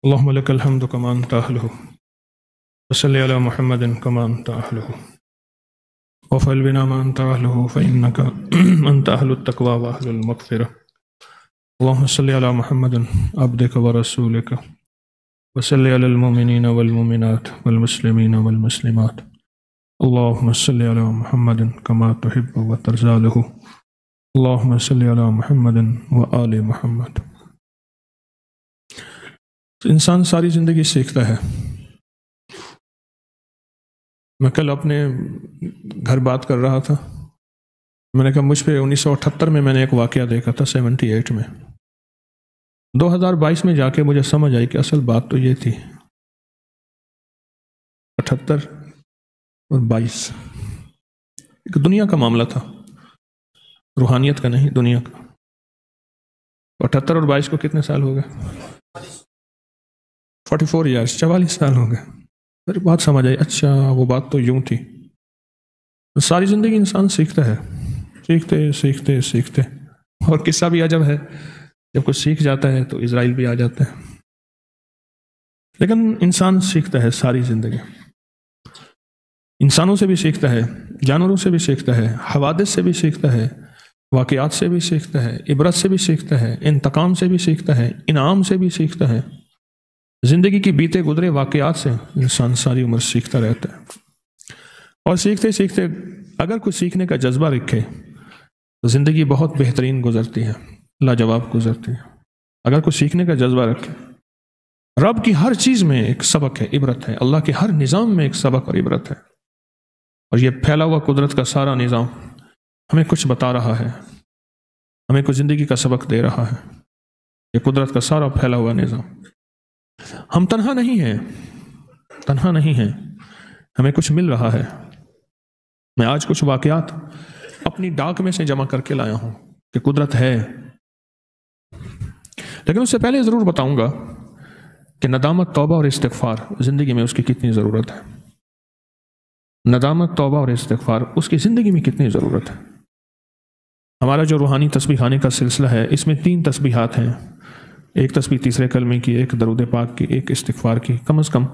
اللهم لك الحمد كما أنت أهله وصل على محمد كما أنت أهله وفعل بنا ما أنت أهله فإنك أنت أهل التقوى وأهل المغفرة. اللهم صل على محمد عبدك ورسولك وصل على المؤمنين والمؤمنات والمسلمين والمسلمات. اللهم صل على محمد كما تحب وترضى له. اللهم صل على محمد وآل محمد. انسان ساری زندگی سیکھتا ہے. میں کل اپنے گھر بات کر رہا تھا. میں نے کہا مجھ پہ 1978 میں نے ایک واقعہ دیکھا تھا 78 میں. 2022 میں جا کے مجھے سمجھ آئی کہ اصل بات تو یہ تھی. 78 اور 22 ایک دنیا کا معاملہ تھا، روحانیت کا نہیں، دنیا کا. 78 اور 22 کو کتنے سال ہو گئے؟ 44 ایئرس، 44 سال ہو گئے. پھر بات سمجھ آئی، اچھا وہ بات تو یوں تھی. ساری زندگی انسان سیکھتا ہے، سیکھتے سیکھتے سیکھتے. اور قصہ بھی عجب ہے، جب کچھ سیکھ جاتا ہے تو اسرائیل بھی آ جاتا ہے. لیکن انسان سیکھتا ہے ساری زندگی. انسانوں سے بھی سیکھتا ہے، جانوروں سے بھی سیکھتا ہے، حوادث سے بھی سیکھتا ہے، واقعات سے بھی سیکھتا ہے، عبرت سے بھی سیکھتا ہے، انتقام سے بھی سیکھتا ہے، انعام سے بھی سیکھتا ہے. زندگی کی بیتے گزرے واقعات سے انسان ساری عمر سیکھتا رہتا ہے. اور سیکھتے سیکھتے اگر کچھ سیکھنے کا جذبہ رکھے تو زندگی بہت بہترین گزرتی ہے، لاجواب گزرتی ہے. اگر کچھ سیکھنے کا جذبہ رکھے، رب کی ہر چیز میں ایک سبق ہے، عبرت ہے. اللہ کے ہر نظام میں ایک سبق اور عبرت ہے. اور یہ پھیلا ہوا قدرت کا سارا نظام ہمیں کچھ بتا رہا ہے، ہمیں کچھ زندگی کا سبق دے رہا ہے. یہ قدرت کا سارا پھیلا ہوا نظام. ہم تنہا نہیں ہیں، تنہا نہیں ہیں، ہمیں کچھ مل رہا ہے. میں آج کچھ واقعات اپنی ڈاک میں سے جمع کر کے لایا ہوں کہ قدرت ہے. لیکن اس سے پہلے ضرور بتاؤں گا کہ ندامت، توبہ اور استغفار زندگی میں اس کی کتنی ضرورت ہے. ندامت، توبہ اور استغفار اس کی زندگی میں کتنی ضرورت ہے. ہمارا جو روحانی تسبیح خانے کا سلسلہ ہے، اس میں 3 تسبیحات ہیں. ایک تسبیح تیسرے کلمے کی، ایک درود پاک کی، ایک استغفار کی. کم از کم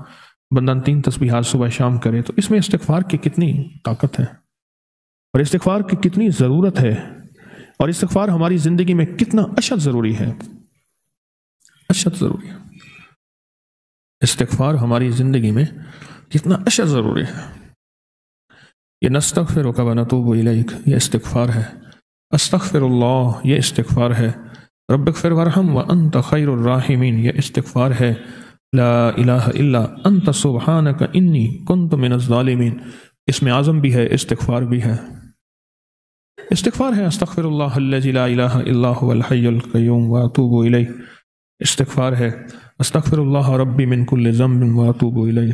بندہ 3 تسبیحات صبح شام کرے تو اس میں استغفار کی کتنی طاقت ہے اور استغفار کی کتنی ضرورت ہے. اور استغفار ہماری زندگی میں کتنا اشد ضروری ہے، اشد ضروری ہے. استغفار ہماری زندگی میں کتنا اشد ضروری ہے. یہ نستغفرک ونتوب الیک، یہ استغفار ہے. استغفر اللہ، یہ استغفار ہے. رب اغفر وارحم وانت خیر الراحمین، یہ استغفار ہے. لا الہ الا انت سبحانک انی کنت من الظالمین، اسم اعظم بھی ہے، استغفار بھی ہے. استغفار ہے استغفر اللہ الذی لا الہ الا هو الحی القیوم واتوب الیہ. استغفار ہے استغفر اللہ ربی من کل ذنب واتوب الیہ.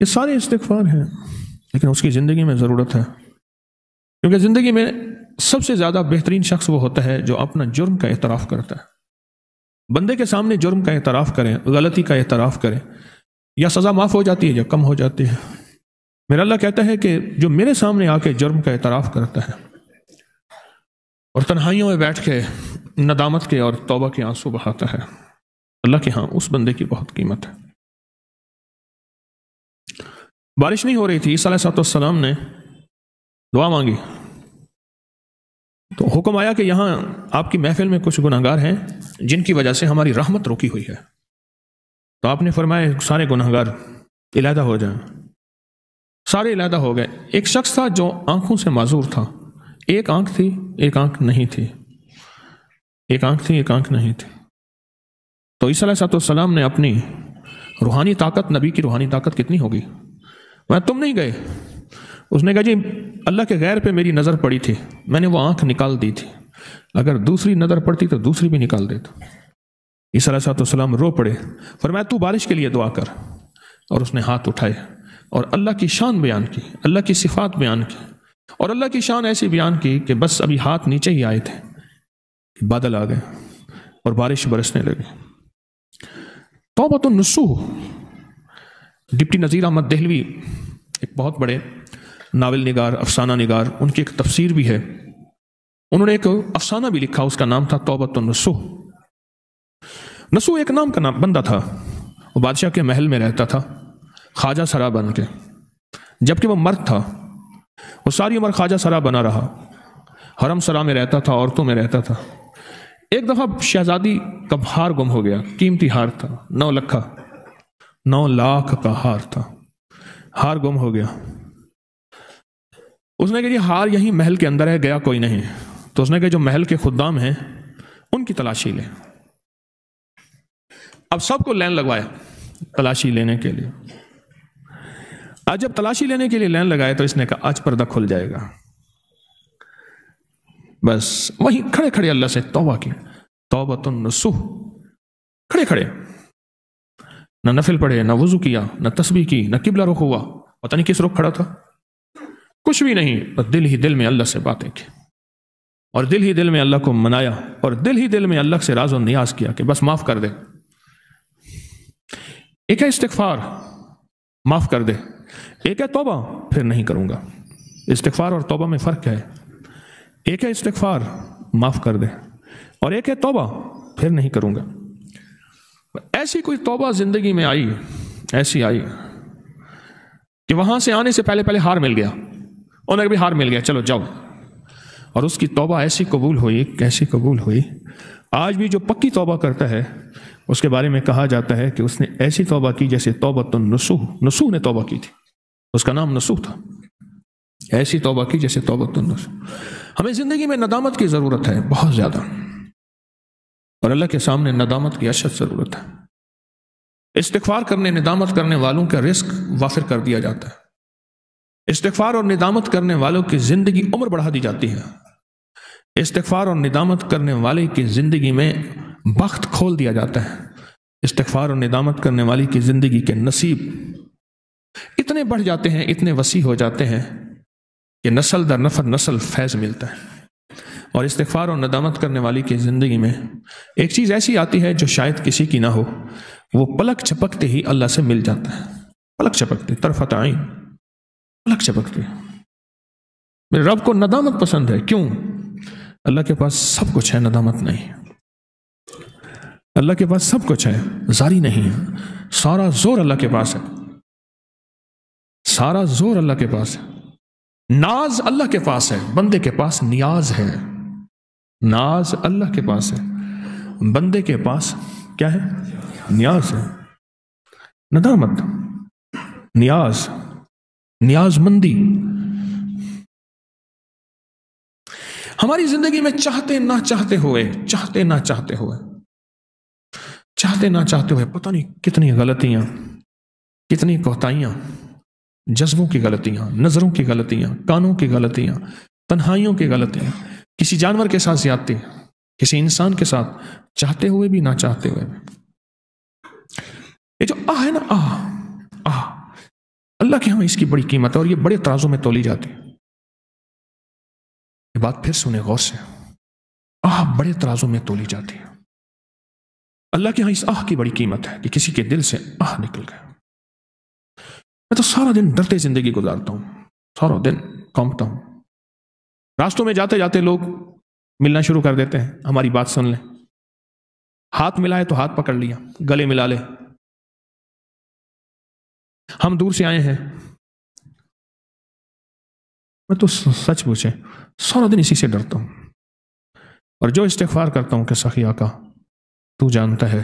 یہ سارے استغفار ہیں، لیکن اس کی زندگی میں ضرورت ہے. کیونکہ زندگی میں سب سے زیادہ بہترین شخص وہ ہوتا ہے جو اپنا جرم کا اعتراف کرتا ہے. بندے کے سامنے جرم کا اعتراف کریں، غلطی کا اعتراف کریں، یا سزا معاف ہو جاتی ہے یا کم ہو جاتی ہے. میرا اللہ کہتا ہے کہ جو میرے سامنے آ کے جرم کا اعتراف کرتا ہے اور تنہائیوں میں بیٹھ کے ندامت کے اور توبہ کے آنسو بہاتا ہے، اللہ کے ہاں اس بندے کی بہت قیمت ہے. بارش نہیں ہو رہی تھی، عیسیٰ علیہ السلام نے دعا مانگی تو حکم آیا کہ یہاں آپ کی محفل میں کچھ گناہگار ہیں جن کی وجہ سے ہماری رحمت روکی ہوئی ہے. تو آپ نے فرمایا سارے گناہگار علیحدہ ہو جائیں. سارے علیحدہ ہو گئے. ایک شخص تھا جو آنکھوں سے معذور تھا. ایک آنکھ تھی، ایک آنکھ نہیں تھی. ایک آنکھ تھی، ایک آنکھ نہیں تھی. تو عیسیٰ علیہ السلام نے اپنی روحانی طاقت، نبی کی روحانی طاقت کتنی ہوگی، میں تم نہیں گئے. اس نے کہا جی اللہ کے غیر پہ میری نظر پڑی تھی، میں نے وہ آنکھ نکال دی تھی، اگر دوسری نظر پڑتی تو دوسری بھی نکال دیتا. عیسیٰ علیہ السلام رو پڑے، فرمایا تو بارش کے لیے دعا کر. اور اس نے ہاتھ اٹھائے اور اللہ کی شان بیان کی، اللہ کی صفات بیان کی، اور اللہ کی شان ایسی بیان کی کہ بس ابھی ہاتھ نیچے ہی آئے تھے، بادل آ گئے اور بارش برسنے لگی. توبۃ النصوح. ڈپٹی نذیر احمد دہلوی ایک بہت بڑے ناول نگار، افسانہ نگار، ان کی ایک تفسیر بھی ہے. انہوں نے ایک افسانہ بھی لکھا، اس کا نام تھا توبۃ النصوح. نصوح ایک نام کا بندہ تھا. وہ بادشاہ کے محل میں رہتا تھا خواجہ سرا بن کے، جبکہ وہ مرد تھا، وہ ساری عمر خواجہ سرا بنا رہا، حرم سرا میں رہتا تھا، عورتوں میں رہتا تھا۔ ایک دفعہ شہزادی کا ہار گم ہو گیا، قیمتی ہار تھا، 9 لاکھ کا ہار تھا، ہار گم ہو گیا۔ اس نے کہا یہ ہار یہیں محل کے اندر ہے، گیا کوئی نہیں۔ تو اس نے کہا جو محل کے خدام ہیں ان کی تلاشی لیں۔ اب سب کو لین لگوایا تلاشی لینے کے لیے۔ آج جب تلاشی لینے کے لیے لین لگائے تو اس نے کہا آج پردہ کھل جائے گا۔ بس وہیں کھڑے کھڑے اللہ سے توبہ کی، توبۃ النصوح، کھڑے کھڑے، نہ نفل پڑھے، نہ وضو کیا، نہ تسبیح کی، نہ قبلہ رخ ہوا، پتہ نہیں کس رخ کھڑا تھا، کچھ بھی نہیں، بس دل ہی دل میں اللہ سے باتیں کی، اور دل ہی دل میں اللہ کو منایا، اور دل ہی دل میں اللہ سے راز و نیاز کیا کہ بس معاف کر دے۔ ایک ہے استغفار، معاف کر دے، ایک ہے توبہ، پھر نہیں کروں گا۔ استغفار اور توبہ میں فرق ہے، ایک ہے استغفار معاف کر دے، اور ایک ہے توبہ پھر نہیں کروں گا۔ ایسی کوئی توبہ زندگی میں آئی، ایسی آئی کہ وہاں سے آنے سے پہلے ہار مل گیا، انہیں بھی ہار مل گیا، چلو جاؤ، اور اس کی توبہ ایسی قبول ہوئی، کیسی قبول ہوئی۔ آج بھی جو پکی توبہ کرتا ہے اس کے بارے میں کہا جاتا ہے کہ اس نے ایسی توبہ کی جیسے توبۃ النصوح، نصوح نے توبہ کی تھی، اس کا نام نصوح تھا، ایسی توبہ کی جیسے توبۃ النصوح۔ ہمیں زندگی میں ندامت کی ضرورت ہے بہت زیادہ، اور اللہ کے سامنے ندامت کی اشد ضرورت ہے۔ استغفار کرنے، ندامت کرنے والوں کا رزق وافر کر دیا جاتا ہے، استغفار اور ندامت کرنے والوں کی زندگی عمر بڑھا دی جاتی ہے، استغفار اور ندامت کرنے والے کی زندگی میں بخت کھول دیا جاتا ہے، استغفار اور ندامت کرنے والی کی زندگی کے نصیب اتنے بڑھ جاتے ہیں، اتنے وسیع ہو جاتے ہیں کہ نسل در نفر نسل فیض ملتا ہے۔ اور استغفار اور ندامت کرنے والی کی زندگی میں ایک چیز ایسی آتی ہے جو شاید کسی کی نہ ہو، وہ پلک چھپکتے ہی اللہ سے مل جاتا ہے، پلک چھپکتے، طرفت عین، پلک چھپکتے۔ میرے رب کو ندامت پسند ہے، کیوں؟ اللہ کے پاس سب کچھ ہے، ندامت نہیں۔ اللہ کے پاس سب کچھ ہے، زاری نہیں ہے، سارا زور اللہ کے پاس ہے، سارا زور اللہ کے پاس ہے۔ ناز اللہ کے پاس ہے، بندے کے پاس نیاز ہے، ناز اللہ کے پاس ہے، بندے کے پاس کیا ہے؟ نیاز ہے۔ ندامت، نیاز، نیاز مندی ہماری زندگی میں چاہتے نہ چاہتے ہوئے، چاہتے نہ چاہتے ہوئے، چاہتے نہ چاہتے ہوئے پتہ نہیں کتنی غلطیاں، کتنی کوتاہیاں، جذبوں کی غلطیاں، نظروں کی غلطیاں، کانوں کی غلطیاں، تنہائیوں کی غلطیاں، کسی جانور کے ساتھ زیادتی، کسی انسان کے ساتھ چاہتے ہوئے بھی نہ چاہتے ہوئے بھی۔ یہ جو ہے نا، اللہ کے ہاں اس کی بڑی قیمت ہے، اور یہ بڑے ترازوں میں تولی جاتی ہے۔ یہ بات پھر سنیں غور سے، بڑے ترازوں میں تولی جاتی ہے۔ اللہ کے ہاں اس کی بڑی قیمت ہے کہ کسی کے دل سے نکل گئے۔ میں تو سارا دن ڈرتے زندگی گزارتا ہوں، سارا دن کانپتا ہوں، راستوں میں جاتے جاتے لوگ ملنا شروع کر دیتے ہیں، ہماری بات سن لیں، ہاتھ ملائے تو ہاتھ پکڑ لیا، گلے ملا لے، ہم دور سے آئے ہیں۔ میں تو سچ پوچھے سارا دن اسی سے ڈرتا ہوں، اور جو استغفار کرتا ہوں کہ سخی آقا تو جانتا ہے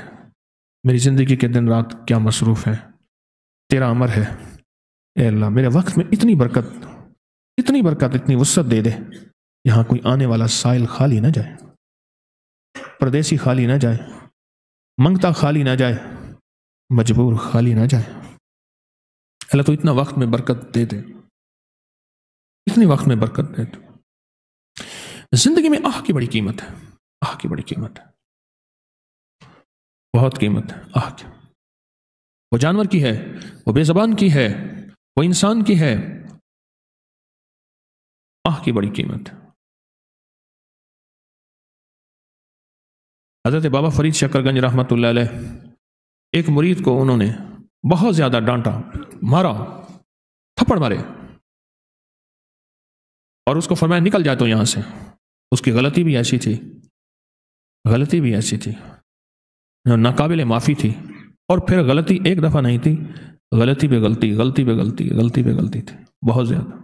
میری زندگی کے دن رات کیا مصروف ہے، تیرا امر ہے، اے اللہ میرے وقت میں اتنی برکت، اتنی وسعت دے دے، یہاں کوئی آنے والا سائل خالی نہ جائے، پردیسی خالی نہ جائے، منگتا خالی نہ جائے، مجبور خالی نہ جائے۔ اللہ تو اتنا وقت میں برکت دے دے، اتنے وقت میں برکت دے دے۔ زندگی میں کی بڑی قیمت ہے، کی بڑی قیمت ہے، بہت قیمت ہے کی۔ وہ جانور کی ہے، وہ بے زبان کی ہے، وہ انسان کی ہے، کی بڑی قیمت ہے۔ حضرت بابا فرید شکر گنج رحمۃ اللہ علیہ، ایک مرید کو انہوں نے بہت زیادہ ڈانٹا، مارا، تھپڑ مارے، اور اس کو فرمایا نکل جا تو یہاں سے۔ اس کی غلطی بھی ایسی تھی، ناقابل معافی تھی، اور پھر غلطی ایک دفعہ نہیں تھی، غلطی پہ غلطی، غلطی پہ غلطی، غلطی پہ غلطی تھی، بہت زیادہ۔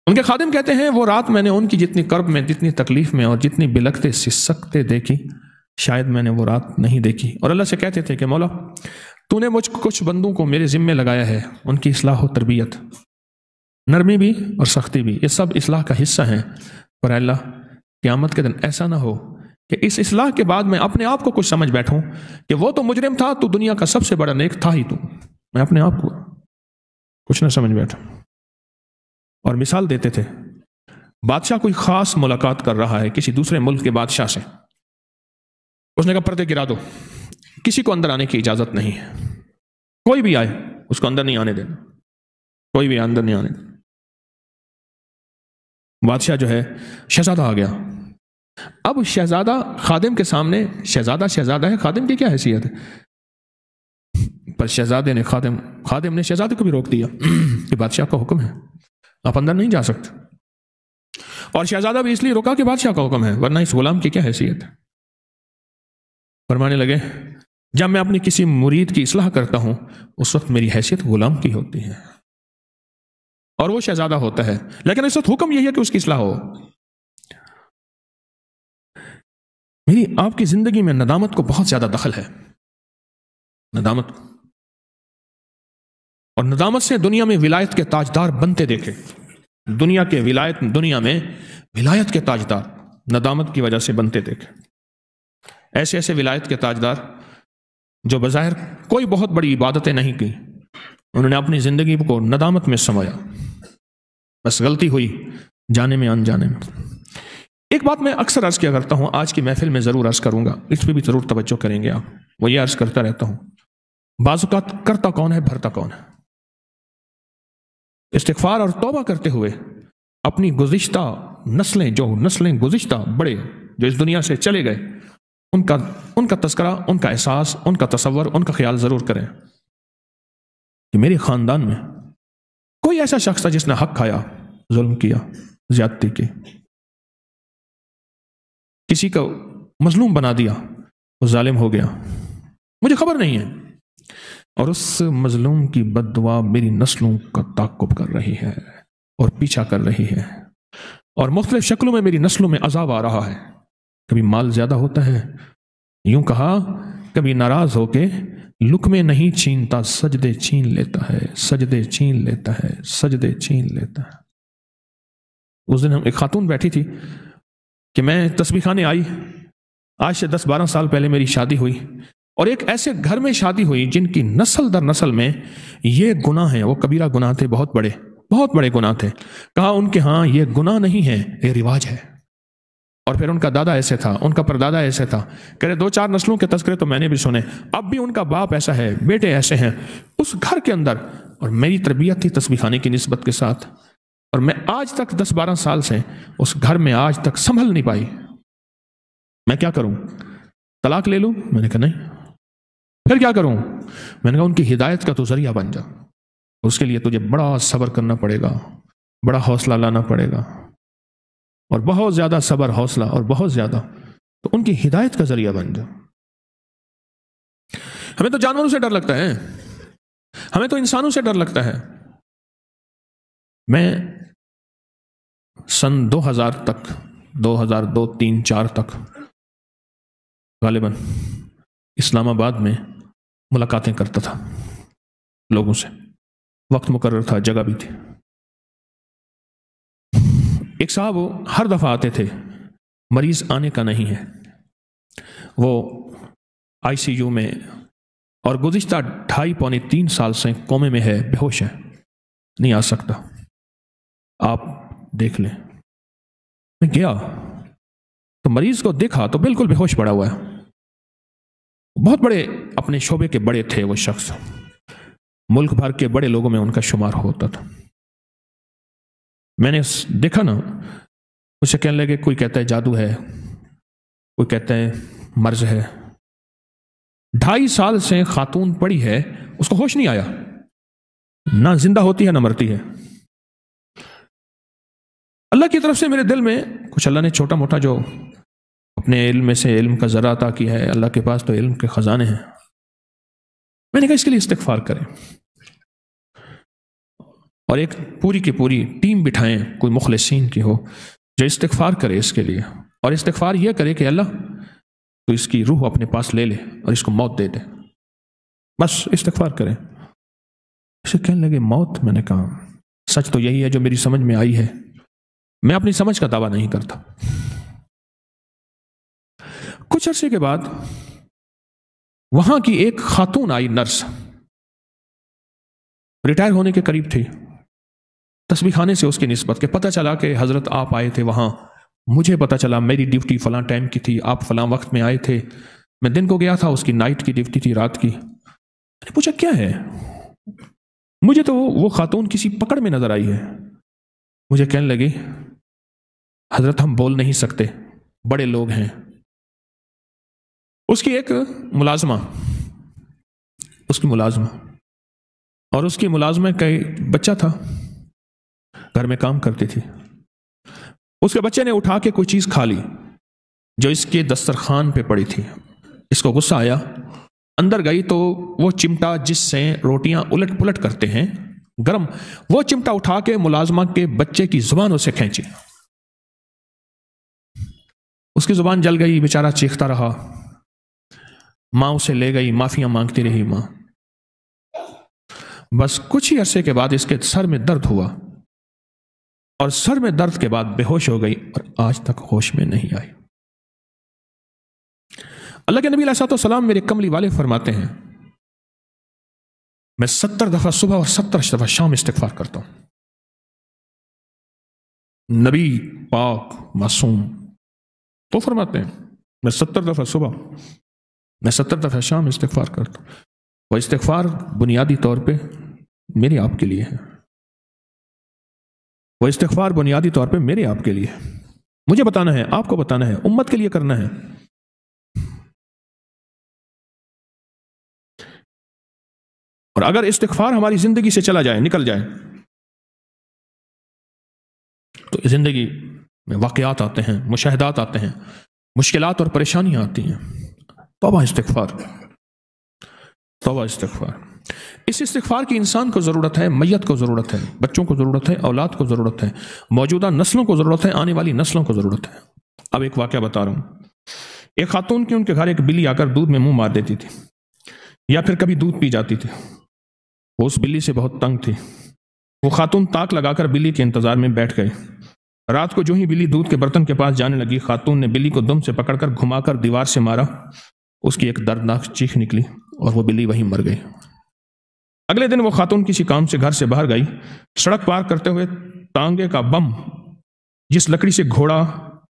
ان کے خادم کہتے ہیں وہ رات میں نے ان کی جتنی کرب میں، جتنی تکلیف میں اور جتنی بلکتے سسکتے دیکھی، شاید میں نے وہ رات نہیں دیکھی۔ اور اللہ سے کہتے تھے کہ مولا تو نے مجھ کچھ بندوں کو میرے ذمے لگایا ہے، ان کی اصلاح و تربیت، نرمی بھی اور سختی بھی، یہ سب اصلاح کا حصہ ہیں، پر اللہ قیامت کے دن ایسا نہ ہو کہ اس اصلاح کے بعد میں اپنے آپ کو کچھ سمجھ بیٹھوں کہ وہ تو مجرم تھا، تو دنیا کا سب سے بڑا نیک تھا ہی تو، میں اپنے آپ کو کچھ نہ سمجھ بیٹھا۔ اور مثال دیتے تھے، بادشاہ کوئی خاص ملاقات کر رہا ہے کسی دوسرے ملک کے بادشاہ سے، اس نے کہا پردے گرا دو، کسی کو اندر آنے کی اجازت نہیں ہے، کوئی بھی آئے اس کو اندر نہیں آنے دینا، کوئی بھی اندر نہیں آنے دینا۔ بادشاہ جو ہے، شہزادہ آ گیا، اب شہزادہ خادم کے سامنے، شہزادہ ہے، خادم کی کیا حیثیت ہے؟ پر شہزادے نے خادم نے شہزادے کو بھی روک دیا کہ بادشاہ کا حکم ہے، آپ اندر نہیں جا سکتے، اور شہزادہ بھی اس لیے روکا کہ بادشاہ کا حکم ہے، ورنہ اس غلام کی کیا حیثیت ہے؟ فرمانے لگے جب میں اپنی کسی مرید کی اصلاح کرتا ہوں اس وقت میری حیثیت غلام کی ہوتی ہے اور وہ شہزادہ ہوتا ہے، لیکن اس وقت حکم یہی ہے کہ اس کی اصلاح ہو۔ میری آپ کی زندگی میں ندامت کو بہت زیادہ دخل ہے، ندامت، اور ندامت سے دنیا میں ولایت کے تاجدار بنتے دیکھے، دنیا میں ولایت کے تاجدار ندامت کی وجہ سے بنتے دیکھے، ایسے ولایت کے تاجدار جو بظاہر کوئی بہت بڑی عبادتیں نہیں کی، انہوں نے اپنی زندگی کو ندامت میں سمایا، بس غلطی ہوئی جانے میں انجانے میں۔ ایک بات میں اکثر عرض کیا کرتا ہوں، آج کی محفل میں ضرور عرض کروں گا، اس پہ بھی ضرور توجہ کریں گے آپ، وہ یہ عرض کرتا رہتا ہوں، بعض اوقات کرتا کون ہے بھرتا کون ہے۔ استغفار اور توبہ کرتے ہوئے اپنی گزشتہ نسلیں گزشتہ بڑے جو اس دنیا سے چلے گئے، ان کا تذکرہ، ان کا احساس، ان کا تصور، ان کا خیال ضرور کریں کہ میرے خاندان میں کوئی ایسا شخص تھا جس نے حق کھایا، ظلم کیا، زیادتی کی، کسی کو مظلوم بنا دیا، وہ ظالم ہو گیا، مجھے خبر نہیں ہے، اور اس مظلوم کی بد دعا میری نسلوں کا تعاقب کر رہی ہے اور پیچھا کر رہی ہے، اور مختلف شکلوں میں میری نسلوں میں عذاب آ رہا ہے۔ کبھی مال زیادہ ہوتا ہے، یوں کہا کبھی ناراض ہو کے لقمے نہیں چھینتا، سجدے چھین لیتا ہے، سجدے چھین لیتا ہے، سجدے چھین لیتا ہے۔ اس دن ایک خاتون بیٹھی تھی کہ میں تسبیح خانے آئی، آج سے 10-12 سال پہلے میری شادی ہوئی، اور ایک ایسے گھر میں شادی ہوئی جن کی نسل در نسل میں یہ گناہ ہیں، وہ کبیرہ گناہ تھے، بہت بڑے گناہ تھے، کہا ان کے ہاں یہ گناہ نہیں ہے، یہ رواج ہے، اور پھر ان کا دادا ایسے تھا، ان کا پردادا ایسے تھا، کہہ رہے 2-4 نسلوں کے تذکرے تو میں نے بھی سنے، اب بھی ان کا باپ ایسا ہے، بیٹے ایسے ہیں اس گھر کے اندر، اور میری تربیت تھی تسبیح خانے کی نسبت کے ساتھ، اور میں آج تک 10-12 سال سے اس گھر میں آج تک سنبھل نہیں پائی، میں کیا کروں؟ طلاق لے لوں؟ میں نے کہا نہیں، پھر کیا کروں؟ میں نے کہا ان کی ہدایت کا تو ذریعہ بن جا، اس کے لیے تجھے بڑا صبر کرنا پڑے گا، بڑا حوصلہ لانا پڑے گا، اور بہت زیادہ صبر، حوصلہ، اور بہت زیادہ، تو ان کی ہدایت کا ذریعہ بن جا۔ ہمیں تو جانوروں سے ڈر لگتا ہے، ہمیں تو انسانوں سے ڈر لگتا ہے۔ میں سن 2000 تک، 2002، 3، 4 تک غالباً اسلام آباد میں ملاقاتیں کرتا تھا لوگوں سے، وقت مقرر تھا، جگہ بھی تھی۔ ایک صاحب وہ ہر دفعہ آتے تھے، مریض آنے کا نہیں ہے، وہ ICU میں، اور گزشتہ 2.5-3 سال سے کومے میں ہے، بے ہوش ہے، نہیں آ سکتا، آپ دیکھ لیں۔ میں گیا تو مریض کو دیکھا تو بالکل بے ہوش پڑا ہوا ہے، بہت بڑے اپنے شعبے کے بڑے تھے وہ شخص، ملک بھر کے بڑے لوگوں میں ان کا شمار ہوتا تھا۔ میں نے دیکھا نا، اسے کہنے لگے، کوئی کہتا ہے جادو ہے، کوئی کہتا ہے مرض ہے۔ 2.5 سال سے خاتون پڑی ہے، اس کو ہوش نہیں آیا، نہ زندہ ہوتی ہے نہ مرتی ہے۔ اللہ کی طرف سے میرے دل میں کچھ، اللہ نے چھوٹا موٹا جو اپنے علم میں سے علم کا ذرا عطا کیا ہے، اللہ کے پاس تو علم کے خزانے ہیں۔ میں نے کہا اس کے لیے استغفار کریں، اور ایک پوری کی پوری ٹیم بٹھائیں کوئی مخلصین کی ہو جو استغفار کرے اس کے لیے، اور استغفار یہ کرے کہ اللہ تو اس کی روح اپنے پاس لے لے اور اس کو موت دے دے، بس استغفار کریں۔ اسے کہنے لگے موت؟ میں نے کہا سچ تو یہی ہے جو میری سمجھ میں آئی ہے، میں اپنی سمجھ کا دعویٰ نہیں کرتا۔ کچھ عرصے کے بعد وہاں کی ایک خاتون آئی، نرس، ریٹائر ہونے کے قریب تھی، تسبیح خانے سے اس کی نسبت، کہ پتہ چلا کہ حضرت آپ آئے تھے وہاں، مجھے پتہ چلا میری ڈیوٹی فلاں ٹائم کی تھی، آپ فلاں وقت میں آئے تھے، میں دن کو گیا تھا، اس کی نائٹ کی ڈیوٹی تھی، رات کی۔ میں نے پوچھا کیا ہے؟ مجھے تو وہ خاتون کسی پکڑ میں نظر آئی ہے۔ مجھے کہنے لگی حضرت ہم بول نہیں سکتے، بڑے لوگ ہیں۔ اس کی ایک ملازمہ، اور اس کی ملازمہ کا بچہ تھا، گھر میں کام کرتی تھی، اس کے بچے نے اٹھا کے کوئی چیز کھا لی جو اس کے دسترخوان پہ پڑی تھی۔ اس کو غصہ آیا، اندر گئی تو وہ چمٹا جس سے روٹیاں الٹ پلٹ کرتے ہیں گرم، وہ چمٹا اٹھا کے ملازمہ کے بچے کی زبان سے کھینچی، اس کی زبان جل گئی، بیچارہ چیختا رہا، ماں اسے لے گئی، معافیاں مانگتی رہی ماں۔ بس کچھ ہی عرصے کے بعد اس کے سر میں درد ہوا، اور سر میں درد کے بعد بے ہوش ہو گئی، اور آج تک ہوش میں نہیں آئی۔ اللہ کے نبی علیہ الصلوۃ والسلام میرے کملی والے فرماتے ہیں میں 70 دفعہ صبح اور 70 دفعہ شام استغفار کرتا ہوں۔ نبی پاک معصوم تو فرماتے ہیں میں 70 دفعہ صبح، میں 70 دفعہ شام استغفار کرتا ہوں۔ وہ استغفار بنیادی طور پہ میرے آپ کے لیے ہے، وہ استغفار بنیادی طور پہ میرے آپ کے لیے ہے، مجھے بتانا ہے، آپ کو بتانا ہے، امت کے لیے کرنا ہے۔ اور اگر استغفار ہماری زندگی سے چلا جائے، نکل جائے، تو زندگی میں واقعات آتے ہیں، مشاہدات آتے ہیں، مشکلات اور پریشانیاں آتی ہیں۔ توبہ استغفار، توبہ استغفار۔ اس استغفار کی انسان کو ضرورت ہے، میت کو ضرورت ہے، بچوں کو ضرورت ہے، اولاد کو ضرورت ہے، موجودہ نسلوں کو ضرورت ہے، آنے والی نسلوں کو ضرورت ہے۔ اب ایک واقعہ بتا رہا ہوں۔ ایک خاتون کی ان کے گھر ایک بلی آ کر دودھ میں منہ مار دیتی تھی، یا پھر کبھی دودھ پی جاتی تھی۔ وہ اس بلی سے بہت تنگ تھی۔ وہ خاتون تاک لگا کر بلی کے انتظار میں بیٹھ گئے۔ رات کو جو ہی بلی دودھ کے برتن کے پاس جانے لگی، خاتون نے بلی کو دم سے پکڑ کر گھما کر دیوار سے مارا، اس کی ایک دردناک چیخ نکلی اور وہ بلی وہیں مر گئی۔ اگلے دن وہ خاتون کسی کام سے گھر سے باہر گئی، سڑک پار کرتے ہوئے تانگے کا بم، جس لکڑی سے گھوڑا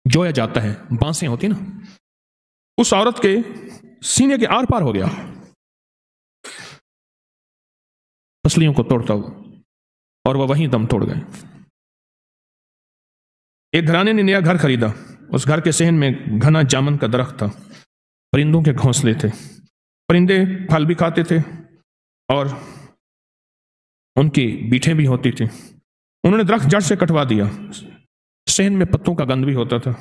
جویا جاتا ہے، بانسیں ہوتی نا، اس عورت کے سینے کے آر پار ہو گیا، پسلیوں کو توڑتا ہوا، اور وہ وہیں دم توڑ گئے۔ ایک گھرانے نے نیا گھر خریدا، اس گھر کے صحن میں گھنا جامن کا درخت تھا، پرندوں کے گھونسلے تھے، پرندے پھل بھی کھاتے تھے اور ان کی بیٹھیں بھی ہوتی تھی۔ انہوں نے درخت جڑ سے کٹوا دیا، صحن میں پتوں کا گند بھی ہوتا تھا۔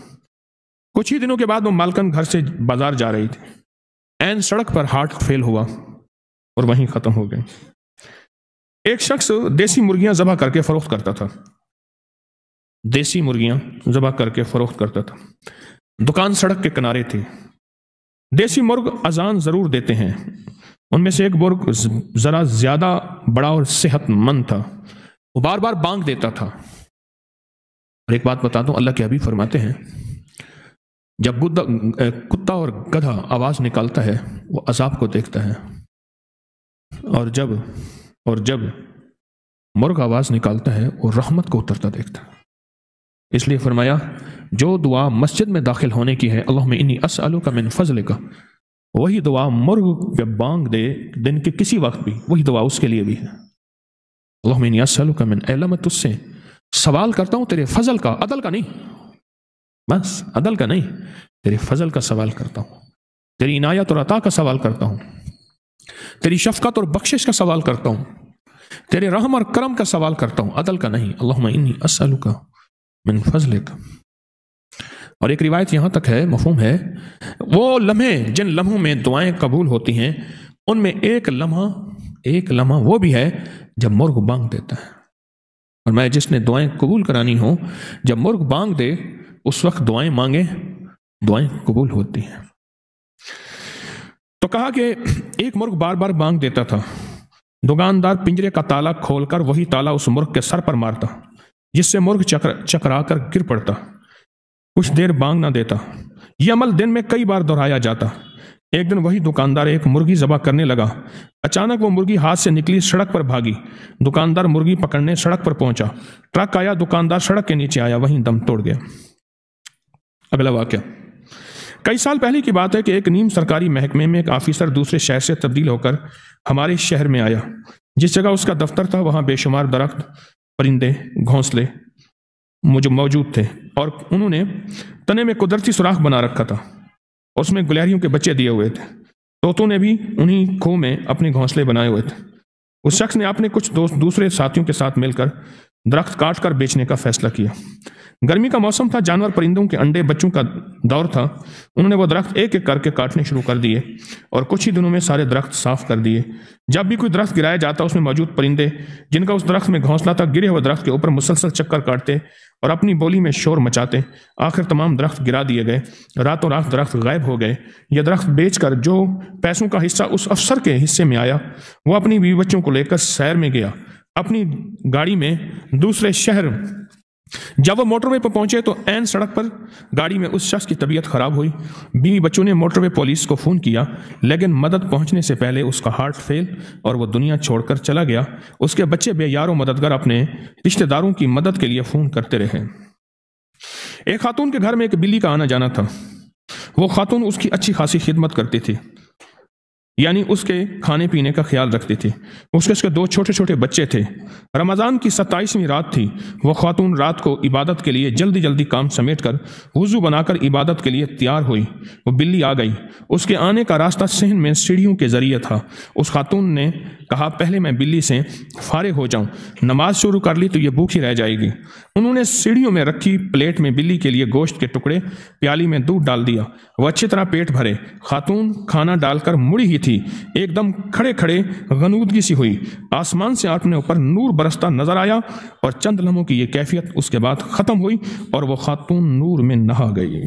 کچھ ہی دنوں کے بعد وہ مالکن گھر سے بازار جا رہی تھی، عین سڑک پر ہارٹ فیل ہوا اور وہیں ختم ہو گئی۔ ایک شخص دیسی مرغیاں ذبح کر کے فروخت کرتا تھا، دیسی مرغیاں ذبح کر کے فروخت کرتا تھا۔ دکان سڑک کے کنارے تھی۔ دیسی مرغ اذان ضرور دیتے ہیں، ان میں سے ایک مرغ ذرا زیادہ بڑا اور صحت مند تھا، وہ بار بار بانگ دیتا تھا۔ اور ایک بات بتا دوں، اللہ کے حبیب فرماتے ہیں جب کتا اور گدھا آواز نکالتا ہے وہ عذاب کو دیکھتا ہے، اور جب مرغ آواز نکالتا ہے وہ رحمت کو اترتا دیکھتا ہے۔ اس لیے فرمایا جو دعا مسجد میں داخل ہونے کی ہے، اللہم انی اسألک من فضلک، وہی دعا مرغ جب بانگ دے دن کے کسی وقت بھی، وہی دعا اس کے لیے بھی ہے۔ اللہم انی اسألک من، اے اللہ میں تجھ سے سوال کرتا ہوں تیرے فضل کا، عدل کا نہیں، بس عدل کا نہیں، تیرے فضل کا سوال کرتا ہوں، تیری عنایت اور عطا کا سوال کرتا ہوں، تیری شفقت اور بخشش کا سوال کرتا ہوں، تیرے رحم اور کرم کا سوال کرتا ہوں، عدل کا نہیں۔ اللہم انی اسألک من فضلک۔ اور ایک روایت یہاں تک ہے، مفہوم ہے، وہ لمحے جن لمحوں میں دعائیں قبول ہوتی ہیں ان میں ایک لمحہ وہ بھی ہے جب مرغ بانگ دیتا ہے، اور میں جس نے دعائیں قبول کرانی ہوں جب مرغ بانگ دے اس وقت دعائیں مانگے، دعائیں قبول ہوتی ہیں۔ تو کہا کہ ایک مرغ بار بار بانگ دیتا تھا، دکاندار پنجرے کا تالا کھول کر وہی تالا اس مرغ کے سر پر مارتا جس سے مرغ چکرا کر گر پڑتا، کچھ دیر بانگ نہ دیتا۔ یہ عمل دن میں کئی بار دہرایا جاتا۔ ایک دن وہی دکاندار ایک مرغی ذبح کرنے لگا، اچانک وہ مرغی ہاتھ سے نکلی، سڑک پر بھاگی، دکاندار مرغی پکڑنے سڑک پر پہنچا، ٹرک آیا، دکاندار سڑک کے نیچے آیا، وہیں دم توڑ گیا۔ اگلا واقعہ کئی سال پہلے کی بات ہے کہ ایک نیم سرکاری محکمے میں ایک آفیسر دوسرے شہر سے تبدیل ہو کر ہمارے شہر میں آیا۔ جس جگہ اس کا دفتر تھا وہاں بے شمار درخت، پرندے، گھونسلے موجود تھے، اور انہوں نے تنے میں قدرتی سوراخ بنا رکھا تھا، اور اس میں گلہریوں کے بچے دیے ہوئے تھے۔ طوطوں نے بھی انہی کھو میں اپنے گھونسلے بنائے ہوئے تھے۔ اس شخص نے اپنے کچھ دوسرے ساتھیوں کے ساتھ مل کر درخت کاٹ کر بیچنے کا فیصلہ کیا۔ گرمی کا موسم تھا، جانور پرندوں کے انڈے بچوں کا دور تھا۔ انہوں نے وہ درخت ایک ایک کر کے کاٹنے شروع کر دیے اور کچھ ہی دنوں میں سارے درخت صاف کر دیے۔ جب بھی کوئی درخت گرایا جاتا اس میں موجود پرندے جن کا اس درخت میں گھونسلہ تھا گرے ہوئے درخت کے اوپر مسلسل چکر کاٹتے اور اپنی بولی میں شور مچاتے۔ آخر تمام درخت گرا دیے گئے، راتوں رات درخت غائب ہو گئے۔ یہ درخت بیچ کر جو پیسوں کا حصہ اس افسر کے حصے میں آیا وہ اپنی بیوی بچوں کو لے کر سیر میں گیا اپنی گاڑی میں دوسرے شہر۔ جب وہ موٹر وے پر پہنچے تو عین سڑک پر گاڑی میں اس شخص کی طبیعت خراب ہوئی۔ بیوی بچوں نے موٹر وے پولیس کو فون کیا، لیکن مدد پہنچنے سے پہلے اس کا ہارٹ فیل اور وہ دنیا چھوڑ کر چلا گیا۔ اس کے بچے بے یار و مددگار اپنے رشتہ داروں کی مدد کے لیے فون کرتے رہے۔ ایک خاتون کے گھر میں ایک بلی کا آنا جانا تھا۔ وہ خاتون اس کی اچھی خاصی خدمت کرتی تھی، یعنی اس کے کھانے پینے کا خیال رکھتی تھی۔ اس کے 2 چھوٹے چھوٹے بچے تھے۔ رمضان کی 27ویں رات تھی۔ وہ خاتون رات کو عبادت کے لیے جلدی کام سمیٹ کر وضو بنا کر عبادت کے لیے تیار ہوئی۔ وہ بلی آ گئی۔ اس کے آنے کا راستہ صحن میں سیڑھیوں کے ذریعے تھا۔ اس خاتون نے کہا پہلے میں بلی سے فارغ ہو جاؤں، نماز شروع کر لی تو یہ بھوکھی رہ جائے گی۔ انہوں نے سیڑھیوں میں رکھی پلیٹ میں بلی کے لیے گوشت کے ٹکڑے، پیالی میں دودھ ڈال دیا۔ وہ اچھی طرح پیٹ بھرے۔ خاتون کھانا ڈال کر مڑی ہی تھی، ایک دم کھڑے غنودگی سی ہوئی۔ آسمان سے اپنے اوپر نور برستا نظر آیا اور چند لمحوں کی یہ کیفیت اس کے بعد ختم ہوئی اور وہ خاتون نور میں نہا گئی۔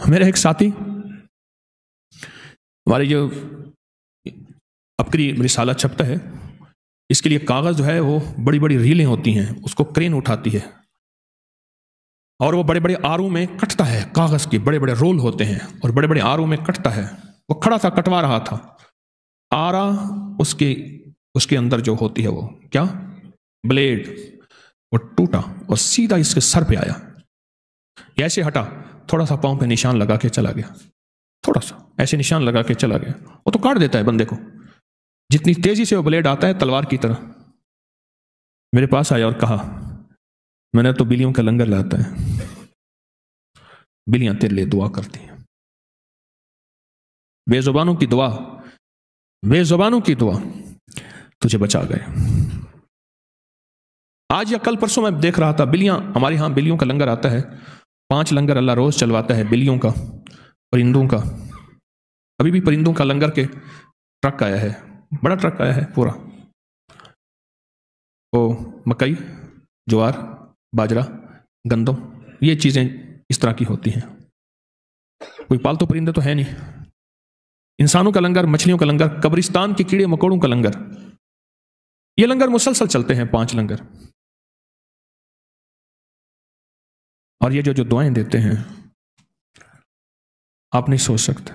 میرے ایک ساتھی، ہماری جو ابکری رسالہ چھپتا ہے اس کے لیے کاغذ جو ہے وہ بڑی بڑی ریلیں ہوتی ہیں، اس کو کرین اٹھاتی ہے اور وہ بڑے بڑے آروں میں کٹتا ہے۔ کاغذ کے بڑے بڑے رول ہوتے ہیں اور بڑے بڑے آروں میں کٹتا ہے۔ وہ کھڑا تھا، کٹوا رہا تھا۔ آرا اس کے اندر جو ہوتی ہے وہ کیا بلیڈ، وہ ٹوٹا اور سیدھا اس کے سر پہ آیا۔ ایسے ہٹا، تھوڑا سا پاؤں پہ نشان لگا کے چلا گیا، تھوڑا سا ایسے نشان لگا کے چلا گیا۔ وہ تو کاٹ دیتا ہے بندے کو، جتنی تیزی سے وہ بلیڈ آتا ہے تلوار کی طرح۔ میرے پاس آیا اور کہا میں نے تو بلیوں کا لنگر لاتا ہے، بلیاں تیرے لیے دعا کرتی ہیں۔ بے زبانوں کی دعا، بے زبانوں کی دعا تجھے بچا گئے۔ آج یا کل پرسوں میں دیکھ رہا تھا بلیاں، ہمارے ہاں بلیوں کا لنگر آتا ہے، 5 لنگر اللہ روز چلواتا ہے بلیوں کا، پرندوں کا۔ ابھی بھی پرندوں کا لنگر کے ٹرک آیا ہے، بڑا ٹرک آیا ہے پورا۔ وہ مکئی، جوار، باجرہ، گندم، یہ چیزیں اس طرح کی ہوتی ہیں۔ کوئی پالتو پرندے تو ہے نہیں۔ انسانوں کا لنگر، مچھلیوں کا لنگر، قبرستان کے کیڑے مکوڑوں کا لنگر، یہ لنگر مسلسل چلتے ہیں، 5 لنگر۔ اور یہ جو دعائیں دیتے ہیں آپ نہیں سوچ سکتے۔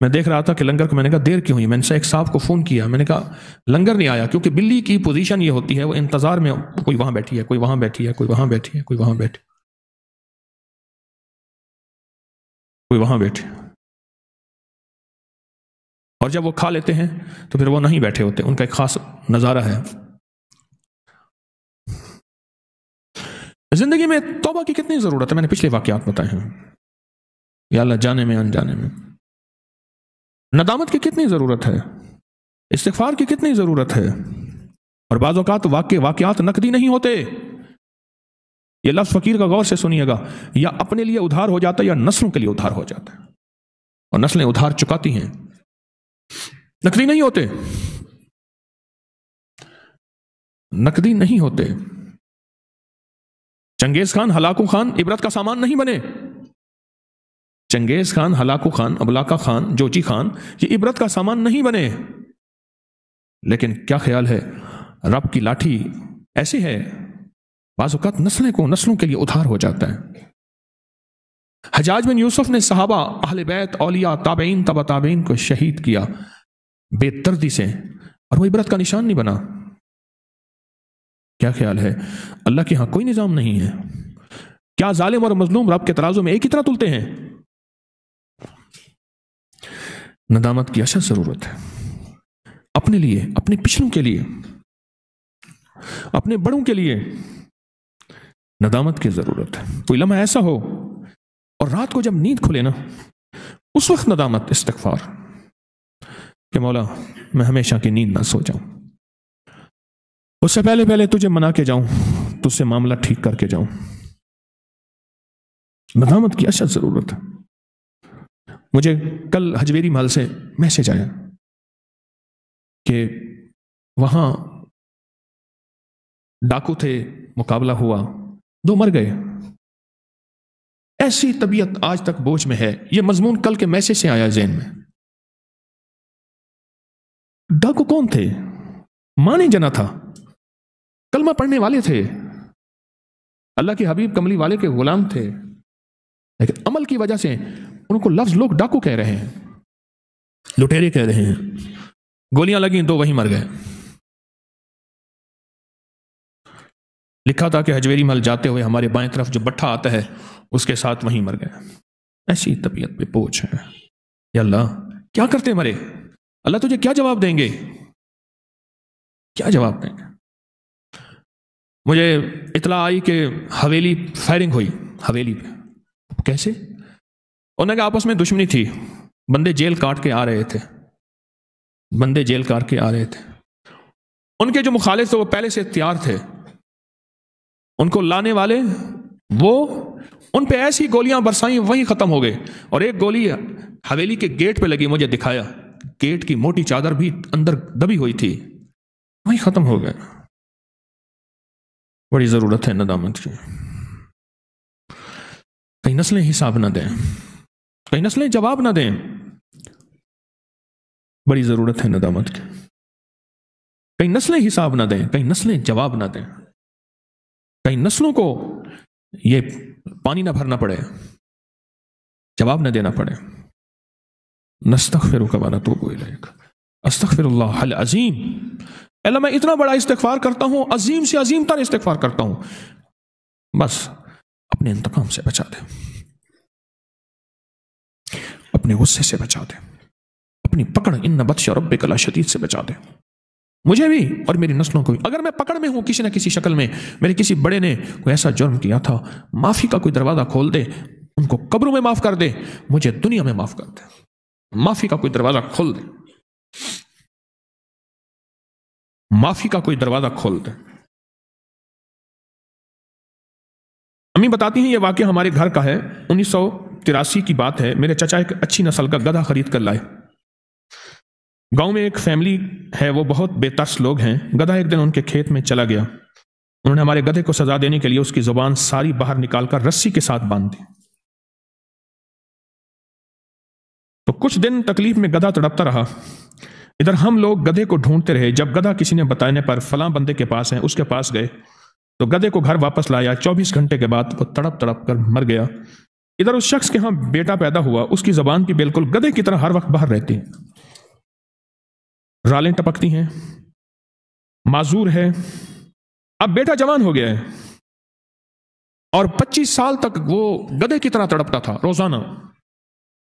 میں دیکھ رہا تھا کہ لنگر کو، میں نے کہا دیر کیوں ہوئی؟ میں نے ایک صاحب کو فون کیا، میں نے کہا لنگر نہیں آیا، کیونکہ بلی کی پوزیشن یہ ہوتی ہے وہ انتظار میں، کوئی وہاں بیٹھی ہے، کوئی وہاں بیٹھی ہے، کوئی وہاں بیٹھی ہے، کوئی وہاں بیٹھی، کوئی وہاں بیٹھی، اور جب وہ کھا لیتے ہیں تو پھر وہ نہیں بیٹھے ہوتے، ان کا ایک خاص نظارہ ہے۔ زندگی میں توبہ کی کتنی ضرورت ہے؟ میں نے پچھلے واقعات بتائے ہیں، یا اللہ جانے میں انجانے میں۔ ندامت کی کتنی ضرورت ہے، استغفار کی کتنی ضرورت ہے، اور بعض اوقات واقعات نقدی نہیں ہوتے. یہ لفظ فقیر کا غور سے سنیے گا. یا اپنے لیے ادھار ہو جاتا ہے یا نسلوں کے لیے ادھار ہو جاتا ہے, اور نسلیں ادھار چکاتی ہیں, نقدی نہیں ہوتے, نقدی نہیں ہوتے. چنگیز خان ہلاکو خان عبرت کا سامان نہیں بنے. چنگیز خان ہلاکو خان ابلاکا خان جوچی خان یہ عبرت کا سامان نہیں بنے. لیکن کیا خیال ہے, رب کی لاٹھی ایسی ہے, بعض اوقات نسلوں کے لیے ادھار ہو جاتا ہے. حجاج بن یوسف نے صحابہ, اہل بیت, اولیاء, تابعین, تبع تابعین کو شہید کیا بے دردی سے, اور وہ عبرت کا نشان نہیں بنا. کیا خیال ہے, اللہ کے ہاں کوئی نظام نہیں ہے. کیا ظالم اور مظلوم رب کے ترازو میں ایک ہی طرح تلتے ہیں؟ ندامت کی اشد ضرورت ہے, اپنے لیے, اپنے پچھلوں کے لیے, اپنے بڑوں کے لیے ندامت کی ضرورت ہے. کوئی لمحہ ایسا ہو اور رات کو جب نیند کھلے نا, اس وقت ندامت, استغفار کہ مولا میں ہمیشہ کی نیند نہ سو جاؤں, اس سے پہلے تجھے منا کے جاؤں, تجھ سے معاملہ ٹھیک کر کے جاؤں. ندامت کی اشد ضرورت ہے. مجھے کل حجویری محل سے میسج آیا کہ وہاں ڈاکو تھے, مقابلہ ہوا, 2 مر گئے. ایسی طبیعت آج تک بوجھ میں ہے. یہ مضمون کل کے میسج سے آیا ذہن میں. ڈاکو کون تھے؟ مانے جنا تھا, کلمہ پڑھنے والے تھے, اللہ کے حبیب کملی والے کے غلام تھے, لیکن عمل کی وجہ سے ان کو لفظ لوگ ڈاکو کہہ رہے ہیں, لٹیرے کہہ رہے ہیں. گولیاں لگیں 2 وہیں مر گئے. لکھا تھا کہ حجویری محل جاتے ہوئے ہمارے بائیں طرف جو بٹھا آتا ہے اس کے ساتھ وہیں مر گئے. ایسی طبیعت پہ بوجھ ہے. یا اللہ کیا کرتے مرے, اللہ تجھے کیا جواب دیں گے, کیا جواب دیں گے. مجھے اطلاع آئی کہ حویلی فائرنگ ہوئی, حویلی پہ. کیسے؟ انہوں نے کہا آپس میں دشمنی تھی, بندے جیل کاٹ کے آ رہے تھے, ان کے جو مخالف تھے وہ پہلے سے تیار تھے, ان کو لانے والے وہ ان پہ ایسی گولیاں برسائیں وہیں ختم ہو گئے. اور ایک گولی حویلی کے گیٹ پہ لگی, مجھے دکھایا, گیٹ کی موٹی چادر بھی اندر دبی ہوئی تھی, وہیں ختم ہو گئے. بڑی ضرورت ہے ندامت کی. کئی نسلیں حساب نہ دیں, کئی نسلیں جواب نہ دیں. بڑی ضرورت ہے ندامت کی. کئی نسلیں حساب نہ دیں, کئی نسلیں جواب نہ دیں, کئی نسلوں کو یہ پانی نہ بھرنا پڑے, جواب نہ دینا پڑے. نستغفرک و نتوب الیک. استغفر اللہ العظیم. اللہ میں اتنا بڑا استغفار کرتا ہوں, عظیم سے عظیم تر استغفار کرتا ہوں, بس اپنے انتقام سے بچا دے, اپنے غصے سے بچا دے, اپنی پکڑ ان بطش ربک لشدید سے بچا دے, مجھے بھی اور میری نسلوں کو بھی. اگر میں پکڑ میں ہوں کسی نہ کسی شکل میں, میرے کسی بڑے نے کوئی ایسا جرم کیا تھا, معافی کا کوئی دروازہ کھول دے, ان کو قبروں میں معاف کر دے, مجھے دنیا میں معاف کر دے. معافی کا کوئی دروازہ کھول دے, معافی کا کوئی دروازہ کھول دے. امی بتاتی ہیں یہ واقعہ ہمارے گھر کا ہے, 1983 کی بات ہے. میرے چچا ایک اچھی نسل کا گدھا خرید کر لائے. گاؤں میں ایک فیملی ہے, وہ بہت بے ترس لوگ ہیں. گدھا ایک دن ان کے کھیت میں چلا گیا. انہوں نے ہمارے گدھے کو سزا دینے کے لیے اس کی زبان ساری باہر نکال کر رسی کے ساتھ باندھ دی. تو کچھ دن تکلیف میں گدھا تڑپتا رہا. ادھر ہم لوگ گدھے کو ڈھونڈتے رہے. جب گدھا کسی نے بتانے پر فلاں بندے کے پاس ہیں, اس کے پاس گئے تو گدھے کو گھر واپس لایا. 24 گھنٹے کے بعد وہ تڑپ تڑپ کر مر گیا. ادھر اس شخص کے ہاں بیٹا پیدا ہوا, اس کی زبان بھی بالکل گدھے کی طرح ہر وقت باہر رہتی ہے, رالیں ٹپکتی ہیں, معذور ہے. اب بیٹا جوان ہو گیا ہے اور 25 سال تک وہ گدھے کی طرح تڑپتا تھا روزانہ.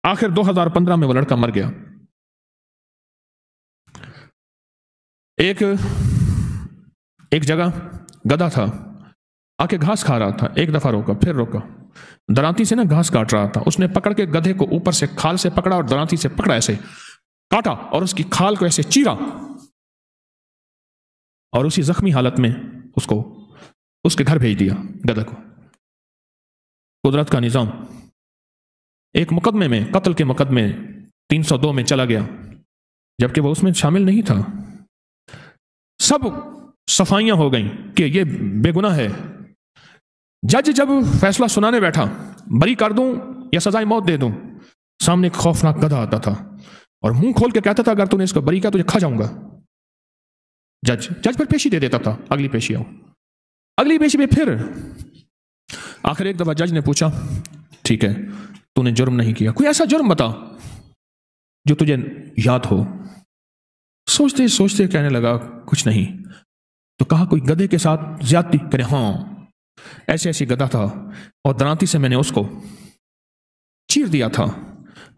آخر 2015 میں وہ لڑکا مر گیا. ایک جگہ گدھا تھا, آ کے گھاس کھا رہا تھا. ایک دفعہ روکا, پھر روکا, درانتی سے نا گھاس کاٹ رہا تھا. اس نے پکڑ کے گدھے کو اوپر سے کھال سے پکڑا اور درانتی سے پکڑا, ایسے کاٹا اور اس کی کھال کو ایسے چیرا. اور اسی زخمی حالت میں اس کو اس کے گھر بھیج دیا گدھے کو۔ قدرت کا نظام، ایک مقدمے میں، قتل کے مقدمے 302 میں چلا گیا، جبکہ وہ اس میں شامل نہیں تھا۔ سب صفائیاں ہو گئیں کہ یہ بے گناہ ہے۔ جج جب فیصلہ سنانے بیٹھا، بری کر دوں یا سزائے موت دے دوں، سامنے ایک خوفناک گدھا آتا تھا اور منہ کھول کے کہتا تھا اگر تو نے اس کو بری کیا تجھے کھا جاؤں گا۔ جج پھر پیشی دے دیتا تھا، اگلی پیشی آؤ، اگلی پیشی میں پھر آخر ایک دفعہ جج نے پوچھا ٹھیک ہے تو نے جرم نہیں کیا، کوئی ایسا جرم بتا جو تجھے یاد ہو۔ سوچتے سوچتے کہنے لگا کچھ نہیں۔ تو کہا کوئی گدھے کے ساتھ زیادتی کرے؟ ہاں، ایسے گدھا تھا اور درانتی سے میں نے اس کو چیر دیا تھا۔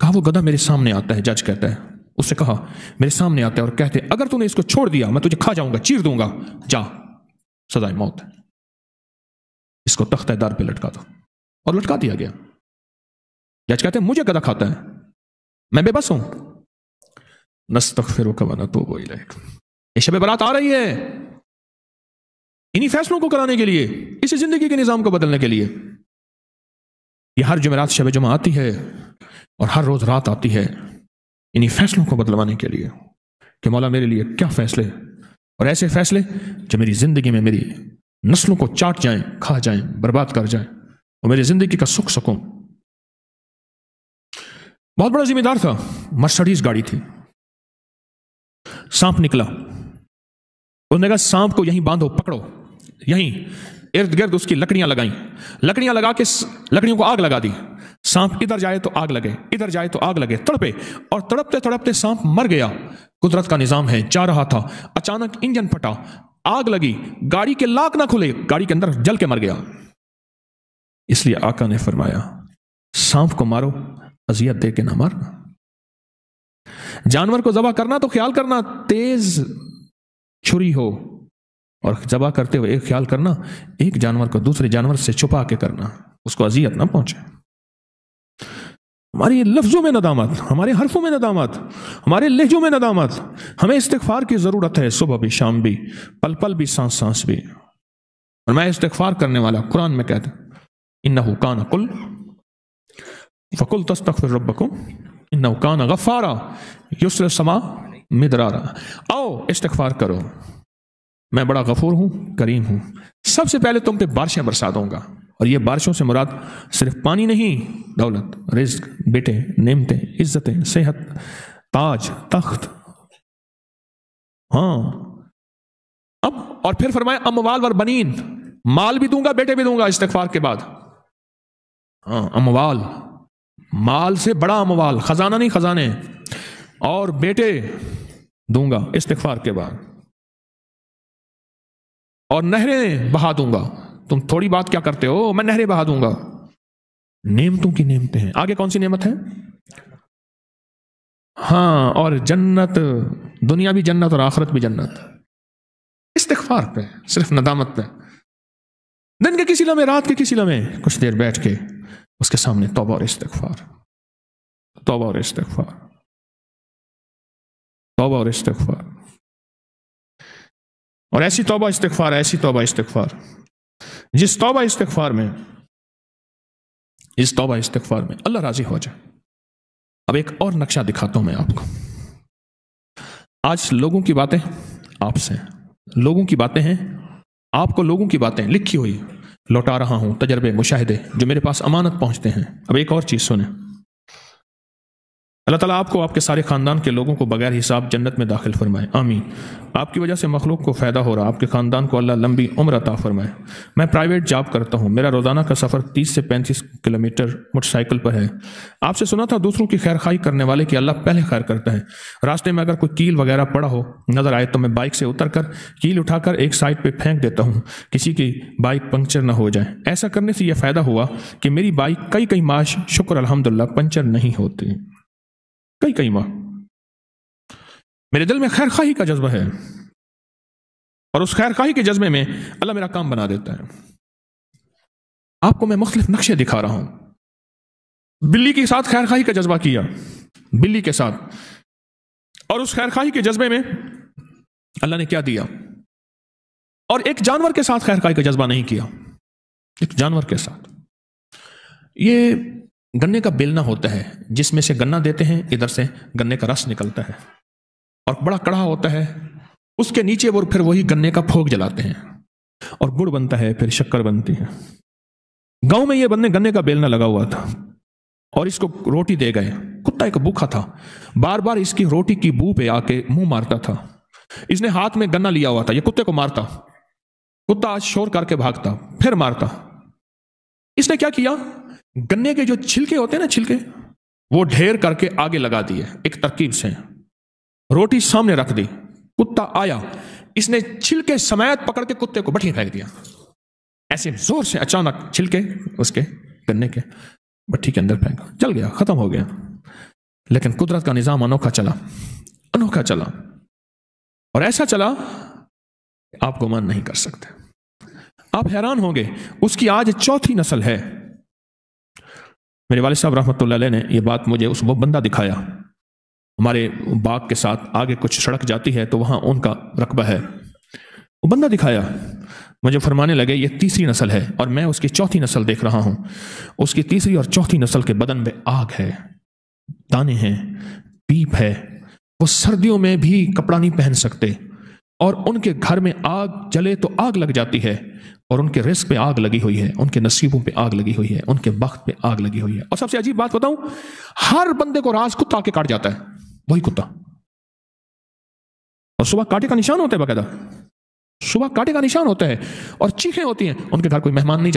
کہا وہ گدھا میرے سامنے آتا ہے، جج کہتا ہے، اس سے کہا میرے سامنے آتا ہے اور کہتے اگر تو نے اس کو چھوڑ دیا میں تجھے کھا جاؤں گا، چیر دوں گا، جا، سزائے موت ہے۔ اس کو تختہ دار پہ لٹکا دو، اور لٹکا دیا گیا۔ جج کہتے ہیں مجھے گدھا کھاتا ہے، میں بے بس ہوں۔ نستغفرک و نتوب الیک۔ یہ شب برات آ رہی ہے انہی فیصلوں کو کرانے کے لیے، اسی زندگی کے نظام کو بدلنے کے لیے۔ یہ ہر جمعرات شب جمعہ آتی ہے اور ہر روز رات آتی ہے انہی فیصلوں کو بدلوانے کے لیے کہ مولا میرے لیے کیا فیصلے، اور ایسے فیصلے جو میری زندگی میں میری نسلوں کو چاٹ جائیں، کھا جائیں، برباد کر جائیں، اور میری زندگی کا سکھ سکوں۔ بہت بڑا ذمہ دار تھا، مرسڈیز گاڑی تھی۔ سانپ نکلا، اس نے کہا سانپ کو یہیں باندھو، پکڑو، یہیں ارد گرد اس کی لکڑیاں لگائیں، لکڑیاں لگا کے لکڑیوں کو آگ لگا دی۔ سانپ ادھر جائے تو آگ لگے، ادھر جائے تو آگ لگے، تڑپے، اور تڑپتے تڑپتے سانپ مر گیا۔ قدرت کا نظام ہے، جا رہا تھا، اچانک انجن پھٹا، آگ لگی، گاڑی کے لاک نہ کھلے، گاڑی کے اندر جل کے مر گیا۔ اس لیے آقا نے فرمایا سانپ کو مارو، اذیت دے کے نہ مارنا۔ جانور کو ذبح کرنا تو خیال کرنا تیز چھری ہو، اور ذبح کرتے ہوئے ایک خیال کرنا ایک جانور کو دوسرے جانور سے چھپا کے کرنا، اس کو اذیت نہ پہنچے۔ ہماری لفظوں میں ندامت، ہمارے حرفوں میں ندامت، ہمارے لہجوں میں ندامت۔ ہمیں استغفار کی ضرورت ہے، صبح بھی، شام بھی، پل پل بھی، سانس سانس بھی۔ اور میں استغفار کرنے والا، قرآن میں کہتا انہ کان قل فقل تستغفر ربکم انہ کان غفارا یرسل السماء مدرارا۔ آؤ استغفار کرو، میں بڑا غفور ہوں، کریم ہوں۔ سب سے پہلے تم پہ بارشیں برسا دوں گا، اور یہ بارشوں سے مراد صرف پانی نہیں، دولت، رزق، بیٹے، نعمتیں، عزتیں، صحت، تاج، تخت۔ ہاں، اب اور پھر فرمایا اموال اور بنین، مال بھی دوں گا، بیٹے بھی دوں گا استغفار کے بعد۔ ہاں، اموال، مال سے بڑا اموال، خزانہ نہیں، خزانے، اور بیٹے دوں گا استغفار کے بعد، اور نہریں بہا دوں گا۔ تم تھوڑی بات کیا کرتے ہو، میں نہریں بہا دوں گا۔ نعمتوں کی نعمتیں ہیں، آگے کون سی نعمت ہے؟ ہاں، اور جنت، دنیا بھی جنت اور آخرت بھی جنت۔ استغفار پہ، صرف ندامت پہ، دن کے کسی لمحے، رات کے کسی لمحے کچھ دیر بیٹھ کے اس کے سامنے توبہ اور استغفار، توبہ اور استغفار، توبہ اور استغفار، اور ایسی توبہ استغفار، ایسی توبہ استغفار جس توبہ استغفار میں، اس توبہ استغفار میں اللہ راضی ہو جائے۔ اب ایک اور نقشہ دکھاتا ہوں میں آپ کو۔ آج لوگوں کی باتیں آپ سے، لوگوں کی باتیں ہیں آپ کو، لوگوں کی باتیں لکھی ہوئی لوٹا رہا ہوں، تجربے، مشاہدے جو میرے پاس امانت پہنچتے ہیں۔ اب ایک اور چیز سنیں، اللہ تعالیٰ آپ کو، آپ کے سارے خاندان کے لوگوں کو بغیر حساب جنت میں داخل فرمائے، آمین۔ آپ کی وجہ سے مخلوق کو فائدہ ہو رہا، آپ کے خاندان کو اللہ لمبی عمر عطا فرمائے۔ میں پرائیویٹ جاب کرتا ہوں، میرا روزانہ کا سفر 30 سے 35 کلومیٹر موٹر سائیکل پر ہے۔ آپ سے سنا تھا دوسروں کی خیر خواہی کرنے والے کی اللہ پہلے خیر کرتا ہے۔ راستے میں اگر کوئی کیل وغیرہ پڑا ہو نظر آئے تو میں بائک سے اتر کر کیل اٹھا کر ایک سائڈ پہ پھینک دیتا ہوں، کسی کی بائک پنکچر نہ ہو جائے۔ ایسا کرنے سے یہ فائدہ ہوا کہ میری بائک کئی ماہ، شکر الحمدللہ، پنچر نہیں ہوتی، کئی ماہ۔ میرے دل میں خیر خواہی کا جذبہ ہے، اور اس خیر خواہی کے جذبے میں اللہ میرا کام بنا دیتا ہے۔ آپ کو میں مختلف نقشے دکھا رہا ہوں۔ بلی کے ساتھ خیر خواہی کا جذبہ کیا، بلی کے ساتھ، اور اس خیر خواہی کے جذبے میں اللہ نے کیا دیا؟ اور ایک جانور کے ساتھ خیر خائی کا جذبہ نہیں کیا. ایک جانور کے ساتھ. یہ گنے کا بیلنا ہوتا ہے جس میں سے گنا دیتے ہیں, ادھر سے گنے کا رس نکلتا ہے, اور بڑا کڑھا ہوتا ہے, اس کے نیچے وہ پھر وہی گنے کا پھوک جلاتے ہیں اور گڑ بنتا ہے, پھر شکر بنتی ہے. گاؤں میں یہ بندے گنے کا بیلنا لگا ہوا تھا اور اس کو روٹی دے گئے. کتا ایک بھوکا تھا, بار بار اس کی روٹی کی بو پہ آ کے منہ مارتا تھا. اس نے ہاتھ میں گنا لیا ہوا تھا, یہ کتے کو مارتا, کتا شور کر کے بھاگتا, پھر مارتا. اس نے کیا کیا, گنے کے جو چھلکے ہوتے ہیں نا, چھلکے, وہ ڈھیر کر کے آگے لگا دیے ایک ترکیب سے. روٹی سامنے رکھ دی, کتا آیا, اس نے چھلکے سمیت پکڑ کے کتے کو بٹھی پھینک دیا. ایسے زور سے اچانک چھلکے اس کے گنے کے بٹھی کے اندر پھینکا, چل گیا, ختم ہو گیا. لیکن قدرت کا نظام انوکھا چلا, اور ایسا چلا آپ گمان نہیں کر سکتے. آپ حیران ہوں گے, اس کی آج 4تھی نسل ہے. میرے والد صاحب رحمۃ اللہ علیہ نے یہ بات مجھے وہ بندہ دکھایا. ہمارے باغ کے ساتھ آگے کچھ سڑک جاتی ہے تو وہاں ان کا رقبہ ہے. وہ بندہ دکھایا, مجھے فرمانے لگے یہ 3ری نسل ہے اور میں اس کی 4تھی نسل دیکھ رہا ہوں. اس کی 3ری اور 4تھی نسل کے بدن میں آگ ہے, دانے ہیں, پیپ ہے. وہ سردیوں میں بھی کپڑا نہیں پہن سکتے, اور ان کے گھر میں آگ جلے تو آگ لگ جاتی ہے, اور ان کے رزق پہ آگ لگی ہوئی ہے, ان کے نصیبوں پہ آگ لگی ہوئی ہے, ان کے بخت پہ آگ لگی ہوئی ہے. اور سب سے عجیب بات بتاؤں, ہر بندے کو راز کتا کے کاٹ جاتا ہے, وہی کتا. اور صبح کاٹے کا نشان ہوتا ہے, باقاعدہ صبح کاٹے کا نشان ہوتا ہے, اور چیخیں ہوتی ہیں. ان کے گھر کوئی مہمان نہیں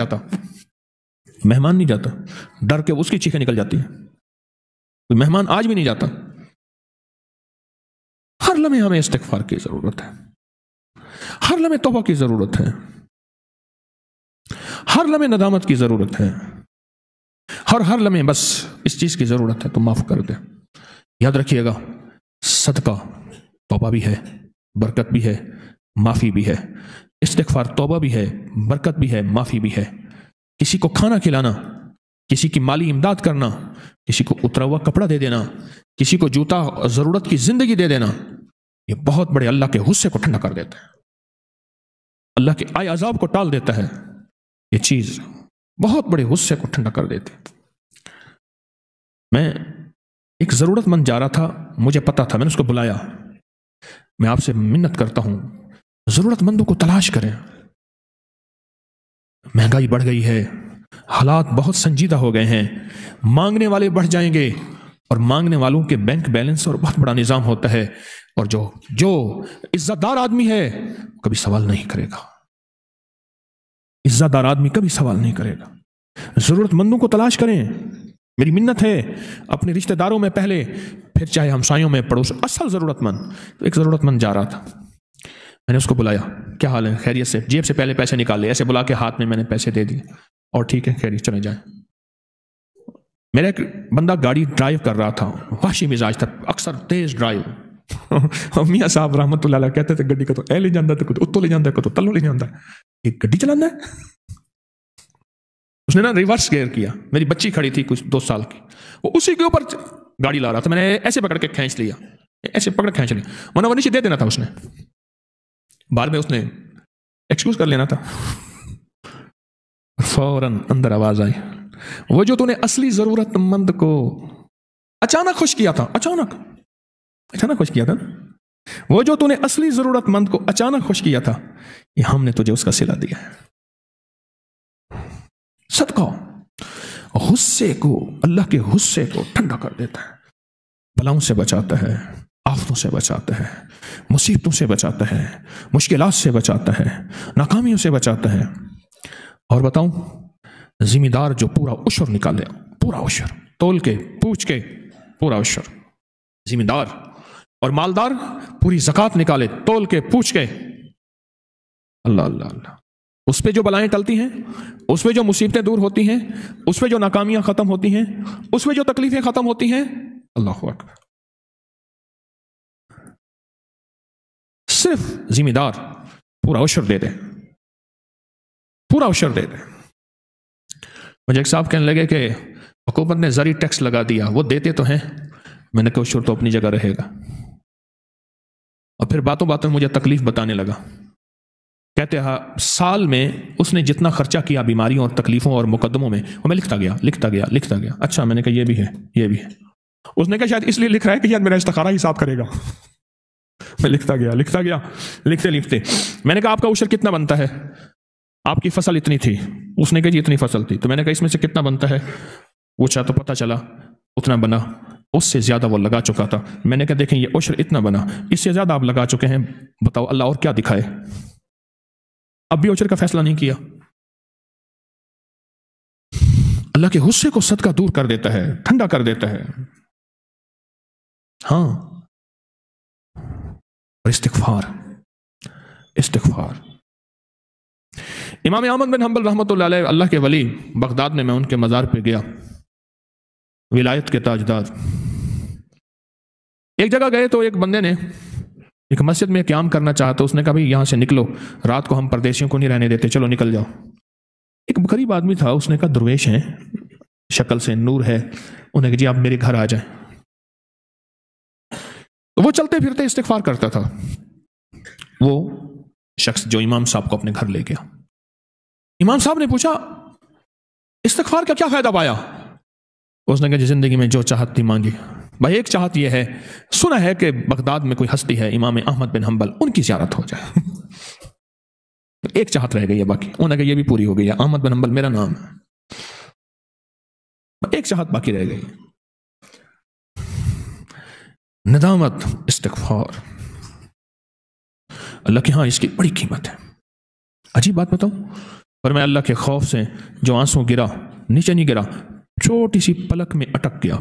جاتا, ڈر کے اس کی چیخیں نکل جاتی ہیں. کوئی مہمان آج بھی نہیں جاتا. ہر لمحے ہمیں استغفار کی ضرورت ہے, ہر لمحے توبہ کی ضرورت ہے, ہر لمحے ندامت کی ضرورت ہے, ہر لمحے بس اس چیز کی ضرورت ہے تو معاف کر دے. یاد رکھیے گا, صدقہ توبہ بھی ہے, برکت بھی ہے, معافی بھی ہے. استغفار توبہ بھی ہے, برکت بھی ہے, معافی بھی ہے. کسی کو کھانا کھلانا, کسی کی مالی امداد کرنا, کسی کو اترا ہوا کپڑا دے دینا, کسی کو جوتا ضرورت کی زندگی دے دینا, یہ بہت بڑے اللہ کے غصے کو ٹھنڈا کر دیتا ہے, اللہ کے آئے عذاب کو ٹال دیتا ہے. یہ چیز بہت بڑے غصے کو ٹھنڈا کر دیتی. میں ایک ضرورت مند جا رہا تھا, مجھے پتا تھا, میں نے اس کو بلایا. میں آپ سے منت کرتا ہوں, ضرورت مندوں کو تلاش کریں. مہنگائی بڑھ گئی ہے, حالات بہت سنجیدہ ہو گئے ہیں, مانگنے والے بڑھ جائیں گے, اور مانگنے والوں کے بینک بیلنس اور بہت بڑا نظام ہوتا ہے, اور جو عزت دار آدمی ہے کبھی سوال نہیں کرے گا. عزت دار آدمی کبھی سوال نہیں کرے گا. ضرورت مندوں کو تلاش کریں. میری منت ہے, اپنے رشتہ داروں میں پہلے, پھر چاہے ہمسایوں میں, پڑوس, اصل ضرورت مند. تو ایک ضرورت مند جا رہا تھا, میں نے اس کو بلایا, کیا حال ہے, خیریت سے, جیب سے پہلے پیسے نکال لے, ایسے بلا کے ہاتھ میں نے پیسے دے دیے, اور ٹھیک ہے خیریت, چلے جائیں. میرا ایک بندہ گاڑی ڈرائیو کر رہا تھا, وحشی مزاج تھا, اکثر تیز ڈرائیو. میاں صاحب رحمت اللہ علیہ کہتے تھے گڈی کا تو اے لے جاندہ ہے, تو اتو لے جاندہ ہے, تو تلو لے جاندہ ہے, ایک گڈی چلانا ہے. اس نے نا ریورس گیئر کیا. میری بچی کھڑی تھی کچھ 2 سال کی, وہ اسی کے اوپر گاڑی لا رہا تھا, میں نے ایسے پکڑ کے کھینچ لیا, ایسے پکڑ کھینچ لیا, ورنہ وہ نیچے دے دینا تھا. اس نے بعد میں اس نے ایکسکیوز کر لینا تھا. فوراً اندر آواز آئی, وہ جو تو نے اصلی ضرورت مند کو اچانک خوش کیا تھا, اچانک خوش کیا تھا, وہ جو تو نے اصلی ضرورت مند کو اچانک خوش کیا تھا, یہ ہم نے تجھے اس کا صلہ دیا ہے. صدقہ غصے کو, اللہ کے غصے کو ٹھنڈا کر دیتا ہے, بلاؤں سے بچاتا ہے, آفتوں سے بچاتا ہے, مصیبتوں سے بچاتا ہے, مشکلات سے بچاتا ہے, ناکامیوں سے بچاتا ہے. اور بتاؤں, ذمہ دار جو پورا عشر نکالے, پورا عشر تول کے پوچھ کے, پورا عشر ذمہ دار, اور مالدار پوری زکات نکالے تول کے پوچھ کے, اللہ اللہ اللہ, اس پہ جو بلائیں ٹلتی ہیں, اس پہ جو مصیبتیں دور ہوتی ہیں, اس پہ جو ناکامیاں ختم ہوتی ہیں, اس پہ جو تکلیفیں ختم ہوتی ہیں, اللہ اکبر. صرف ذمہ دار پورا عشر دے دے, پورا عشر دے دے. مجھے ایک صاحب کہنے لگے کہ حکومت نے زرعی ٹیکس لگا دیا, وہ دیتے تو ہیں. میں نے کہا عشر تو اپنی جگہ رہے گا. اور پھر باتوں باتوں مجھے تکلیف بتانے لگا. کہتے ہیں سال میں اس نے جتنا خرچہ کیا بیماریوں اور تکلیفوں اور مقدموں میں، وہ میں لکھتا گیا. اچھا میں نے کہا یہ بھی ہے. اس نے کہا شاید اس لیے لکھ رہا ہے کہ یار میرا استخارہ حساب کرے گا. میں لکھتا گیا لکھتے میں نے کہا آپ کا عشر کتنا بنتا ہے؟ آپ کی فصل اتنی تھی. اس نے کہا جی اتنی فصل تھی. تو میں نے کہا اس میں سے کتنا بنتا ہے؟ پوچھا تو پتہ چلا اتنا بنا. اس سے زیادہ وہ لگا چکا تھا. میں نے کہا دیکھیں یہ عشر اتنا بنا، اس سے زیادہ آپ لگا چکے ہیں، بتاؤ اللہ اور کیا دکھائے؟ اب بھی عشر کا فیصلہ نہیں کیا. اللہ کے غصے کو صدقہ دور کر دیتا ہے، ٹھنڈا کر دیتا ہے. ہاں، اور استغفار. امام احمد بن حنبل رحمۃ اللہ علیہ، اللہ کے ولی، بغداد میں ان کے مزار پہ گیا، ولایت کے تاجدار. ایک جگہ گئے تو ایک بندے نے ایک مسجد میں قیام کرنا چاہا، تو اس نے کہا بھائی یہاں سے نکلو، رات کو ہم پردیسیوں کو نہیں رہنے دیتے، چلو نکل جاؤ. ایک غریب آدمی تھا، اس نے کہا درویش ہیں، شکل سے نور ہے، انہیں کہا جی آپ میرے گھر آ جائیں. وہ چلتے پھرتے استغفار کرتا تھا. وہ شخص جو امام صاحب کو اپنے گھر لے گیا، امام صاحب نے پوچھا استغفار کا کیا فائدہ پایا؟ اس نے کہا جی زندگی میں جو چاہت تھی مانگی. بھائی ایک چاہت یہ ہے، سنا ہے کہ بغداد میں کوئی ہستی ہے امام احمد بن حنبل، ان کی زیارت ہو جائے. ایک چاہت رہ گئی ہے باقی. انہوں نے کہا یہ بھی پوری ہو گئی ہے، احمد بن حنبل میرا نام ہے. ایک چاہت باقی رہ گئی، ندامت، استغفار. اللہ کے ہاں اس کی بڑی قیمت ہے. عجیب بات بتاؤں، پر میں اللہ کے خوف سے جو آنسو گرا، نیچے نہیں گرا، چھوٹی سی پلک میں اٹک گیا،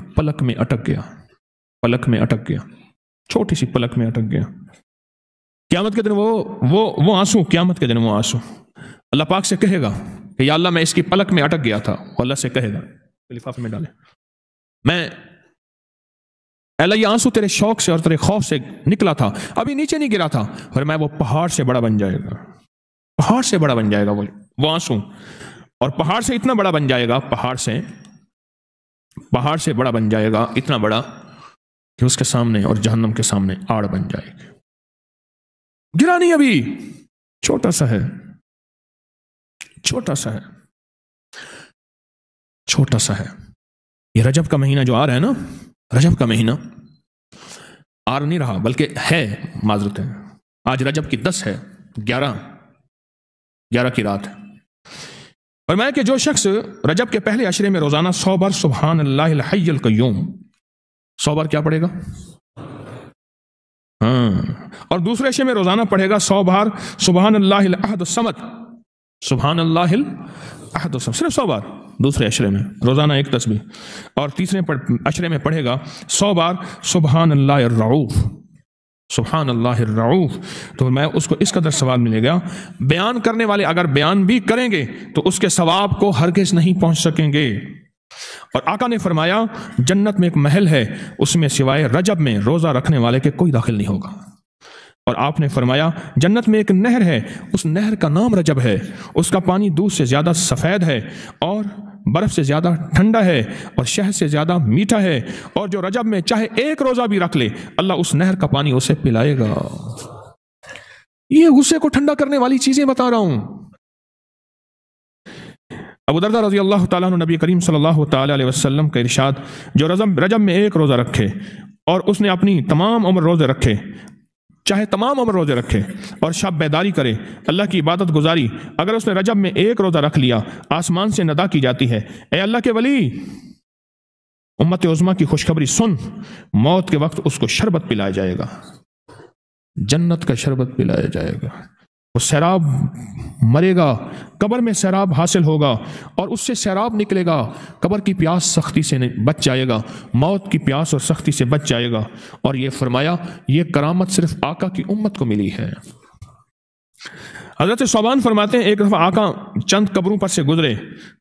چھوٹی سی پلک میں اٹک گیا. قیامت کے دن وہ آنسو، قیامت کے دن وہ آنسو اللہ پاک سے کہے گا کہ یا اللہ میں اس کی پلک میں اٹک گیا تھا. وہ اللہ سے کہے گا، لفافے میں ڈالے، میں اللہ یہ آنسو تیرے شوق سے اور تیرے خوف سے نکلا تھا، ابھی نیچے نہیں گرا تھا، اور میں وہ پہاڑ سے بڑا بن جائے گا، پہاڑ سے بڑا بن جائے گا وہ آنسو، اور پہاڑ سے اتنا بڑا بن جائے گا، پہاڑ سے بڑا بن جائے گا، اتنا بڑا کہ اس کے سامنے اور جہنم کے سامنے آڑ بن جائے گی. گرا نہیں ابھی، چھوٹا سا ہے. یہ رجب کا مہینہ جو آ رہا ہے نا، رجب کا مہینہ آ نہیں رہا بلکہ ہے، معذرت ہے، آج رجب کی 10 ہے، 11 کی رات ہے. فرمایا کہ جو شخص رجب کے پہلے عشرے میں روزانہ 100 بار سبحان اللہ الحی القیوم، 100 بار کیا پڑھے گا؟ اور دوسرے عشرے میں روزانہ پڑھے گا 100 بار سبحان اللہ الاحد الصمد، سبحان اللہ الاحد الصمد، صرف 100 بار دوسرے عشرے میں روزانہ ایک تسبیح. اور تیسرے عشرے میں پڑھے گا 100 بار سبحان اللہ الرعوف، سبحان اللہ الرعوف. تو میں اس کو اس قدر ثواب ملے گا. بیان کرنے والے اگر بیان بھی کریں گے تو اس کے ثواب کو ہرگز نہیں پہنچ سکیں گے. اور آقا نے فرمایا جنت میں ایک محل ہے، اس میں سوائے رجب میں روزہ رکھنے والے کے کوئی داخل نہیں ہوگا. اور آپ نے فرمایا جنت میں ایک نہر ہے، اس نہر کا نام رجب ہے، اس کا پانی دودھ سے زیادہ سفید ہے، اور برف سے زیادہ ٹھنڈا ہے، اور شہد سے زیادہ میٹھا ہے، اور جو رجب میں چاہے ایک روزہ بھی رکھ لے اللہ اس نہر کا پانی اسے پلائے گا. یہ غصے کو ٹھنڈا کرنے والی چیزیں بتا رہا ہوں. ابو درداء رضی اللہ تعالیٰ عنہ، نبی کریم صلی اللہ تعالیٰ علیہ وسلم کا ارشاد، جو رجب میں ایک روزہ رکھے اور اس نے اپنی تمام عمر روزے رکھے، چاہے تمام عمر روزے رکھے اور شب بیداری کرے، اللہ کی عبادت گزاری، اگر اس نے رجب میں ایک روزہ رکھ لیا آسمان سے ندا کی جاتی ہے، اے اللہ کے ولی، امت عظمیٰ کی خوشخبری سن، موت کے وقت اس کو شربت پلایا جائے گا، جنت کا شربت پلایا جائے گا. وہ سیراب مرے گا، قبر میں سیراب حاصل ہوگا اور اس سے سیراب نکلے گا، قبر کی پیاس سختی سے بچ جائے گا، موت کی پیاس اور سختی سے بچ جائے گا. اور یہ فرمایا یہ کرامت صرف آقا کی امت کو ملی ہے. حضرت صوبان فرماتے ہیں ایک دفعہ آقا چند قبروں پر سے گزرے،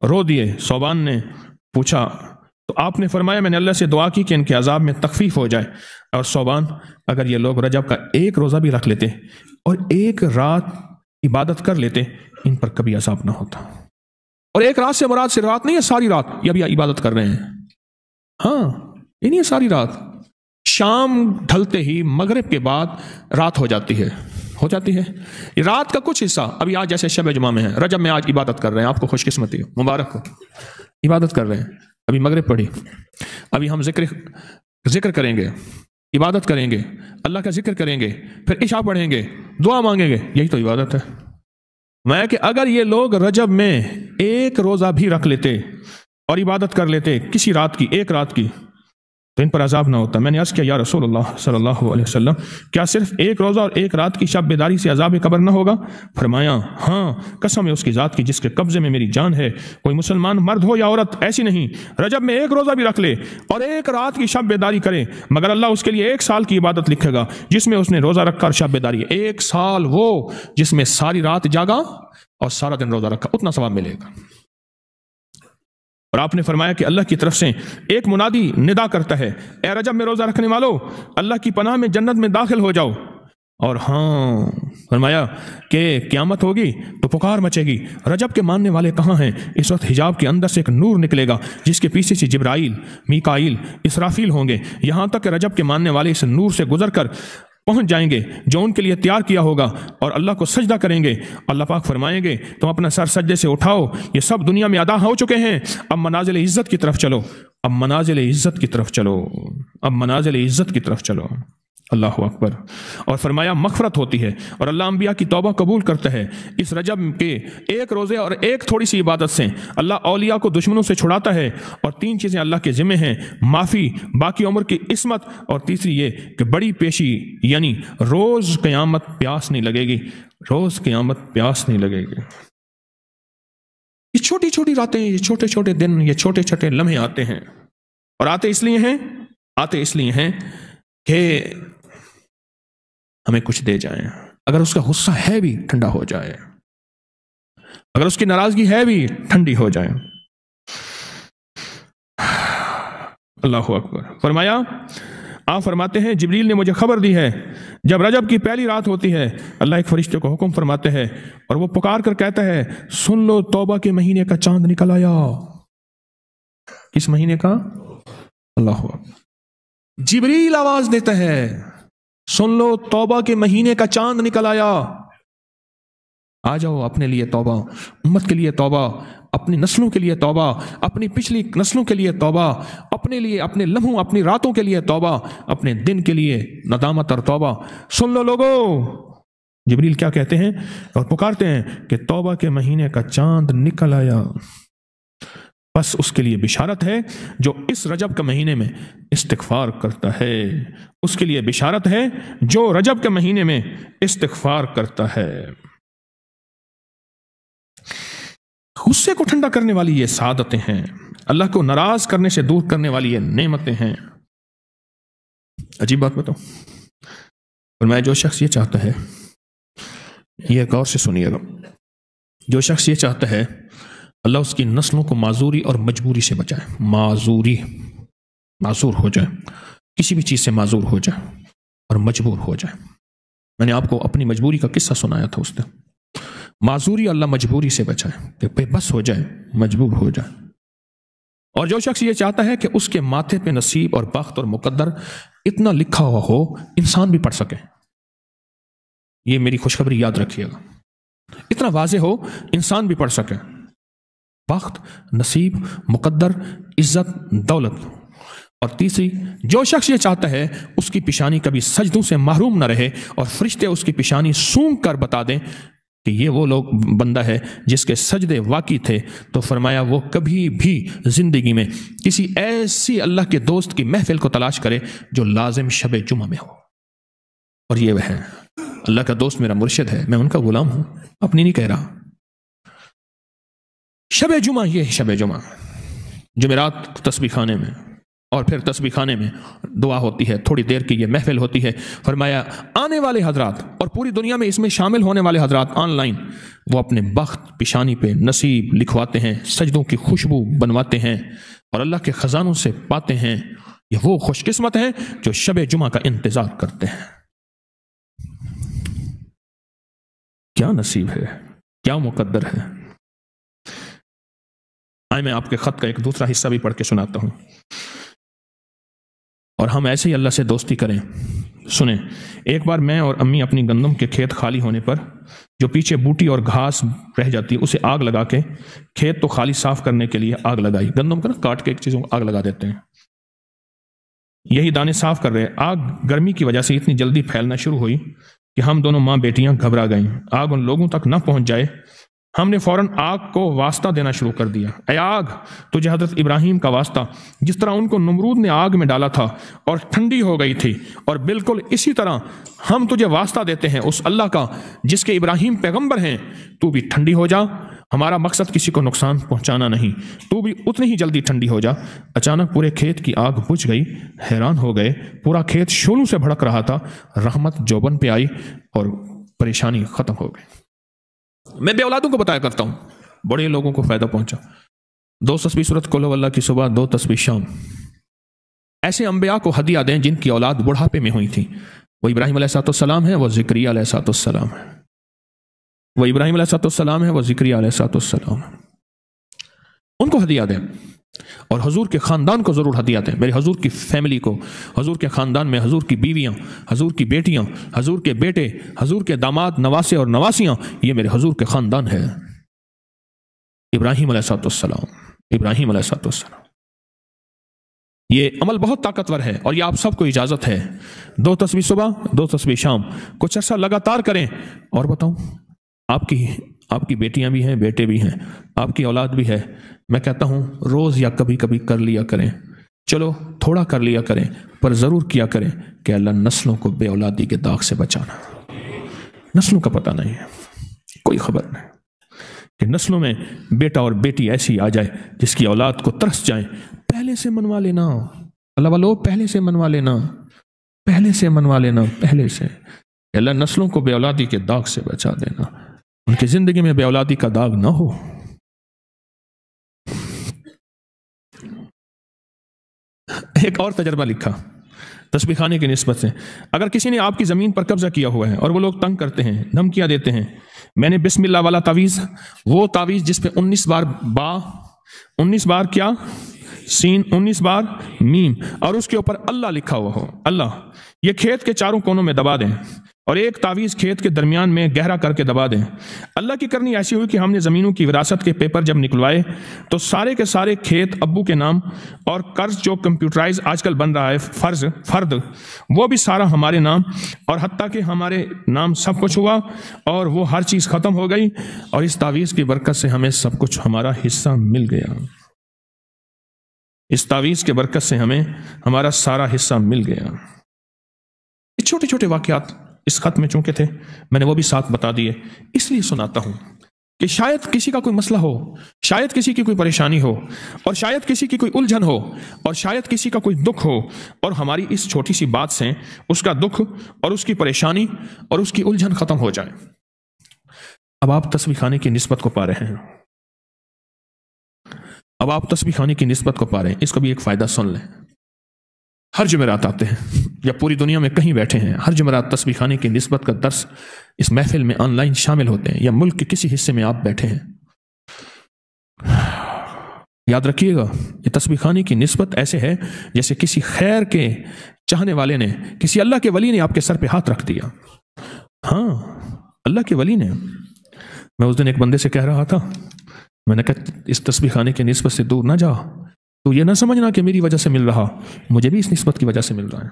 رو دیے. صوبان نے پوچھا تو آپ نے فرمایا میں نے اللہ سے دعا کی کہ ان کے عذاب میں تخفیف ہو جائے. اور صوبان اگر یہ لوگ رجب کا ایک روزہ بھی رکھ لیتے اور ایک رات عبادت کر لیتے ان پر کبھی عذاب نہ ہوتا. اور ایک رات سے مراد صرف رات نہیں ہے، ساری رات یہ ابھی عبادت کر رہے ہیں. ہاں یہ نہیں ہے ساری رات، شام ڈھلتے ہی مغرب کے بعد رات ہو جاتی ہے، ہو جاتی ہے رات کا کچھ حصہ. ابھی آج جیسے شب جمعہ میں ہے، رجب میں آج عبادت کر رہے ہیں، آپ کو خوش قسمتی ہو، مبارک ہو، عبادت کر رہے ہیں. ابھی مغرب پڑھی، ابھی ہم ذکر کریں گے، عبادت کریں گے، اللہ کا ذکر کریں گے، پھر عشاء پڑھیں گے، دعا مانگیں گے. یہی تو عبادت ہے. میں کہ اگر یہ لوگ رجب میں ایک روزہ بھی رکھ لیتے اور عبادت کر لیتے کسی رات کی، ایک رات کی، تو ان پر عذاب نہ ہوتا. میں نے عرض کیا یا رسول اللہ صلی اللہ علیہ وسلم، کیا صرف ایک روزہ اور ایک رات کی شب بیداری سے عذاب قبر نہ ہوگا؟ فرمایا ہاں، قسم ہے اس کی ذات کی جس کے قبضے میں میری جان ہے، کوئی مسلمان مرد ہو یا عورت ایسی نہیں رجب میں ایک روزہ بھی رکھ لے اور ایک رات کی شب بیداری کرے مگر اللہ اس کے لیے 1 سال کی عبادت لکھے گا جس میں اس نے روزہ رکھا اور شب بیداری. 1 سال وہ جس میں ساری رات جاگا اور سارا دن روزہ رکھا، اتنا ثواب ملے گا. اور آپ نے فرمایا کہ اللہ کی طرف سے ایک منادی ندا کرتا ہے، اے رجب میں روزہ رکھنے والو، اللہ کی پناہ میں جنت میں داخل ہو جاؤ. اور ہاں فرمایا کہ قیامت ہوگی تو پکار مچے گی، رجب کے ماننے والے کہاں ہیں؟ اس وقت حجاب کے اندر سے ایک نور نکلے گا جس کے پیچھے سے جبرائیل، میکائیل، اسرافیل ہوں گے، یہاں تک کہ رجب کے ماننے والے اس نور سے گزر کر پہنچ جائیں گے جو ان کے لیے تیار کیا ہوگا اور اللہ کو سجدہ کریں گے. اللہ پاک فرمائیں گے تم اپنا سر سجدے سے اٹھاؤ، یہ سب دنیا میں ادا ہو چکے ہیں، اب منازل عزت کی طرف چلو، اب منازل عزت کی طرف چلو، اب منازل عزت کی طرف چلو. اللہ اکبر. اور فرمایا مغفرت ہوتی ہے اور اللہ انبیاء کی توبہ قبول کرتا ہے. اس رجب کے ایک روزے اور ایک تھوڑی سی عبادت سے اللہ اولیاء کو دشمنوں سے چھڑاتا ہے. اور 3 چیزیں اللہ کے ذمہ ہیں، معافی، باقی عمر کی عصمت، اور تیسری یہ کہ بڑی پیشی، یعنی روز قیامت پیاس نہیں لگے گی، روز قیامت پیاس نہیں لگے گی. یہ چھوٹی چھوٹی راتیں، یہ چھوٹے چھوٹے دن، یہ چھوٹے چھوٹے لمحے آتے ہیں، اور آتے اس لیے ہیں کہ ہمیں کچھ دے جائیں. اگر اس کا غصہ ہے بھی ٹھنڈا ہو جائے، اگر اس کی ناراضگی ہے بھی ٹھنڈی ہو جائے. اللہ اکبر. فرمایا، آپ فرماتے ہیں جبریل نے مجھے خبر دی ہے جب رجب کی پہلی رات ہوتی ہے اللہ ایک فرشتے کو حکم فرماتے ہیں اور وہ پکار کر کہتا ہے سن لو توبہ کے مہینے کا چاند نکل آیا. کس مہینے کا؟ اللہ اکبر. جبریل آواز دیتا ہے سن لو توبہ کے مہینے کا چاند نکل آیا، آ جاؤ اپنے لیے توبہ، امت کے لیے توبہ، اپنی نسلوں کے لیے توبہ، اپنی پچھلی نسلوں کے لیے توبہ، اپنے لیے، اپنے لمحوں، اپنی راتوں کے لیے توبہ، اپنے دن کے لیے ندامت اور توبہ. سن لو لوگو. جبریل کیا کہتے ہیں اور پکارتے ہیں کہ توبہ کے مہینے کا چاند نکل آیا. بس اس کے لیے بشارت ہے جو اس رجب کے مہینے میں استغفار کرتا ہے، اس کے لیے بشارت ہے جو رجب کے مہینے میں استغفار کرتا ہے. غصے کو ٹھنڈا کرنے والی یہ سعادتیں ہیں، اللہ کو ناراض کرنے سے دور کرنے والی یہ نعمتیں ہیں. عجیب بات بتاؤ، اور میں جو شخص یہ چاہتا ہے، یہ غور سے سنیے گا، جو شخص یہ چاہتا ہے اللہ اس کی نسلوں کو معذوری اور مجبوری سے بچائے، معذور ہو جائے، کسی بھی چیز سے معذور ہو جائے اور مجبور ہو جائے. میں نے آپ کو اپنی مجبوری کا قصہ سنایا تھا، اس نے معذوری اللہ مجبوری سے بچائے کہ بے بس ہو جائے، مجبور ہو جائے. اور جو شخص یہ چاہتا ہے کہ اس کے ماتھے پہ نصیب اور بخت اور مقدر اتنا لکھا ہوا ہو انسان بھی پڑھ سکے، یہ میری خوشخبری یاد رکھیے گا، اتنا واضح ہو انسان بھی پڑھ سکے، بخت، نصیب، مقدر، عزت، دولت. اور تیسری، جو شخص یہ چاہتا ہے اس کی پیشانی کبھی سجدوں سے محروم نہ رہے اور فرشتے اس کی پیشانی سونگ کر بتا دیں کہ یہ وہ لوگ بندہ ہے جس کے سجدے واقعی تھے، تو فرمایا وہ کبھی بھی زندگی میں کسی ایسی اللہ کے دوست کی محفل کو تلاش کرے جو لازم شب جمعہ میں ہو. اور یہ وہ ہے، اللہ کا دوست میرا مرشد ہے، میں ان کا غلام ہوں، اپنی نہیں کہہ رہا. شب جمعہ، یہ شب جمعہ، جمعرات تسبیح خانے میں، اور پھر تسبیح خانے میں دعا ہوتی ہے، تھوڑی دیر کی یہ محفل ہوتی ہے. فرمایا آنے والے حضرات اور پوری دنیا میں اس میں شامل ہونے والے حضرات آن لائن، وہ اپنے بخت پیشانی پہ نصیب لکھواتے ہیں، سجدوں کی خوشبو بنواتے ہیں اور اللہ کے خزانوں سے پاتے ہیں. یہ وہ خوش قسمت ہیں جو شب جمعہ کا انتظار کرتے ہیں. کیا نصیب ہے، کیا مقدر ہے. آئے میں آپ کے خط کا ایک دوسرا حصہ بھی پڑھ کے سناتا ہوں. اور ہم ایسے ہی اللہ سے دوستی کریں۔ سنیں، ایک بار میں اور امی اپنی گندم کے کھیت خالی ہونے پر جو پیچھے بوٹی اور گھاس رہ جاتی اسے آگ لگا کے کھیت تو خالی صاف کرنے کے لیے آگ لگائی۔ گندم کا نا کاٹ کے ایک چیزوں کو آگ لگا دیتے ہیں، یہی دانے صاف کر رہے۔ آگ گرمی کی وجہ سے اتنی جلدی پھیلنا شروع ہوئی کہ ہم دونوں ماں بیٹیاں گھبرا گئیں۔ آگ ان لوگوں تک نہ پہنچ جائے، ہم نے فوراً آگ کو واسطہ دینا شروع کر دیا۔ اے آگ، تجھے حضرت ابراہیم کا واسطہ، جس طرح ان کو نمرود نے آگ میں ڈالا تھا اور ٹھنڈی ہو گئی تھی، اور بالکل اسی طرح ہم تجھے واسطہ دیتے ہیں اس اللہ کا جس کے ابراہیم پیغمبر ہیں، تو بھی ٹھنڈی ہو جا۔ ہمارا مقصد کسی کو نقصان پہنچانا نہیں، تو بھی اتنی ہی جلدی ٹھنڈی ہو جا۔ اچانک پورے کھیت کی آگ بجھ گئی، حیران ہو گئے، پورا کھیت شعلوں سے بھڑک رہا تھا۔ رحمت جوبن پہ آئی اور پریشانی ختم ہو گئی۔ میں بے اولادوں کو بتایا کرتا ہوں، بڑے لوگوں کو فائدہ پہنچا۔ 2 تسبیح سورت قل ہو اللہ کی صبح، 2 تسبیح شام۔ ایسے انبیاء کو ہدیہ دیں جن کی اولاد بڑھاپے میں ہوئی تھی۔ وہ ابراہیم علیہ السلام ہے، وہ زکریا علیہ السلام ہے۔ وہ ابراہیم علیہ السلام ہے، وہ زکریا علیہ السلام ہے۔ ان کو ہدیہ دیں، اور حضور کے خاندان کو ضرور ہدیہ دیں۔ میرے حضور کی فیملی کو، حضور کے خاندان میں حضور کی بیویاں، حضور کی بیٹیاں، حضور کے بیٹے، حضور کے داماد، نواسے اور نواسیاں، یہ میرے حضور کے خاندان ہے۔ ابراہیم علیہ السلام، ابراہیم علیہ السلام۔ یہ عمل بہت طاقتور ہے اور یہ آپ سب کو اجازت ہے۔ 2 تسبیح صبح، 2 تسبیح شام، کچھ عرصہ لگاتار کریں۔ اور بتاؤں، آپ کی بیٹیاں بھی ہیں، بیٹے بھی ہیں، آپ کی اولاد بھی ہے۔ میں کہتا ہوں روز یا کبھی کبھی کر لیا کریں، چلو تھوڑا کر لیا کریں، پر ضرور کیا کریں کہ اللہ نسلوں کو بے اولادی کے داغ سے بچانا۔ نسلوں کا پتہ نہیں ہے، کوئی خبر نہیں کہ نسلوں میں بیٹا اور بیٹی ایسی آ جائے جس کی اولاد کو ترس جائیں۔ پہلے سے منوا لینا، اللہ والو، پہلے سے منوا لینا، پہلے سے منوا لینا، پہلے سے۔ اللہ نسلوں کو بے اولادی کے داغ سے بچا دینا، ان کی زندگی میں بے اولادی کا داغ نہ ہو۔ ایک اور تجربہ لکھا تسبیح خانے کی نسبت سے۔ اگر کسی نے آپ کی زمین پر قبضہ کیا ہوا ہے اور وہ لوگ تنگ کرتے ہیں، دھمکیاں دیتے ہیں، میں نے بسم اللہ والا تعویذ، وہ تعویذ جس پہ 19 بار با، 19 بار کیا، سین، 19 بار میم، اور اس کے اوپر اللہ لکھا ہوا ہو، اللہ، یہ کھیت کے چاروں کونوں میں دبا دیں، اور ایک تعویذ کھیت کے درمیان میں گہرا کر کے دبا دیں۔ اللہ کی کرنی ایسی ہوئی کہ ہم نے زمینوں کی وراثت کے پیپر جب نکلوائے تو سارے کے سارے کھیت ابو کے نام، اور قرض جو کمپیوٹرائز آج کل بن رہا ہے، فرد، وہ بھی سارا ہمارے نام، اور حتیٰ کہ ہمارے نام سب کچھ ہوا، اور وہ ہر چیز ختم ہو گئی، اور اس تعویذ کی برکت سے ہمیں سب کچھ ہمارا حصہ مل گیا۔ اس تعویذ کے برکت سے ہمیں ہمارا سارا حصہ مل گیا۔ یہ چھوٹے چھوٹے واقعات اس خط میں چونکہ تھے، میں نے وہ بھی ساتھ بتا دیے، اس لیے سناتا ہوں کہ شاید کسی کا کوئی مسئلہ ہو، شاید کسی کی کوئی پریشانی ہو، اور شاید کسی کی کوئی الجھن ہو، اور شاید کسی کا کوئی دکھ ہو، اور ہماری اس چھوٹی سی بات سے اس کا دکھ اور اس کی پریشانی اور اس کی الجھن ختم ہو جائے۔ اب آپ تسبیح خانے کی نسبت کو پا رہے ہیں، اب آپ تسبیح خانے کی نسبت کو پا رہے ہیں۔ اس کا بھی ایک فائدہ سن لیں۔ ہر جمعرات آتے ہیں، یا پوری دنیا میں کہیں بیٹھے ہیں، ہر جمعرات تسبیح خانے کی نسبت کا درس اس محفل میں آن لائن شامل ہوتے ہیں، یا ملک کے کسی حصے میں آپ بیٹھے ہیں، یاد رکھیے گا، یہ تسبیح خانے کی نسبت ایسے ہے جیسے کسی خیر کے چاہنے والے نے، کسی اللہ کے ولی نے آپ کے سر پہ ہاتھ رکھ دیا۔ ہاں، اللہ کے ولی نے۔ میں اس دن ایک بندے سے کہہ رہا تھا، میں نے کہا اس تسبیح خانے کی نسبت سے دور نہ جا، تو یہ نہ سمجھنا کہ میری وجہ سے مل رہا، مجھے بھی اس نسبت کی وجہ سے مل رہا ہے۔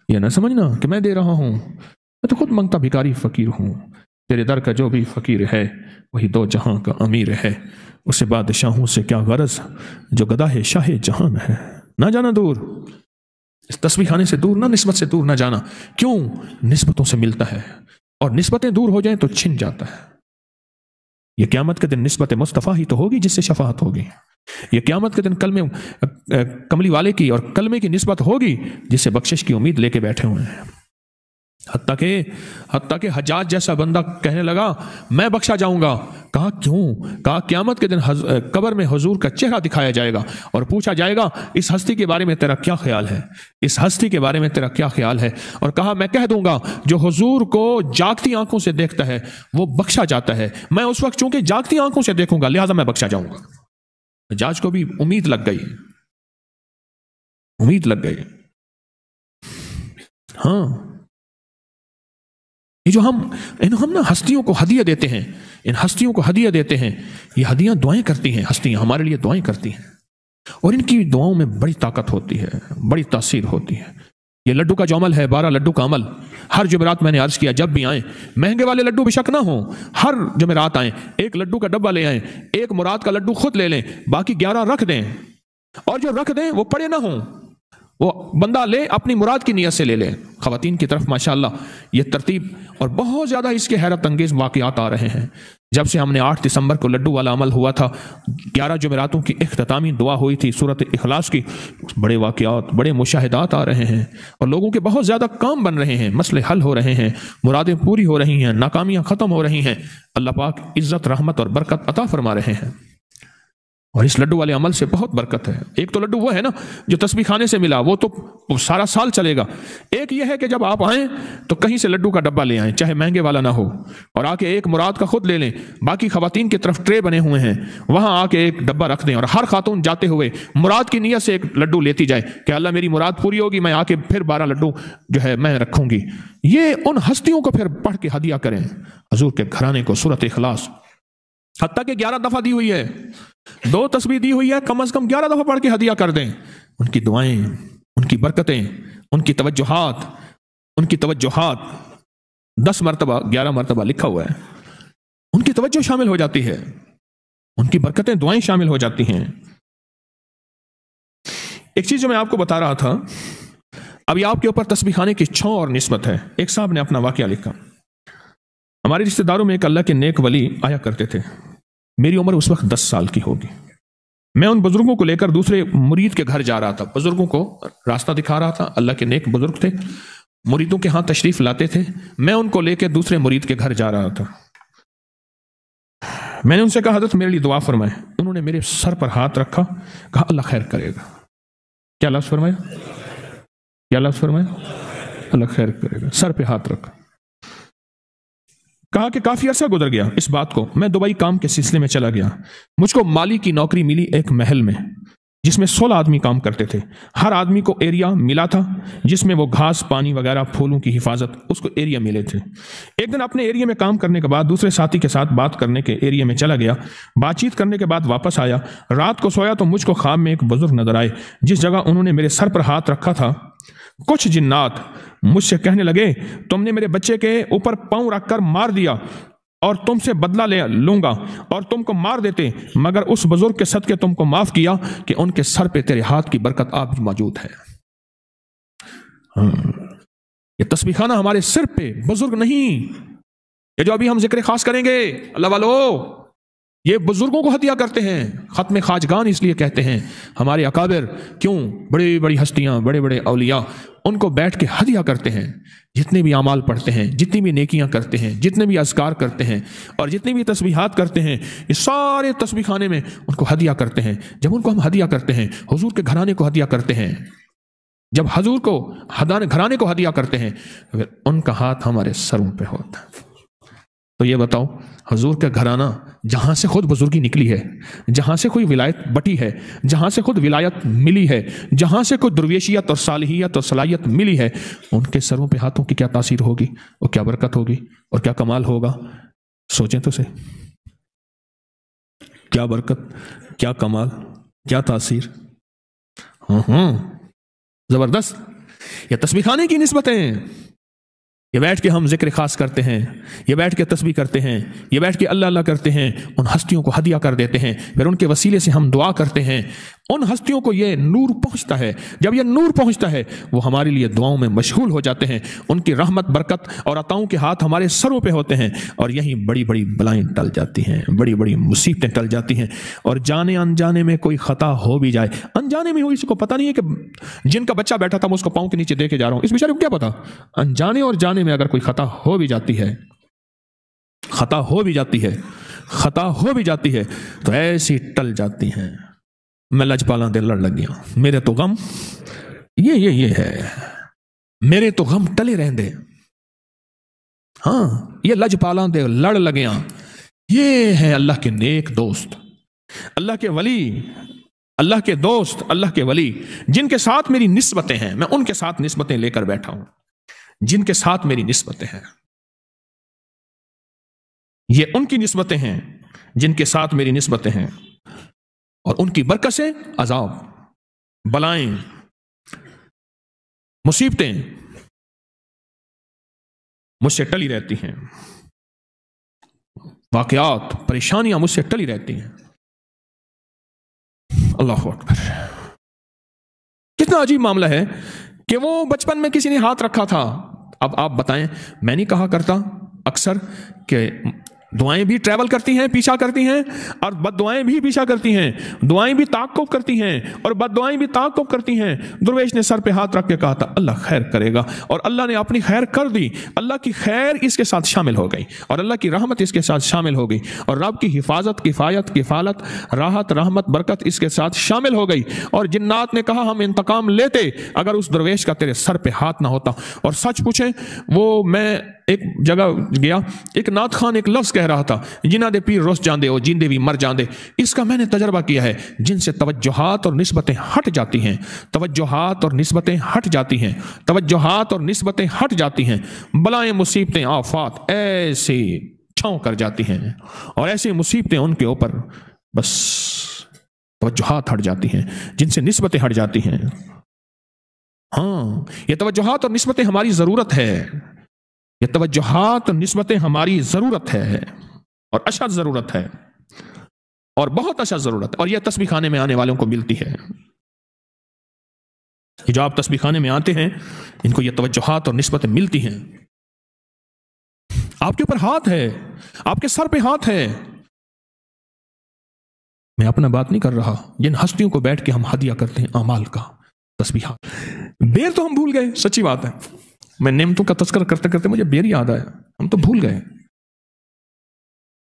یہ نہ سمجھنا کہ میں دے رہا ہوں، میں تو خود منگتا بھکاری فقیر ہوں۔ تیرے در کا جو بھی فقیر ہے وہی 2 جہاں کا امیر ہے، اسے بادشاہوں سے کیا غرض جو گدا ہے شاہ جہان ہے۔ نہ جانا دور، اس تسبیح خانے سے دور، نہ نسبت سے دور نہ جانا۔ کیوں؟ نسبتوں سے ملتا ہے، اور نسبتیں دور ہو جائیں تو چھن جاتا ہے۔ یہ قیامت کے دن نسبت مصطفیٰ ہی تو ہوگی جس سے شفاعت ہوگی۔ یہ قیامت کے دن کملی والے کی اور کلمے کی نسبت ہوگی جس سے بخشش کی امید لے کے بیٹھے ہوئے ہیں۔ حتیٰ کہ حجاج جیسا بندہ کہنے لگا میں بخشا جاؤں گا۔ کہا کیوں؟ کہا قیامت کے دن قبر میں حضور کا چہرہ دکھایا جائے گا اور پوچھا جائے گا اس ہستی کے بارے میں تیرا کیا خیال ہے، اس ہستی کے بارے میں تیرا کیا خیال ہے، اور کہا میں کہہ دوں گا جو حضور کو جاگتی آنکھوں سے دیکھتا ہے وہ بخشا جاتا ہے، میں اس وقت چونکہ جاگتی آنکھوں سے دیکھوں گا لہذا میں بخشا جاؤں گا۔ حجاج کو بھی امید لگ گئی، امید لگ گئی. ہاں یہ جو ہم نا ہستیوں کو ہدیہ دیتے ہیں، ان ہستیوں کو ہدیہ دیتے ہیں، یہ ہدیاں دعائیں کرتی ہیں، ہستیاں ہمارے لیے دعائیں کرتی ہیں، اور ان کی دعاؤں میں بڑی طاقت ہوتی ہے، بڑی تاثیر ہوتی ہے. یہ لڈو کا جو عمل ہے، 12 لڈو کا عمل، ہر جمعرات میں نے عرض کیا جب بھی آئیں، مہنگے والے لڈو بے شک نہ ہوں، ہر جمعرات آئیں، ایک لڈو کا ڈبہ لے آئیں، ایک مراد کا لڈو خود لے لیں، باقی 11 رکھ دیں، اور جو رکھ دیں وہ پڑے نہ ہوں، وہ بندہ لے اپنی مراد کی نیت سے لے لے. خواتین کی طرف ماشاءاللہ یہ ترتیب، اور بہت زیادہ اس کے حیرت انگیز واقعات آ رہے ہیں. جب سے ہم نے 8 دسمبر کو لڈو والا عمل ہوا تھا، 11 جمعراتوں کی اختتامی دعا ہوئی تھی سورۃ اخلاص کی، بڑے واقعات، بڑے مشاہدات آ رہے ہیں، اور لوگوں کے بہت زیادہ کام بن رہے ہیں، مسئلے حل ہو رہے ہیں، مرادیں پوری ہو رہی ہیں، ناکامیاں ختم ہو رہی ہیں. اللہ پاک عزت، رحمت اور برکت عطا فرما رہے ہیں، اور اس لڈو والے عمل سے بہت برکت ہے. ایک تو لڈو وہ ہے نا جو تسبیح خانے سے ملا، وہ تو سارا سال چلے گا. ایک یہ ہے کہ جب آپ آئیں تو کہیں سے لڈو کا ڈبہ لے آئیں، چاہے مہنگے والا نہ ہو، اور آ کے ایک مراد کا خود لے لیں. باقی خواتین کی طرف ٹرے بنے ہوئے ہیں، وہاں آ کے ایک ڈبہ رکھ دیں، اور ہر خاتون جاتے ہوئے مراد کی نیت سے ایک لڈو لیتی جائے کہ اللہ میری مراد پوری ہوگی، میں آ کے پھر 12 لڈو جو ہے میں رکھوں گی. یہ ان ہستیوں کو پھر پڑھ کے ہدیہ کریں، حضور کے گھرانے کو سورۃ اخلاص، حتیٰ کہ 11 دفعہ دی ہوئی ہے، 2 تسبیح دی ہوئی ہے، کم از کم 11 دفعہ پڑھ کے ہدیہ کر دیں. ان کی دعائیں، ان کی برکتیں، ان کی توجہات 10 مرتبہ 11 مرتبہ لکھا ہوا ہے، ان کی توجہ شامل ہو جاتی ہے، ان کی برکتیں، دعائیں شامل ہو جاتی ہیں. ایک چیز جو میں آپ کو بتا رہا تھا، ابھی آپ کے اوپر تسبیح خانے کی چھو اور نسبت ہے. ایک صاحب نے اپنا واقعہ لکھا، ہمارے رشتہ داروں میں ایک اللہ کے نیک ولی آیا کرتے تھے. میری عمر اس وقت 10 سال کی ہوگی. میں ان بزرگوں کو لے کر دوسرے مرید کے گھر جا رہا تھا، بزرگوں کو راستہ دکھا رہا تھا. اللہ کے نیک بزرگ تھے، مریدوں کے ہاں تشریف لاتے تھے. میں ان کو لے کے دوسرے مرید کے گھر جا رہا تھا. میں نے ان سے کہا حضرت میرے لیے دعا فرمائے. انہوں نے میرے سر پر ہاتھ رکھا، کہا اللہ خیر کرے گا. کیا لفظ فرمایا؟ کیا لفظ فرمایا؟ اللہ خیر کرے گا. سر پہ ہاتھ رکھا. کہا کہ کافی عرصہ گزر گیا اس بات کو، میں دبئی کام کے سلسلے میں چلا گیا. مجھ کو مالی کی نوکری ملی ایک محل میں، جس میں 16 آدمی کام کرتے تھے. ہر آدمی کو ایریا ملا تھا جس میں وہ گھاس، پانی وغیرہ، پھولوں کی حفاظت، اس کو ایریا ملے تھے. ایک دن اپنے ایریا میں کام کرنے کے بعد دوسرے ساتھی کے ساتھ بات کرنے کے ایریا میں چلا گیا. بات چیت کرنے کے بعد واپس آیا. رات کو سویا تو مجھ کو خواب میں ایک بزرگ نظر آئے. جس جگہ انہوں نے میرے سر پر ہاتھ رکھا تھا، کچھ جنات مجھ سے کہنے لگے تم نے میرے بچے کے اوپر پاؤں رکھ کر مار دیا، اور تم سے بدلہ لے لوں گا، اور تم کو مار دیتے، مگر اس بزرگ کے صدقے تم کو معاف کیا کہ ان کے سر پہ تیرے ہاتھ کی برکت آپ موجود ہے. یہ تسبیح خانہ ہمارے سر پہ، بزرگ نہیں. یہ جو ابھی ہم ذکر خاص کریں گے اللہ والو، یہ بزرگوں کو ہدیہ کرتے ہیں. ختم خواجگان اس لیے کہتے ہیں. ہمارے اکابر کیوں، بڑی بڑی ہستیاں، بڑے بڑے اولیاء، ان کو بیٹھ کے ہدیہ کرتے ہیں. جتنے بھی اعمال پڑھتے ہیں، جتنی بھی نیکیاں کرتے ہیں، جتنے بھی اذکار کرتے ہیں، اور جتنی بھی تسبیحات کرتے ہیں، یہ سارے تسبیح خانے میں ان کو ہدیہ کرتے ہیں. جب ان کو ہم ہدیہ کرتے ہیں، حضور کے گھرانے کو ہدیہ کرتے ہیں، جب حضور کو گھرانے کو ہدیہ کرتے ہیں، پھر ان کا ہاتھ ہمارے سروں پہ ہوتا ہے. تو یہ بتاؤ، حضور کا گھرانہ جہاں سے خود بزرگی نکلی ہے، جہاں سے کوئی ولایت بٹی ہے، جہاں سے خود ولایت ملی ہے، جہاں سے کوئی درویشیت اور صالحیت اور صلاحیت ملی ہے، ان کے سروں پہ ہاتھوں کی کیا تاثیر ہوگی، اور کیا برکت ہوگی، اور کیا کمال ہوگا. سوچیں تو سے، کیا برکت، کیا کمال، کیا تاثیر. زبردست. یہ تسبیح خانے کی نسبتیں، یہ بیٹھ کے ہم ذکر خاص کرتے ہیں، یہ بیٹھ کے تسبیح کرتے ہیں، یہ بیٹھ کے اللہ اللہ کرتے ہیں، ان ہستیوں کو ہدیہ کر دیتے ہیں، پھر ان کے وسیلے سے ہم دعا کرتے ہیں. ان ہستیوں کو یہ نور پہنچتا ہے. جب یہ نور پہنچتا ہے، وہ ہمارے لیے دعاؤں میں مشغول ہو جاتے ہیں. ان کی رحمت، برکت اور عطاؤں کے ہاتھ ہمارے سروں پہ ہوتے ہیں، اور یہی بڑی بڑی بلائیں ٹل جاتی ہیں، بڑی بڑی مصیبتیں ٹل جاتی ہیں. اور جانے انجانے میں کوئی خطا ہو بھی جائے، انجانے میں ہوئی، اس کو پتہ نہیں ہے کہ جن کا بچہ بیٹھا تھا میں اس کو پاؤں کے نیچے دے کے جا رہا ہوں، اس بیچارے کو کیا پتا. انجانے اور جانے میں اگر کوئی خطا ہو بھی جاتی ہے، خطا ہو بھی جاتی ہے، خطا ہو بھی جاتی ہے، تو ایسی ٹل جاتی ہیں. میں لجپالاں دے لڑ لگیاں، میرے تو غم یہ ہے، میرے تو غم ٹلے رہندے. ہاں، یہ لجپالاں دے لڑ لگیاں، یہ ہے اللہ کے نیک دوست، اللہ کے ولی. اللہ کے دوست، اللہ کے ولی جن کے ساتھ میری نسبتیں ہیں، میں ان کے ساتھ نسبتیں لے کر بیٹھا ہوں، جن کے ساتھ میری نسبتیں ہیں، یہ ان کی نسبتیں ہیں جن کے ساتھ میری نسبتیں ہیں، اور ان کی برکت سے عذاب، بلائیں، مصیبتیں مجھ سے ٹلی رہتی ہیں، واقعات، پریشانیاں مجھ سے ٹلی رہتی ہیں۔ اللہ اکبر! کتنا عجیب معاملہ ہے کہ وہ بچپن میں کسی نے ہاتھ رکھا تھا۔ اب آپ بتائیں، میں نہیں کہا کرتا اکثر کہ دعائیں بھی ٹریول کرتی ہیں، پیچھا کرتی ہیں، اور بد دعائیں بھی پیچھا کرتی ہیں، دعائیں بھی تعاقب کرتی ہیں اور بد دعائیں بھی تعاقب کرتی ہیں۔ درویش نے سر پہ ہاتھ رکھ کے کہا تھا اللہ خیر کرے گا، اور اللہ نے اپنی خیر کر دی، اللہ کی خیر اس کے ساتھ شامل ہو گئی، اور اللہ کی رحمت اس کے ساتھ شامل ہو گئی، اور رب کی حفاظت، کفایت، کفالت، راحت، رحمت، برکت اس کے ساتھ شامل ہو گئی۔ اور جنات نے کہا ہم انتقام لیتے اگر اس درویش کا تیرے سر پہ ہاتھ نہ ہوتا۔ اور سچ پوچھیں، وہ میں ایک جگہ گیا، ایک نعت خان ایک لفظ کہہ رہا تھا، جنہ دے پیر روس جاندے ہو جیندے بھی مر جاندے۔ اس کا میں نے تجربہ کیا ہے، جن سے توجہات اور نسبتیں ہٹ جاتی ہیں، توجہات اور نسبتیں ہٹ جاتی ہیں، توجہات اور نسبتیں ہٹ جاتی ہیں، بلائیں، مصیبتیں، آفات ایسے چھاؤں کر جاتی ہیں، اور ایسی مصیبتیں ان کے اوپر بس توجہات ہٹ جاتی ہیں، جن سے نسبتیں ہٹ جاتی ہیں۔ ہاں، یہ توجہات اور نسبتیں ہماری ضرورت ہے، یہ توجہات اور نسبتیں ہماری ضرورت ہے، اور اشد ضرورت ہے، اور بہت اشد ضرورت ہے، اور یہ تسبیح خانے میں آنے والوں کو ملتی ہے۔ جو آپ تسبیح خانے میں آتے ہیں ان کو یہ توجہات اور نسبتیں ملتی ہیں۔ آپ کے اوپر ہاتھ ہے، آپ کے سر پہ ہاتھ ہے۔ میں اپنا بات نہیں کر رہا، جن ہستیوں کو بیٹھ کے ہم ہدیہ کرتے ہیں اعمال کا، تسبیحات، بیر تو ہم بھول گئے، سچی بات ہے۔ میں نعمتوں کا تذکرہ کرتے کرتے مجھے بیر یاد آیا، ہم تو بھول گئے۔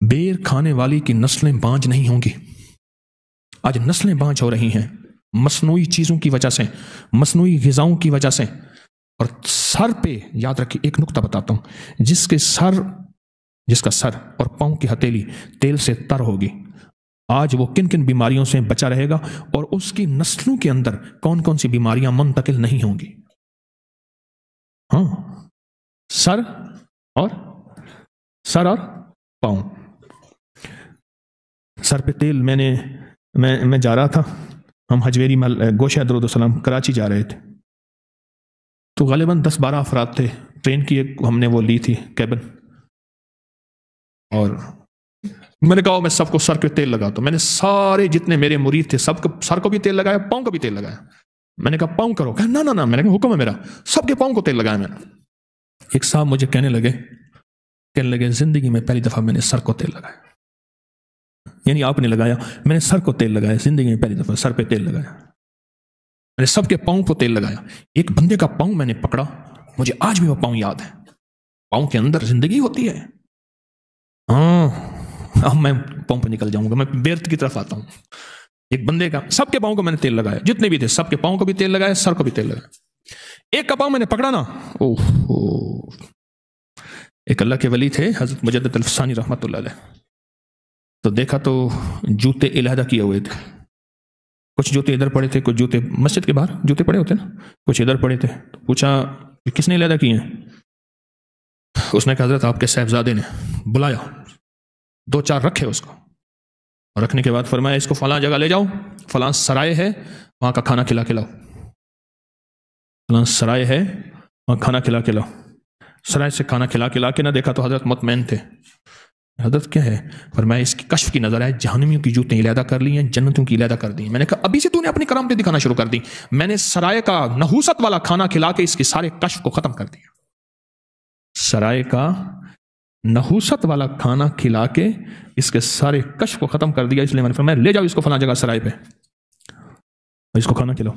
بیر کھانے والی کی نسلیں بانج نہیں ہوں گی، آج نسلیں بانج ہو رہی ہیں مصنوعی چیزوں کی وجہ سے، مصنوعی غذاؤں کی وجہ سے۔ اور سر پہ یاد رکھیے، ایک نقطہ بتاتا ہوں، جس کا سر اور پاؤں کی ہتھیلی تیل سے تر ہوگی، آج وہ کن کن بیماریوں سے بچا رہے گا، اور اس کی نسلوں کے اندر کون کون سی بیماریاں منتقل نہیں ہوں گی۔ ہاں، سر اور پاؤں، سر پہ تیل۔ میں جا رہا تھا، ہم حجویری گوشہ درود السلام کراچی جا رہے تھے، تو غالباً 10-12 افراد تھے، ٹرین کی ایک ہم نے وہ لی تھی کیبن، اور میں نے کہا میں سب کو سر پہ تیل لگاتا ہوں۔ میں نے سارے جتنے میرے مرید تھے سب کو سر کو بھی تیل لگایا، پاؤں کو بھی تیل لگایا۔ میں نے کہا پاؤں کرو، کہا نہ، میں نے کہا حکم ہے میرا، سب کے پاؤں کو تیل لگایا میں نے۔ ایک صاحب مجھے کہنے لگے زندگی میں پہلی دفعہ میں نے سر کو تیل لگایا، یعنی آپ نے لگایا، میں نے سر کو تیل لگایا، زندگی میں پہلی دفعہ سر پہ تیل لگایا، میں نے سب کے پاؤں کو تیل لگایا۔ ایک بندے کا پاؤں میں نے پکڑا، مجھے آج بھی وہ پاؤں یاد ہے، پاؤں کے اندر زندگی ہوتی ہے۔ ہاں، اب میں پاؤں پہ نکل جاؤں گا، میں بیرت کی طرف آتا ہوں۔ ایک بندے کا، سب کے پاؤں کو میں نے تیل لگایا، جتنے بھی تھے سب کے پاؤں کو بھی تیل لگایا، سر کو بھی تیل لگایا۔ ایک کا پاؤں میں نے پکڑا نا، ایک اللہ کے ولی تھے حضرت مجدد الفسانی رحمۃ اللہ علیہ، تو دیکھا تو جوتے علیحدہ کیے ہوئے تھے، کچھ جوتے ادھر پڑے تھے، کچھ جوتے مسجد کے باہر جوتے پڑے ہوتے نا، کچھ ادھر پڑے تھے۔ تو پوچھا کس نے علیحدہ کیے ہیں؟ اس نے کہا حضرت آپ کے صاحبزادے نے۔ بلایا، 2-4 رکھے اس کو، اور رکھنے کے بعد فرمایا اس کو فلاں جگہ لے جاؤ، فلاں سرائے ہے وہاں کا کھانا کھلا کے لاؤ، فلاں سرائے ہے وہاں کھانا کھلا کے لاؤ۔ سرائے سے کھانا کھلا کے لا کے نہ دیکھا تو حضرت مطمئن تھے۔ حضرت کیا ہے؟ فرمایا اس کی کشف کی نظر ہے، جہنمیوں کی جوتیں علیحدہ کر لی ہیں، جنتوں کی علیحدہ کر دی ہیں۔ میں نے کہا ابھی سے تو نے اپنی کرامتیں دکھانا شروع کر دی۔ میں نے سرائے کا نحوست والا کھانا کھلا کے اس کے سارے کشف کو ختم کر دیا، سرائے کا نحوست والا کھانا کھلا کے اس کے سارے کشف کو ختم کر دیا۔ اس لیے میں نے فرمایا لے جاؤ اس کو فلاں جگہ سرائے پہ، اور اس کو کھانا کھلاؤ،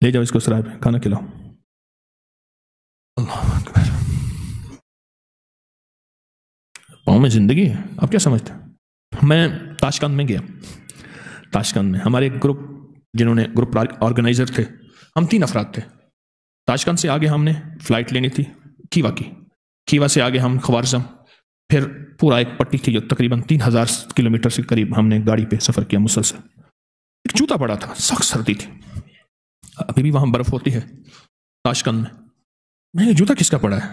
لے جاؤ اس کو سرائے پہ کھانا کھلاؤ۔ اللہ اکبر! پاؤں میں زندگی ہے، آپ کیا سمجھتے ہیں؟ میں تاشکند میں گیا، تاشکند میں ہمارے ایک گروپ، جنہوں نے گروپ آرگنائزر تھے، ہم 3 افراد تھے۔ تاشکند سے آگے ہم نے فلائٹ لینی تھی کیوا کی، کیوا سے آگے ہم خوارزم، پھر پورا ایک پٹی تھی جو تقریباً 3000 کلومیٹر سے قریب ہم نے گاڑی پہ سفر کیا مسلسل. ایک جوتا پڑا تھا، سخت سردی تھی، ابھی بھی وہاں برف ہوتی ہے تاشقند میں. جوتا کس کا پڑا ہے؟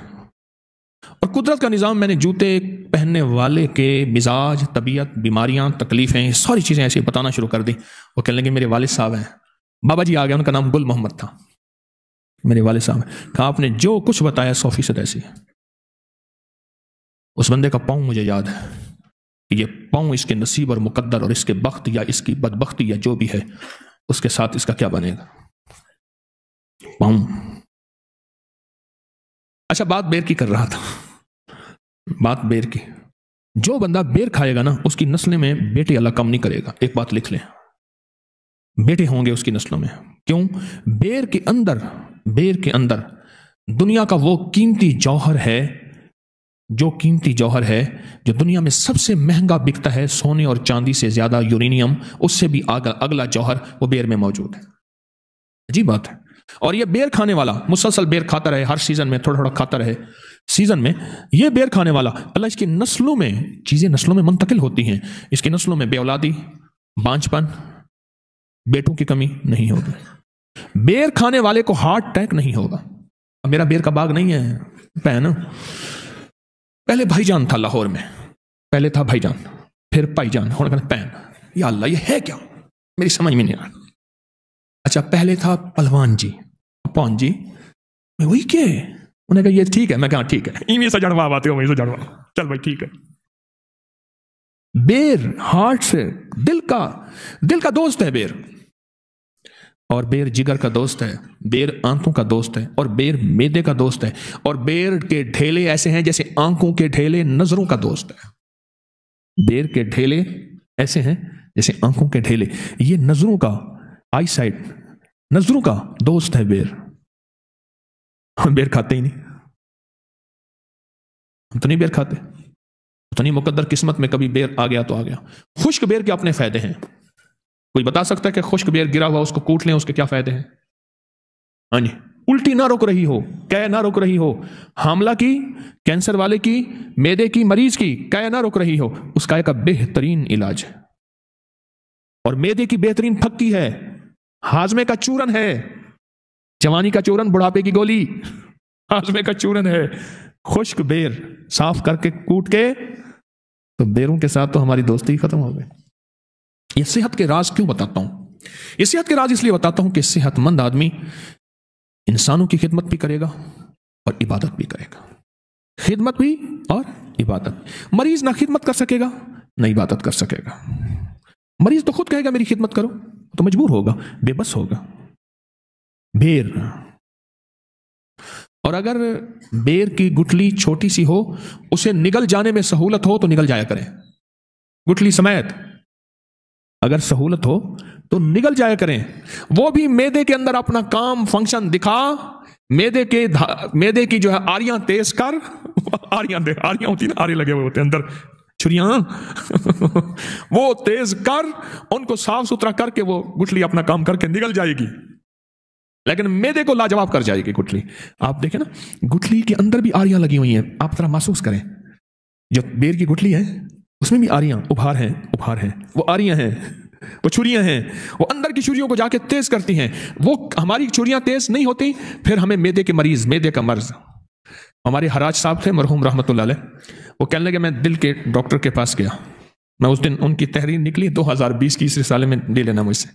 اور قدرت کا نظام، میں نے جوتے پہننے والے کے مزاج، طبیعت، بیماریاں، تکلیفیں، ساری چیزیں ایسے بتانا شروع کر دی. وہ کہنے لگے میرے والد صاحب ہیں، بابا جی آ گئے، ان کا نام گل محمد تھا، میرے والد صاحب ہیں. کہا آپ نے جو کچھ بتایا 100% ایسی ہے. اس بندے کا پاؤں مجھے یاد ہے کہ یہ پاؤں اس کے نصیب اور مقدر اور اس کے بخت یا اس کی بدبختی یا جو بھی ہے اس کے ساتھ اس کا کیا بنے گا. پاؤں. اچھا، بات بیر کی کر رہا تھا، بات بیر کی. جو بندہ بیر کھائے گا نا اس کی نسل میں بیٹے اللہ کم نہیں کرے گا. ایک بات لکھ لیں، بیٹے ہوں گے اس کی نسلوں میں. کیوں؟ بیر کے اندر دنیا کا وہ قیمتی جوہر ہے، جو قیمتی جوہر ہے جو دنیا میں سب سے مہنگا بکتا ہے، سونے اور چاندی سے زیادہ، یورینیم، اس سے بھی اگلا جوہر وہ بیر میں موجود ہے. عجیب بات ہے. اور یہ بیر کھانے والا مسلسل بیر کھاتا رہے، ہر سیزن میں تھوڑا تھوڑا کھاتا رہے، سیزن میں یہ بیر کھانے والا اللہ اس کی نسلوں میں چیزیں نسلوں میں منتقل ہوتی ہیں. اس کی نسلوں میں بے اولادی، بانجپن، بیٹوں کی کمی نہیں ہوگی. بیر کھانے والے کو ہارٹ اٹیک نہیں ہوگا. اب میرا بیر کا باغ نہیں ہے پہنا، پہلے بھائی جان تھا لاہور میں، پہلے تھا بھائی جان، پھر پائی جان، پین. یا اللہ یہ ہے کیا؟ میری سمجھ میں نہیں آ رہا. اچھا، پہلے تھا پہلوان جی، پون جی، میں وہی کیا ہے؟ انہیں کہا یہ ٹھیک ہے. میں کہا ٹھیک ہے، انہیں سے جڑوا آتے ہو، وہیں سے جڑوا، چل بھائی ٹھیک ہے. بیر ہارٹ سے، دل کا دوست ہے بیر. اور بیر جگر کا دوست ہے، بیر آنتوں کا دوست ہے، اور بیر میدے کا دوست ہے. اور بیر کے ڈھیلے ایسے ہیں جیسے آنکھوں کے ڈھیلے نظروں کا دوست ہے. بیر کے ڈھیلے ایسے ہیں جیسے آنکھوں کے ڈھیلے. یہ نظروں کا، آئی سائٹ، نظروں کا دوست ہے بیر. ہم بیر کھاتے ہی نہیں، ہم تو نہیں بیر کھاتے. تو نہیں مقدر قسمت میں کبھی بیر آ گیا تو آ گیا. خشک بیر کے اپنے فائدے ہیں. کوئی بتا سکتا ہے کہ خشک بیر گرا ہوا اس کو کوٹ لیں اس کے کیا فائدے ہیں؟ ہاں جی، الٹی نہ روک رہی ہو، قے نہ روک رہی ہو، حاملہ کی، کینسر والے کی، میدے کی، مریض کی قے نہ روک رہی ہو، اس قے کا بہترین علاج ہے. اور میدے کی بہترین پھکی ہے، ہاضمے کا چورن ہے. جوانی کا چورن، بڑھاپے کی گولی، ہاضمے کا چورن ہے. خشک بیر صاف کر کے کوٹ کے، تو بیروں کے ساتھ تو ہماری دوستی ختم ہو گئی. یہ صحت کے راز کیوں بتاتا ہوں؟ یہ صحت کے راز اس لیے بتاتا ہوں کہ صحت مند آدمی انسانوں کی خدمت بھی کرے گا اور عبادت بھی کرے گا. خدمت بھی اور عبادت. مریض نہ خدمت کر سکے گا نہ عبادت کر سکے گا. مریض تو خود کہے گا میری خدمت کرو، تو مجبور ہوگا، بے بس ہوگا. بیر، اور اگر بیر کی گٹھلی چھوٹی سی ہو، اسے نگل جانے میں سہولت ہو تو نگل جایا کریں. گٹھلی سمیت اگر سہولت ہو تو نگل جایا کریں. وہ بھی میدے کے اندر اپنا کام فنکشن دکھا، میدے کی جو ہے آریاں تیز کر، آریاں ہوتی نا، آرے لگے ہوئے ہوتے اندر، چھریاں وہ تیز کر، ان کو صاف ستھرا کر کے وہ گٹھلی اپنا کام کر کے نگل جائے گی. لیکن میدے کو لاجواب کر جائے گی گٹھلی. آپ دیکھیں نا، گٹھلی کے اندر بھی آریاں لگی ہوئی ہیں. آپ ذرا محسوس کریں، جو بیر کی گٹھلی ہے اس میں بھی آریاں، ابھار ہیں، وہ آریاں ہیں، وہ چھریاں ہیں، وہ اندر کی چھریوں کو جا کے تیز کرتی ہیں. وہ ہماری چھریاں تیز نہیں ہوتی، پھر ہمیں میدے کے مریض، میدے کا مرض. ہمارے حراج صاحب تھے مرحوم رحمۃ اللہ علیہ، وہ کہنے لگے میں دل کے ڈاکٹر کے پاس گیا. میں اس دن ان کی تحریر نکلی 2020 کی، اس رسالے میں لے لینا مجھ سے.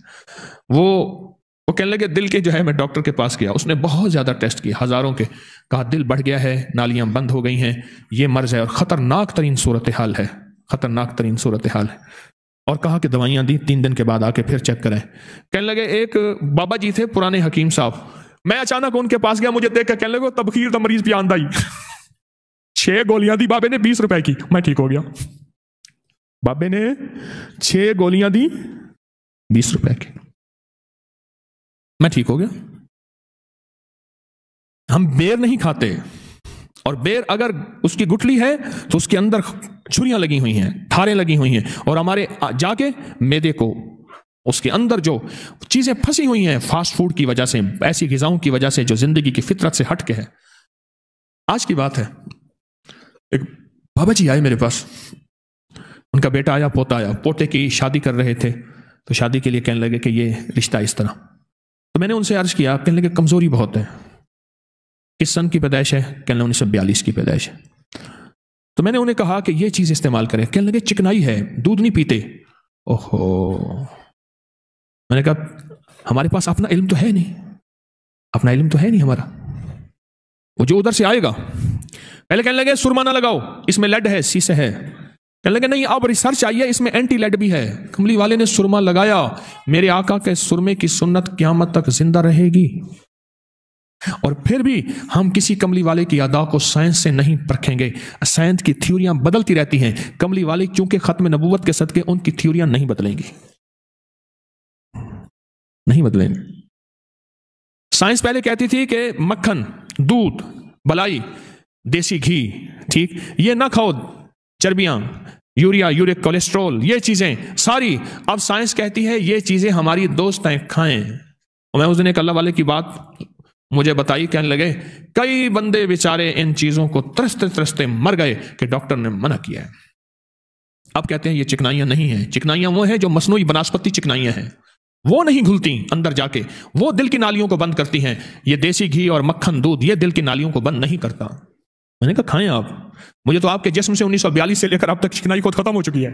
وہ کہنے لگے دل کے جو ہے میں ڈاکٹر کے پاس گیا، اس نے بہت زیادہ ٹیسٹ کیے، ہزاروں کے. کہا دل بڑھ گیا ہے، نالیاں بند ہو گئی ہیں، یہ مرض ہے اور خطرناک ترین صورتحال ہے، خطرناک ترین صورتحال ہے. اور کہا کہ دوائیاں دی، 3 دن کے بعد آ کے پھر چیک کریں. کہنے لگے ایک بابا جی تھے پرانے حکیم صاحب، میں اچانک ان کے پاس گیا، مجھے دیکھ کے کہنے لگے تبخیر تو مریض پہ آندہ ہی. 6 گولیاں دی بابے نے 20 روپے کی، میں ٹھیک ہو گیا. بابے نے 6 گولیاں دی 20 روپے کی، میں ٹھیک ہو گیا. ہم بیر نہیں کھاتے، اور بیر اگر اس کی گٹھلی ہے تو اس کے اندر چھریاں لگی ہوئی ہیں، دھاریں لگی ہوئی ہیں، اور ہمارے جا کے میدے کو اس کے اندر جو چیزیں پھنسی ہوئی ہیں فاسٹ فوڈ کی وجہ سے، ایسی غذاؤں کی وجہ سے جو زندگی کی فطرت سے ہٹ کے ہے. آج کی بات ہے، ایک بابا جی آئے میرے پاس، ان کا بیٹا آیا، پوتا آیا، پوتے کی شادی کر رہے تھے، تو شادی کے لیے کہنے لگے کہ یہ رشتہ اس طرح. تو میں نے ان سے عرض کیا، کہنے لگے کمزوری بہت ہے. کس سن کی پیدائش ہے؟ کہنے لگے 1942 کی پیدائش ہے. تو میں نے انہیں کہا کہ یہ چیز استعمال کریں. کہنے لگے چکنائی ہے، دودھ نہیں پیتے. اوہو. میں نے کہا ہمارے پاس اپنا علم تو ہے نہیں، اپنا علم تو ہے نہیں ہمارا. وہ جو ادھر سے آئے گا پہلے کہنے لگے سرما نہ لگاؤ، اس میں لیڈ ہے، سیسے ہے. کہنے لگے نہیں، اب ریسرچ آئی ہے، اس میں اینٹی لیڈ بھی ہے. کملی والے نے سرما لگایا. میرے آقا کے سرمے کی سنت قیامت تک زندہ رہے گی. اور پھر بھی ہم کسی کملی والے کی ادا کو سائنس سے نہیں پرکھیں گے. سائنس کی تھیوریاں بدلتی رہتی ہیں، کملی والے چونکہ ختم نبوت کے صدقے ان کی تھیوریاں نہیں بدلیں گی، نہیں بدلیں گی. سائنس پہلے کہتی تھی کہ مکھن، دودھ، بلائی، دیسی گھی، ٹھیک، یہ نہ کھاؤ، چربیاں، یوریا، یورک کولیسٹرول، یہ چیزیں ساری. اب سائنس کہتی ہے یہ چیزیں ہماری دوست ہیں، کھائیں. اور میں اس دن ایک اللہ والے کی بات مجھے بتائی، کہنے لگے کئی بندے بیچارے ان چیزوں کو ترستے ترستے مر گئے کہ ڈاکٹر نے منع کیا ہے. اب کہتے ہیں یہ چکنائیاں نہیں ہیں. چکنائیاں وہ ہیں جو مصنوعی بناسپتی چکنائیاں ہیں، وہ نہیں گھلتی اندر جا کے، وہ دل کی نالیوں کو بند کرتی ہیں. یہ دیسی گھی اور مکھن، دودھ، یہ دل کی نالیوں کو بند نہیں کرتا. میں نے کہا کھائیں آپ. مجھے تو آپ کے جسم سے 1942 سے لے کر اب تک چکنائی خود ختم ہو چکی ہے.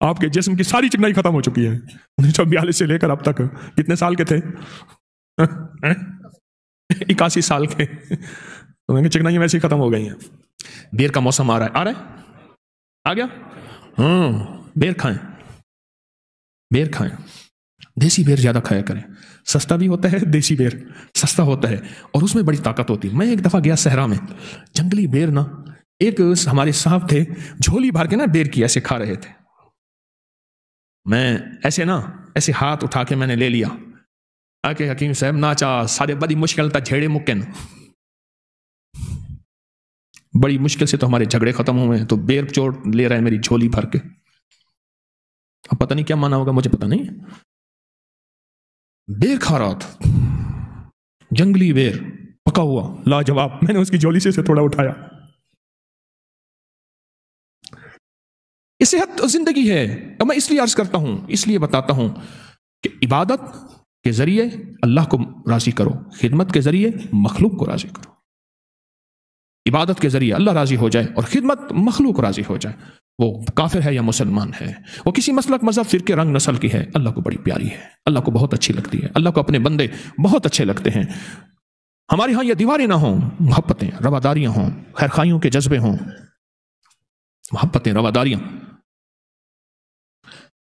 آپ کے جسم کی ساری چکنائی ختم ہو چکی ہے 1942 سے لے کر اب تک. کتنے سال کے تھے؟ 81 سال کے. تو میں کہ چکنائی ویسے ہی ختم ہو گئی ہیں. بیر کا موسم آ رہا ہے، آ گیا. بیر کھائیں، بیر کھائیں. دیسی بیر زیادہ کھایا کریں، سستا بھی ہوتا ہے. دیسی بیر سستا ہوتا ہے اور اس میں بڑی طاقت ہوتی ہے. میں ایک دفعہ گیا صحرا میں، جنگلی بیر نا، ایک ہمارے صاحب تھے جھولی بھر کے نا بیر کی ایسے کھا رہے تھے. میں ایسے ہاتھ اٹھا کے میں نے لے لیا. آکے حکیم صاحب ناچا سارے بڑی مشکل تا جھیڑے مکن، بڑی مشکل سے تو ہمارے جھگڑے ختم ہوئے ہیں، تو بیر چوٹ لے رہا ہے میری جھولی بھر کے. اب پتہ نہیں کیا مانا ہوگا، مجھے پتہ نہیں. بیر کھا رہا تھا، جنگلی بیر پکا ہوا لاجواب. میں نے اس کی جھولی سے تھوڑا اٹھایا. یہ صحت زندگی ہے. اب میں اس لیے عرض کرتا ہوں، اس لیے بتاتا ہوں کہ عبادت کے ذریعے اللہ کو راضی کرو، خدمت کے ذریعے مخلوق کو راضی کرو. عبادت کے ذریعے اللہ راضی ہو جائے اور خدمت مخلوق راضی ہو جائے. وہ کافر ہے یا مسلمان ہے، وہ کسی مسلک، مذہب، فرقے، رنگ، نسل کی ہے، اللہ کو بڑی پیاری ہے، اللہ کو بہت اچھی لگتی ہے. اللہ کو اپنے بندے بہت اچھے لگتے ہیں. ہمارے ہاں یہ دیواریں نہ ہوں، محبتیں، رواداریاں ہوں، خیرخائیوں کے جذبے ہوں، محبتیں، رواداریاں.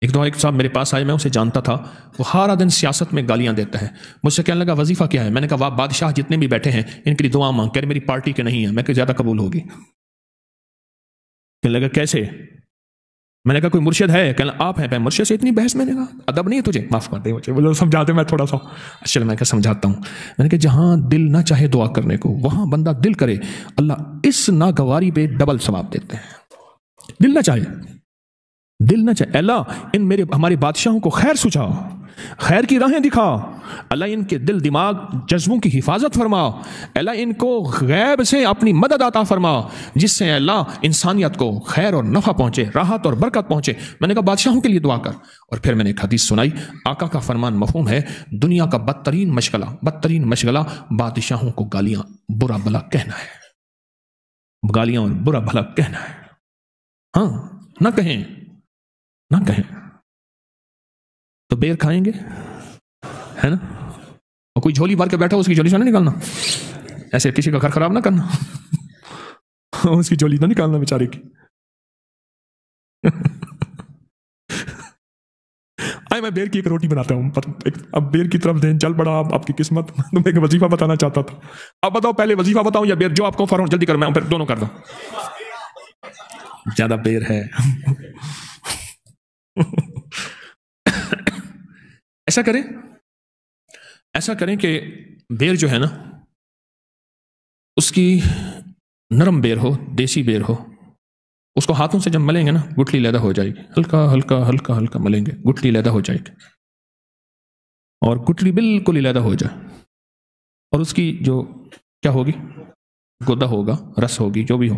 ایک دو ایک صاحب میرے پاس آئے، میں اسے جانتا تھا، وہ ہارا دن سیاست میں گالیاں دیتا ہے. مجھ سے کہنے لگا وظیفہ کیا ہے؟ میں نے کہا واہ بادشاہ جتنے بھی بیٹھے ہیں ان کے لیے دعا مانگ. کہہ رہے میری پارٹی کے نہیں ہے. میں کہ زیادہ قبول ہوگی. کہنے لگا کیسے؟ میں نے کہا کوئی مرشد ہے؟ کہنے لگا آپ ہیں. میں مرشد سے اتنی بحث؟ میں نے کہا ادب نہیں ہے تجھے؟ معاف کر دے مجھے، وہ سمجھاتے میں تھوڑا سا. اچھا میں کہا سمجھاتا ہوں. میں نے کہا جہاں دل نہ چاہے دعا کرنے کو، وہاں بندہ دل کرے، اللہ اس ناگواری پہ ڈبل ثواب دیتے ہیں. دل نہ چاہے، دل نہ چاہے، اللہ ان ہمارے بادشاہوں کو خیر سجھا، خیر کی راہیں دکھا. اللہ ان کے دل دماغ جذبوں کی حفاظت فرما. اللہ ان کو غیب سے اپنی مدد عطا فرما، جس سے اللہ انسانیت کو خیر اور نفع پہنچے، راحت اور برکت پہنچے. میں نے کہا بادشاہوں کے لیے دعا کر. اور پھر میں نے ایک حدیث سنائی. آقا کا فرمان مفہوم ہے دنیا کا بدترین مشغلہ بادشاہوں کو گالیاں، برا بھلا کہنا ہے. گالیاں اور برا بھلا کہنا ہے. ہاں نہ کہیں، نہ کہیں. تو بیر کھائیں گے، ہے نا؟ اور کوئی جھولی بھر کے بیٹھا، اس کی جھولی سے نہ نکالنا، ایسے کسی کا گھر خراب نہ کرنا. اس کی جھولی نہ نکالنا بیچارے کی. آئے میں بیر کی ایک روٹی بناتا ہوں. اب بیر کی طرف دین چل پڑا. آپ کی قسمت. میں ایک وظیفہ بتانا چاہتا تھا. اب بتاؤ پہلے وظیفہ بتاؤں یا بیر؟ جو آپ کو فوراً جلدی کر، میں پھر دونوں کر دوں. زیادہ بیر ہے. ایسا کریں کہ بیر جو ہے نا، اس کی نرم بیر ہو، دیسی بیر ہو. اس کو ہاتھوں سے جب ملیں گے نا، گٹھلی لیدہ ہو جائے گی. ہلکا ہلکا ہلکا ہلکا ملیں گے، گٹھلی لیدہ ہو جائے گی. اور گٹھلی بالکل لیدہ ہو جائے، اور اس کی جو کیا ہوگی، گودا ہوگا، رس ہوگی، جو بھی ہو،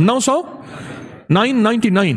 999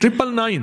999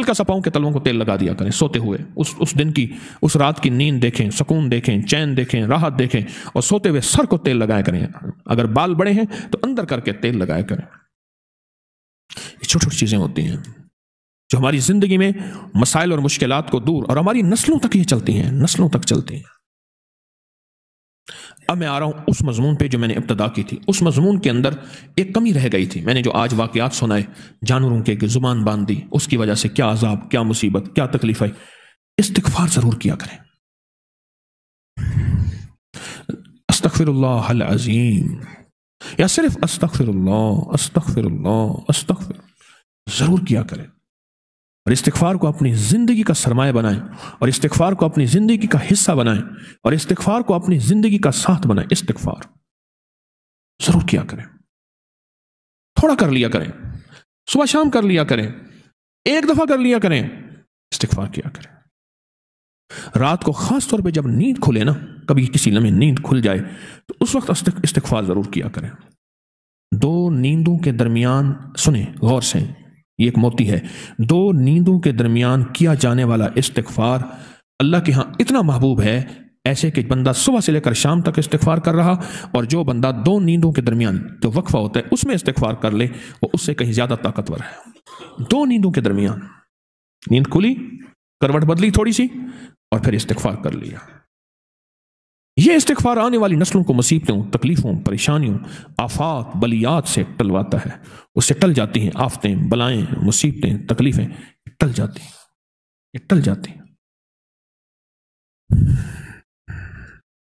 ہلکا سا پاؤں کے تلووں کو تیل لگا دیا کریں سوتے ہوئے، اس دن کی، اس رات کی نیند دیکھیں، سکون دیکھیں، چین دیکھیں، راحت دیکھیں، اور سوتے ہوئے سر کو تیل لگایا کریں۔ اگر بال بڑے ہیں تو اندر کر کے تیل لگایا کریں۔ یہ چھوٹی چھوٹی چیزیں ہوتی ہیں جو ہماری زندگی میں مسائل اور مشکلات کو دور، اور ہماری نسلوں تک یہ چلتی ہیں، نسلوں تک چلتی ہیں۔ اب میں آ رہا ہوں اس مضمون پہ جو میں نے ابتدا کی تھی۔ اس مضمون کے اندر ایک کمی رہ گئی تھی، میں نے جو آج واقعات سنائے جانوروں کے کہ زبان باندھ دی، اس کی وجہ سے کیا عذاب، کیا مصیبت، کیا تکلیف آئی۔ استغفار ضرور کیا کریں۔ استغفر اللہ العظیم، یا صرف استغفر اللہ استغفر اللہ استغفر، ضرور کیا کریں۔ اور استغفار کو اپنی زندگی کا سرمایہ بنائیں، اور استغفار کو اپنی زندگی کا حصہ بنائیں، اور استغفار کو اپنی زندگی کا ساتھ بنائیں۔ استغفار ضرور کیا کریں، تھوڑا کر لیا کریں، صبح شام کر لیا کریں، ایک دفعہ کر لیا کریں، استغفار کیا کریں۔ رات کو خاص طور پہ جب نیند کھلے نا، کبھی کسی لمحے نیند کھل جائے تو اس وقت استغفار ضرور کیا کریں۔ دو نیندوں کے درمیان، سنیں غور سے، یہ ایک موتی ہے، دو نیندوں کے درمیان کیا جانے والا استغفار اللہ کے ہاں اتنا محبوب ہے، ایسے کہ بندہ صبح سے لے کر شام تک استغفار کر رہا، اور جو بندہ دو نیندوں کے درمیان جو وقفہ ہوتا ہے اس میں استغفار کر لے وہ اس سے کہیں زیادہ طاقتور ہے۔ دو نیندوں کے درمیان نیند کھلی، کروٹ بدلی تھوڑی سی، اور پھر استغفار کر لیا۔ یہ استغفار آنے والی نسلوں کو مصیبتوں، تکلیفوں، پریشانیوں، آفات، بلیات سے ٹلواتا ہے۔ اس سے ٹل جاتی ہیں آفتیں، بلائیں، مصیبتیں، تکلیفیں ٹل جاتی ہیں، یہ ٹل جاتی ہیں۔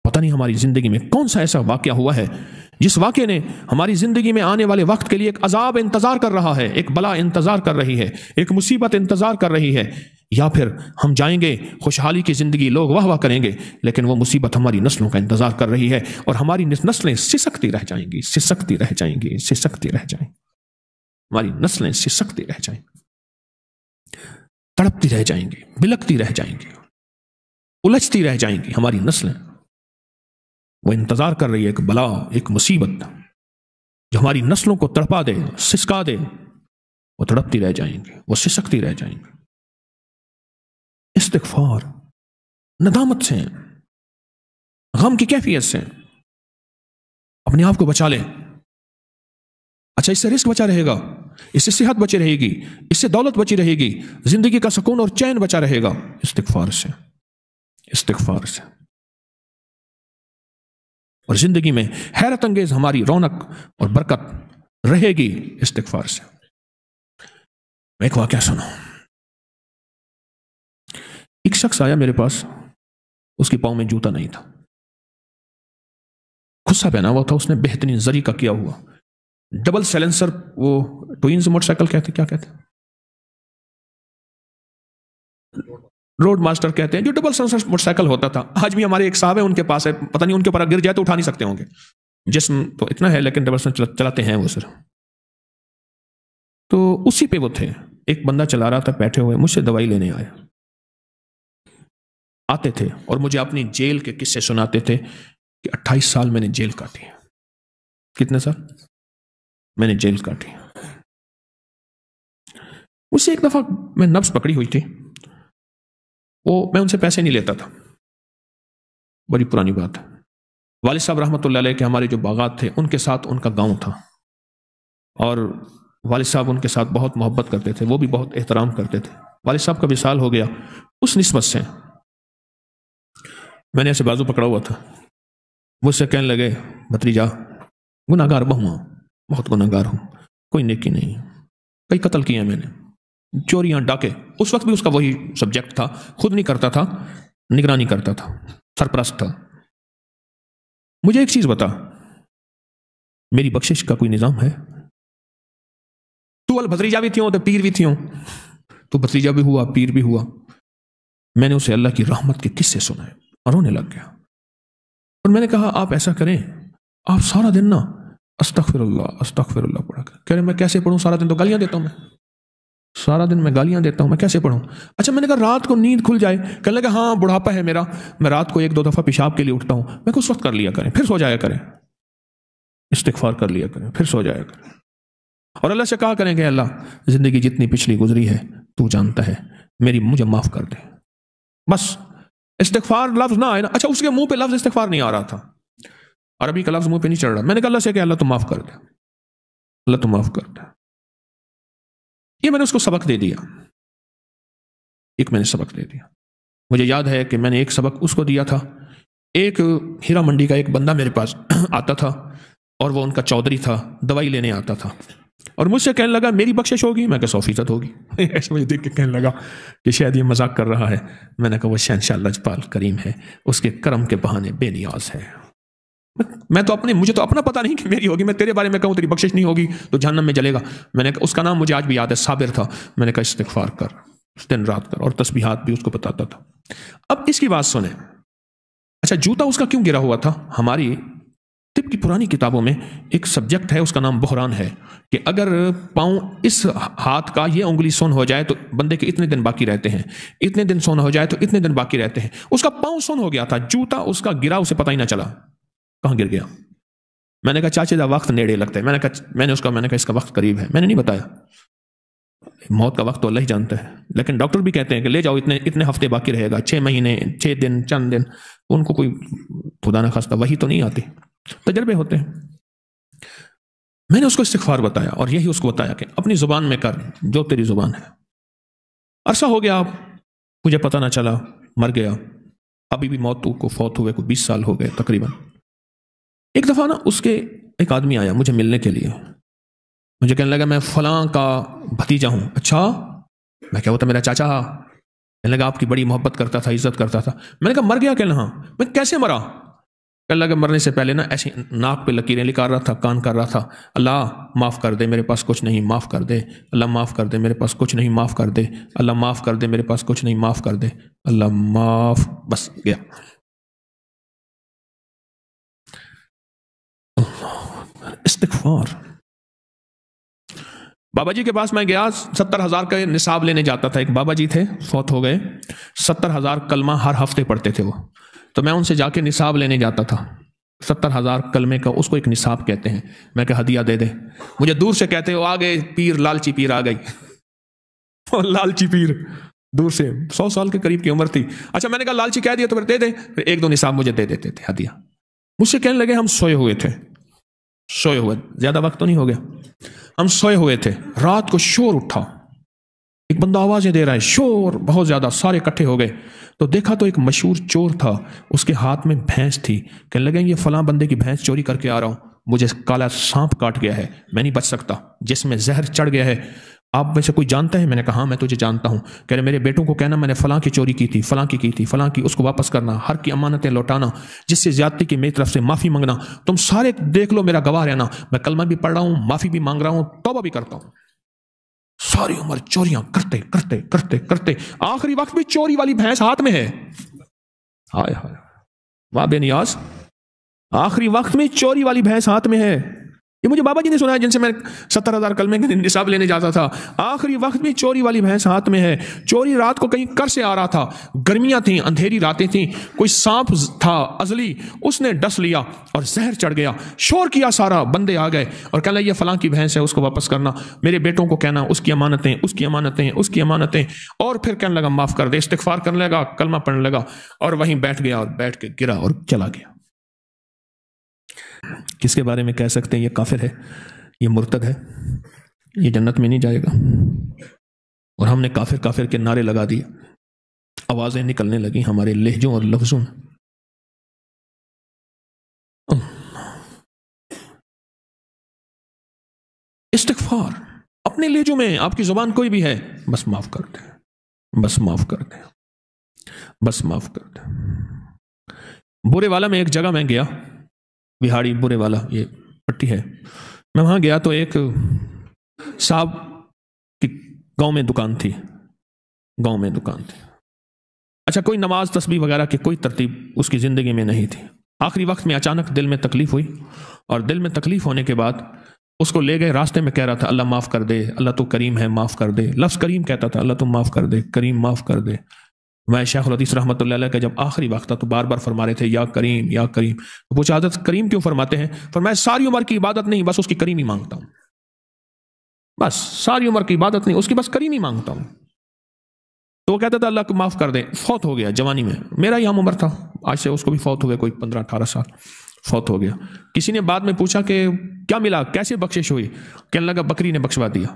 پتہ نہیں ہماری زندگی میں کون سا ایسا واقعہ ہوا ہے جس واقعے نے ہماری زندگی میں آنے والے وقت کے لیے ایک عذاب انتظار کر رہا ہے، ایک بلا انتظار کر رہی ہے، ایک مصیبت انتظار کر رہی ہے، یا پھر ہم جائیں گے خوشحالی کی زندگی، لوگ واہ واہ کریں گے، لیکن وہ مصیبت ہماری نسلوں کا انتظار کر رہی ہے، اور ہماری نسلیں سسکتی رہ جائیں گی، سسکتی رہ جائیں گی، سسکتی رہ جائیں گی، ہماری نسلیں سسکتی رہ جائیں گی، تڑپتی رہ جائیں گی، بلکتی رہ جائیں گی، الجھتی رہ جائیں گی ہماری نسلیں۔ وہ انتظار کر رہی ہے ایک بلا، ایک مصیبت جو ہماری نسلوں کو تڑپا دے، سسکا دے۔ وہ تڑپتی رہ جائیں گے، وہ سسکتی رہ جائیں گے۔ استغفار ندامت سے، غم کی کیفیت سے اپنے آپ کو بچا لیں۔ اچھا، اس سے رزق بچا رہے گا، اس سے صحت بچی رہے گی، اس سے دولت بچی رہے گی، زندگی کا سکون اور چین بچا رہے گا استغفار سے، استغفار سے۔ اور زندگی میں حیرت انگیز ہماری رونق اور برکت رہے گی استغفار سے۔ میں ایک واقعہ سنا۔ ایک شخص آیا میرے پاس، اس کے پاؤں میں جوتا نہیں تھا، خصہ پہنا ہوا تھا، اس نے بہترین زری کا کیا ہوا ڈبل سیلنسر، وہ ٹوئنز موٹر سائیکل کہتے، کیا کہتے ہیں، روڈ ماسٹر کہتے ہیں، جو ڈبل سیلنسر موٹر سائیکل ہوتا تھا۔ آج بھی ہمارے ایک صاحب ہیں، ان کے پاس ہے، پتہ نہیں ان کے اوپر گر جائے تو اٹھا نہیں سکتے ہوں گے، جسم تو اتنا ہے لیکن ڈبل سیلنسر چلاتے ہیں وہ صرف۔ تو اسی پہ وہ تھے، ایک بندہ چلا رہا تھا بیٹھے ہوئے، مجھ سے دوائی لینے آتے تھے اور مجھے اپنی جیل کے قصے سناتے تھے کہ 28 سال میں نے جیل کاٹی۔ کتنے سال میں نے جیل کاٹی؟ مجھ سے ایک دفعہ میں نبض پکڑی ہوئی تھی، میں ان سے پیسے نہیں لیتا تھا، بڑی پرانی بات ہے۔ والد صاحب رحمۃ اللہ علیہ کے ہمارے جو باغات تھے ان کے ساتھ ان کا گاؤں تھا، اور والد صاحب ان کے ساتھ بہت محبت کرتے تھے، وہ بھی بہت احترام کرتے تھے۔ والد صاحب کا وصال ہو گیا، اس نسبت سے میں نے ایسے بازو پکڑا ہوا تھا، مجھ سے کہنے لگے بھتریجا گناہ گار ہوں، بہت گناہ گار ہوں، کوئی نیکی نہیں، کئی قتل کیے ہیں میں نے، چوریاں، ڈاکے۔ اس وقت بھی اس کا وہی سبجیکٹ تھا، خود نہیں کرتا تھا، نگرانی کرتا تھا، سرپرست تھا۔ مجھے ایک چیز بتا، میری بخشش کا کوئی نظام ہے؟ تو بھتریجا بھی تھی ہوں تو پیر بھی تھی ہوں، تو بھتریجا بھی ہوا، پیر بھی ہوا۔ میں نے اسے اللہ کی رحمت کے قصے سنائے اور رونے لگ گیا، اور میں نے کہا آپ ایسا کریں، آپ سارا دن نا استغفر اللہ پڑھا کر۔ کہہ رہے میں کیسے پڑھوں، سارا دن تو گالیاں دیتا ہوں، میں سارا دن میں گالیاں دیتا ہوں، میں کیسے پڑھوں؟ اچھا، میں نے کہا رات کو نیند کھل جائے، کہنے لگا ہاں بڑھاپا ہے میرا، میں رات کو 1-2 دفعہ پیشاب کے لیے اٹھتا ہوں، میں اس وقت کر لیا کریں، پھر سو جایا کریں، استغفار کر لیا کریں، پھر سو جایا کریں، اور اللہ سے کہا کریں کہ اللہ زندگی جتنی پچھلی گزری ہے تو جانتا ہے، مجھے معاف کر دے. بس استغفار لفظ نہ آئے نا. اچھا اس کے منہ پہ لفظ استغفار نہیں آ رہا تھا، عربی کا لفظ منہ پہ نہیں چڑھ رہا. میں نے کہا اللہ سے کہ اللہ تو معاف کر دے، اللہ تو معاف کر دے. یہ میں نے اس کو سبق دے دیا، میں نے سبق دے دیا. مجھے یاد ہے کہ میں نے ایک سبق اس کو دیا تھا. ایک ہیرا منڈی کا ایک بندہ میرے پاس آتا تھا اور وہ ان کا چودھری تھا، دوائی لینے آتا تھا اور مجھ سے کہنے لگا میری بخشش ہوگی. میں کہا 100% ہوگی. ایسے مجھے دیکھ کے کہنے لگا کہ شاید یہ مذاق کر رہا ہے. میں نے کہا وہ شہنشاہ اللہ جپال کریم ہے، اس کے کرم کے بہانے بے نیاز ہے. مجھے تو اپنا پتہ نہیں کہ میری ہوگی. میں تیرے بارے میں کہوں تیری بخشش نہیں ہوگی تو جہنم میں جلے گا. میں نے کہا اس کا نام مجھے آج بھی یاد ہے، صابر تھا. میں نے کہا استغفار کر، دن رات کر، اور تسبیحات بھی اس کو بتاتا تھا. اب اس کی بات سنیں. اچھا جوتا اس کا کیوں گرا ہوا تھا؟ ہماری طب کی پرانی کتابوں میں ایک سبجیکٹ ہے، اس کا نام بحران ہے، کہ اگر پاؤں اس ہاتھ کا یہ انگلی سون ہو جائے تو بندے کے اتنے دن باقی رہتے ہیں، اتنے دن سون ہو جائے تو اتنے دن باقی رہتے ہیں. اس کا پاؤں سون ہو گیا تھا، جوتا اس کا گرا، اسے پتہ ہی نہ چلا کہاں گر گیا. میں نے کہا چاچے دا وقت نیڑے لگتا ہے. میں نے کہا اس کا وقت قریب ہے. میں نے نہیں بتایا، موت کا وقت تو اللہ ہی جانتا ہے، لیکن ڈاکٹر بھی کہتے ہیں کہ لے جاؤ، اتنے ہفتے باقی رہے گا، 6 مہینے 6 دن چند دن. ان کو کوئی خدا نہ خواستہ وہی تو نہیں آتی، تجربے ہوتے ہیں. میں نے اس کو استغفار بتایا اور یہی اس کو بتایا کہ اپنی زبان میں کر جو تیری زبان ہے. عرصہ ہو گیا، مجھے پتہ نہ چلا، مر گیا. ابھی بھی موت کو فوت ہوئے کوئی 20 سال ہو گئے تقریباً. ایک دفعہ نا اس کے ایک آدمی آیا مجھے ملنے کے لیے. مجھے کہنے لگا میں فلاں کا بھتیجا ہوں. اچھا، میں کیا ہوتا میرا چاچا. کہنے لگا آپ کی بڑی محبت کرتا تھا، عزت کرتا تھا. میں نے کہا مر گیا؟ کہنا ہاں. میں کیسے مرا؟ کہنے لگا مرنے سے پہلے نا ایسی ناک پہ لکیریں نکال رہا تھا، کان کر رہا تھا، اللہ معاف کر دے میرے پاس کچھ نہیں، معاف کر دے اللہ، معاف کر دے میرے پاس کچھ نہیں، معاف کر دے اللہ، معاف کر دے میرے پاس کچھ نہیں، معاف کر دے اللہ، معاف. بس گیا. استغفار. بابا جی کے پاس میں گیا، 70,000 کا نصاب لینے جاتا تھا. ایک بابا جی تھے، فوت ہو گئے. 70,000 کلمہ ہر ہفتے پڑھتے تھے وہ. تو میں ان سے جا کے نصاب لینے جاتا تھا. 70,000 کلمے کا اس کو ایک نصاب کہتے ہیں. میں کہ ہدیہ دے دے. مجھے دور سے کہتے وہ آگے پیر، لالچی پیر آ گئی. لالچی پیر دور سے 100 سال کے قریب کی عمر تھی. اچھا میں نے کہا لالچی کہہ دیا تو پھر دے دے. پھر 1-2 نصاب مجھے دے دیتے تھے ہدیہ. مجھ سے کہنے لگے ہم سوئے ہوئے تھے، زیادہ وقت تو نہیں ہو گیا، ہم سوئے ہوئے تھے. رات کو شور اٹھا، ایک بندہ آوازیں دے رہا ہے، شور بہت زیادہ، سارے اکٹھے ہو گئے. تو دیکھا تو ایک مشہور چور تھا، اس کے ہاتھ میں بھینس تھی. کہنے لگے یہ فلاں بندے کی بھینس چوری کر کے آ رہا ہوں، مجھے کالا سانپ کاٹ گیا ہے، میں نہیں بچ سکتا، جس میں زہر چڑھ گیا ہے. آپ میں سے کوئی جانتا ہے؟ میں نے کہا ہاں میں تجھے جانتا ہوں. کہہ رہے میرے بیٹوں کو کہنا میں نے فلاں کی چوری کی تھی، فلاں کی تھی، فلاں کی، اس کو واپس کرنا، ہر کی امانتیں لوٹانا، جس سے زیادتی کی میری طرف سے معافی مانگنا. تم سارے دیکھ لو، میرا گواہ رہنا، میں کلمہ بھی پڑھ رہا ہوں، معافی بھی مانگ رہا ہوں، توبہ بھی کرتا ہوں. ساری عمر چوریاں کرتے کرتے کرتے کرتے آخری وقت بھی چوری والی بھینس ہاتھ میں ہے. ہائے ہائے واہ بے نیاز، آخری وقت میں چوری والی بھینس ہاتھ میں ہے. یہ مجھے بابا جی نے سنایا جن سے میں 70,000 کلمے کے نصاب لینے جاتا تھا. آخری وقت میں چوری والی بھینس ہاتھ میں ہے. چوری رات کو کہیں کر سے آ رہا تھا، گرمیاں تھیں، اندھیری راتیں تھیں، کوئی سانپ تھا ازلی، اس نے ڈس لیا اور زہر چڑھ گیا. شور کیا سارا، بندے آ گئے اور کہنے لگے یہ فلاں کی بھینس ہے، اس کو واپس کرنا، میرے بیٹوں کو کہنا اس کی امانتیں، اس کی امانتیں، اس کی امانتیں. اور پھر کہنے لگا معاف کر دے، استغفار کرنے لگا، کلمہ پڑھنے لگا اور وہیں بیٹھ گیا اور بیٹھ کے گرا اور چلا گیا. کس کے بارے میں کہہ سکتے ہیں یہ کافر ہے، یہ مرتد ہے، یہ جنت میں نہیں جائے گا. اور ہم نے کافر کافر کے نعرے لگا دیے، آوازیں نکلنے لگی ہمارے لہجوں اور لفظوں میں. استغفار اپنے لہجوں میں، آپ کی زبان کوئی بھی ہے، بس معاف کر دیں، بس معاف کر دیں، بس معاف کر دیں. بورے والا میں ایک جگہ میں گیا، بہاڑی بورے والا یہ پٹی ہے. میں وہاں گیا تو ایک صاحب کی گاؤں میں دکان تھی. اچھا کوئی نماز تسبیح وغیرہ کی کوئی ترتیب اس کی زندگی میں نہیں تھی. آخری وقت میں اچانک دل میں تکلیف ہوئی، اور دل میں تکلیف ہونے کے بعد اس کو لے گئے، راستے میں کہہ رہا تھا اللہ معاف کر دے، اللہ تو کریم ہے معاف کر دے. لفظ کریم کہتا تھا، اللہ تو معاف کر دے، کریم معاف کر دے. میں شیخ الحدیث رحمۃ اللہ علیہ کا جب آخری وقت تھا تو بار بار فرما رہے تھے یا کریم یا کریم. پوچھا حضرت کریم کیوں فرماتے ہیں؟ فرمایا ساری عمر کی عبادت نہیں، بس اس کی کریم ہی مانگتا ہوں، بس ساری عمر کی عبادت نہیں، اس کی بس کریم ہی مانگتا ہوں. تو وہ کہتا تھا اللہ کو معاف کر دے، فوت ہو گیا جوانی میں، میرا ہی ہم عمر تھا، آج سے اس کو بھی فوت ہو گیا، کوئی 15-18 سال فوت ہو گیا۔ کسی نے بعد میں پوچھا کہ کیا ملا، کیسے بخشش ہوئی؟ کہنے لگا بکری نے بخشوا دیا،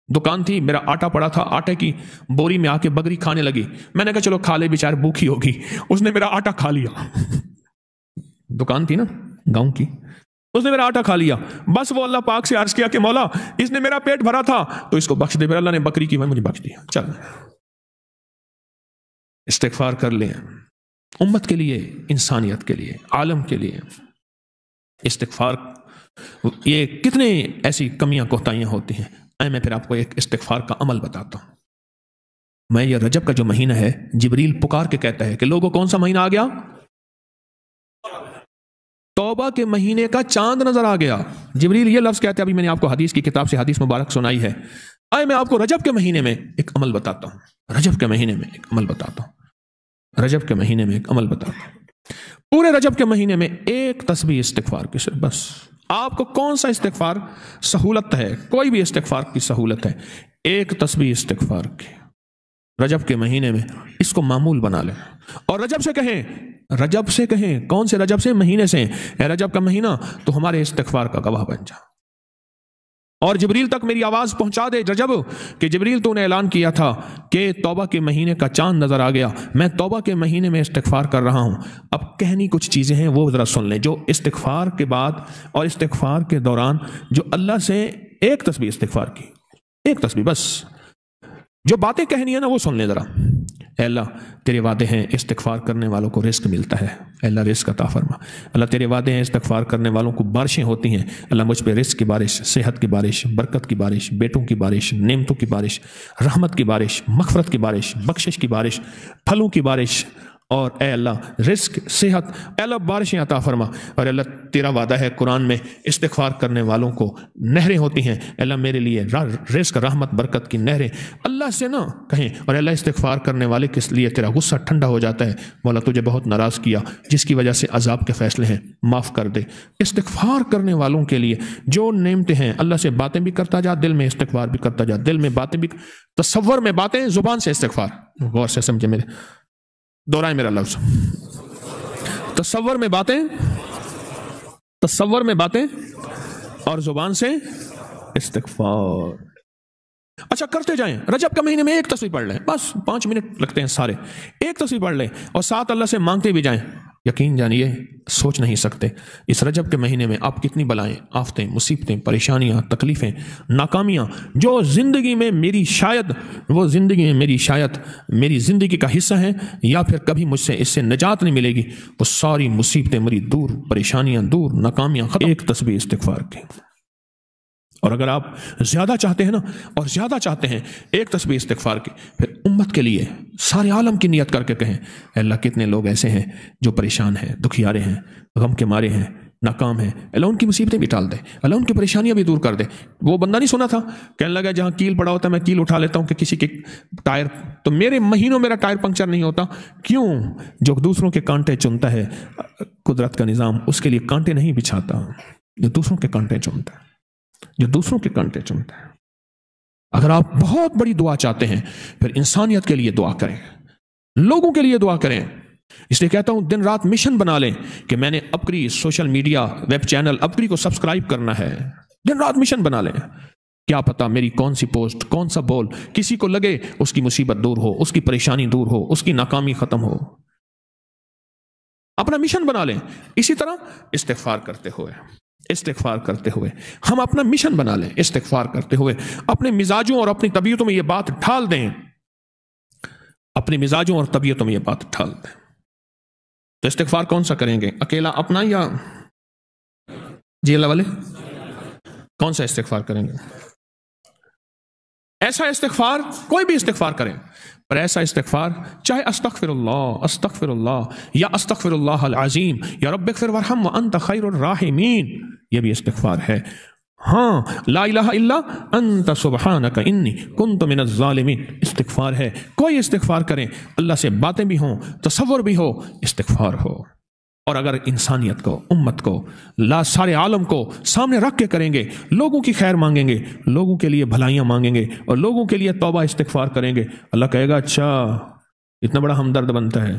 دکان تھی، میرا آٹا پڑا تھا، آٹے کی بوری میں آ کے بکری کھانے لگی، میں نے کہا چلو کھا لے، بیچارے بھوکھی ہوگی، اس نے میرا آٹا کھا لیا، دکان تھی نا گاؤں کی، اس نے میرا آٹا کھا لیا، بس وہ اللہ پاک سے عرض کیا کہ مولا اس نے میرا پیٹ بھرا تھا تو اس کو بخش دے، پھر اللہ نے بکری کی مجھے بخش دیا۔ چل استغفار کر لیں، امت کے لیے، انسانیت کے لیے، عالم کے لیے استغفار۔ یہ کتنے ایسی کمیاں کوتاہیاں ہوتی ہیں، میں پھر آپ کو ایک استغفار کا عمل بتاتا ہوں۔ میں یہ رجب کا جو مہینہ ہے، جبریل پکار کے کہتا ہے کہ لوگوں کون سا مہینہ آ گیا؟ توبہ کے مہینے کا چاند نظر آ گیا۔ جبریل یہ لفظ کہتے ہیں، ابھی میں نے آپ کو حدیث کی کتاب سے حدیث مبارک سنائی ہے۔ میں آپ کو رجب کے مہینے میں ایک عمل بتاتا ہوں، رجب کے مہینے میں ایک عمل بتاتا ہوں، رجب کے مہینے میں ایک عمل بتاتا ہوں۔ پورے رجب کے مہینے میں ایک تسبیح استغفار کی، صرف بس آپ کو کون سا استغفار سہولت ہے، کوئی بھی استغفار کی سہولت ہے، ایک تسبیح استغفار کی رجب کے مہینے میں، اس کو معمول بنا لیں اور رجب سے کہیں، رجب سے کہیں، کون سے رجب سے؟ مہینے سے، اے رجب کا مہینہ تو ہمارے استغفار کا گواہ بن جا، اور جبریل تک میری آواز پہنچا دے رجب کہ جبریل تو نے اعلان کیا تھا کہ توبہ کے مہینے کا چاند نظر آ گیا، میں توبہ کے مہینے میں استغفار کر رہا ہوں۔ اب کہنی کچھ چیزیں ہیں وہ ذرا سن لیں، جو استغفار کے بعد اور استغفار کے دوران جو اللہ سے ایک تسبیح استغفار کی، ایک تسبیح بس، جو باتیں کہنی ہیں نا وہ سن لیں ذرا۔ اے اللہ تیرے وعدے ہیں استغفار کرنے والوں کو رزق ملتا ہے، اے اللہ رزق عطا فرما۔ اللہ تیرے وعدے ہیں استغفار کرنے والوں کو بارشیں ہوتی ہیں، اللہ مجھ پہ رزق کی بارش، صحت کی بارش، برکت کی بارش، بیٹوں کی بارش، نعمتوں کی بارش، رحمت کی بارش، مغفرت کی بارش، بخشش کی بارش، پھلوں کی بارش، اور اے اللہ رزق، صحت، اے اللہ بارشیں عطا فرما۔ اور اللہ تیرا وعدہ ہے قرآن میں استغفار کرنے والوں کو نہریں ہوتی ہیں، اے اللہ میرے لیے رزق، رحمت، برکت کی نہریں اللہ سے نہ کہیں، اور اللہ استغفار کرنے والے کس لیے تیرا غصہ ٹھنڈا ہو جاتا ہے، مولا تجھے بہت ناراض کیا جس کی وجہ سے عذاب کے فیصلے ہیں، معاف کر دے۔ استغفار کرنے والوں کے لیے جو نعمتیں ہیں، اللہ سے باتیں بھی کرتا جا، دل میں استغفار بھی کرتا جا، دل میں باتیں بھی، تصور میں باتیں، زبان سے استغفار، غور سے سمجھے میرے، دہرائیں میرا لفظ، تصور میں باتیں، تصور میں باتیں اور زبان سے استغفار۔ اچھا کرتے جائیں، رجب کے مہینے میں ایک تسبیح پڑھ لیں، بس 5 منٹ لگتے ہیں سارے، ایک تسبیح پڑھ لیں اور ساتھ اللہ سے مانگتے بھی جائیں۔ یقین جانیے سوچ نہیں سکتے اس رجب کے مہینے میں آپ کتنی بلائیں، آفتیں، مصیبتیں، پریشانیاں، تکلیفیں، ناکامیاں جو زندگی میں میری شاید، وہ زندگی میں میری شاید میری زندگی کا حصہ ہیں یا پھر کبھی مجھ سے اس سے نجات نہیں ملے گی، وہ ساری مصیبتیں میری دور، پریشانیاں دور، ناکامیاں ختم، ایک تسبیح استغفار کی۔ اور اگر آپ زیادہ چاہتے ہیں نا، اور زیادہ چاہتے ہیں ایک تسبیح استغفار کی، پھر امت کے لیے سارے عالم کی نیت کر کے کہیں، اے اللہ کتنے لوگ ایسے ہیں جو پریشان ہیں، دکھیارے ہیں، غم کے مارے ہیں، ناکام ہیں، اللہ ان کی مصیبتیں بھی ٹال دے، اللہ ان کی پریشانیاں بھی دور کر دے۔ وہ بندہ نہیں سنا تھا، کہنے لگا جہاں کیل پڑا ہوتا ہے میں کیل اٹھا لیتا ہوں کہ کسی کے ٹائر، تو میرے مہینوں میرا ٹائر پنکچر نہیں ہوتا، کیوں؟ جو دوسروں کے کانٹے چنتا ہے، قدرت کا نظام اس کے لیے کانٹے نہیں بچھاتا، جو دوسروں کے کانٹے چنتا ہے، جو دوسروں کے کانٹے چنتا ہے۔ اگر آپ بہت بڑی دعا چاہتے ہیں پھر انسانیت کے لیے دعا کریں، لوگوں کے لیے دعا کریں۔ اس لیے کہتا ہوں دن رات مشن بنا لیں کہ میں نے اپکری سوشل میڈیا ویب چینل اپکری کو سبسکرائب کرنا ہے، دن رات مشن بنا لیں۔ کیا پتا میری کون سی پوسٹ، کون سا بول کسی کو لگے، اس کی مصیبت دور ہو، اس کی پریشانی دور ہو، اس کی ناکامی ختم ہو۔ اپنا مشن بنا لیں۔ اسی طرح استغفار کرتے ہوئے، استغفار کرتے ہوئے ہم اپنا مشن بنا لیں، استغفار کرتے ہوئے اپنے مزاجوں اور اپنی طبیعتوں میں یہ بات ڈھال دیں، اپنے مزاجوں اور طبیعتوں میں یہ بات ڈھال دیں۔ تو استغفار کون سا کریں گے، اکیلا اپنا یا جی اللہ والے؟ کون سا استغفار کریں گے؟ ایسا استغفار، کوئی بھی استغفار کریں، پر ایسا استغفار چاہے استغفر اللہ یا استغفر اللہ العظیم یا رب اغفر وارحم وانت خیر الراحمین، یہ بھی استغفار ہے۔ ہاں لا الہ الا انت سبحانک انی کنت من الظالمین استغفار ہے۔ کوئی استغفار کریں، اللہ سے باتیں بھی ہوں، تصور بھی ہو، استغفار ہو۔ اور اگر انسانیت کو، امت کو، سارے عالم کو سامنے رکھ کے کریں گے، لوگوں کی خیر مانگیں گے، لوگوں کے لیے بھلائیاں مانگیں گے اور لوگوں کے لیے توبہ استغفار کریں گے، اللہ کہے گا اچھا اتنا بڑا ہمدرد بنتا ہے،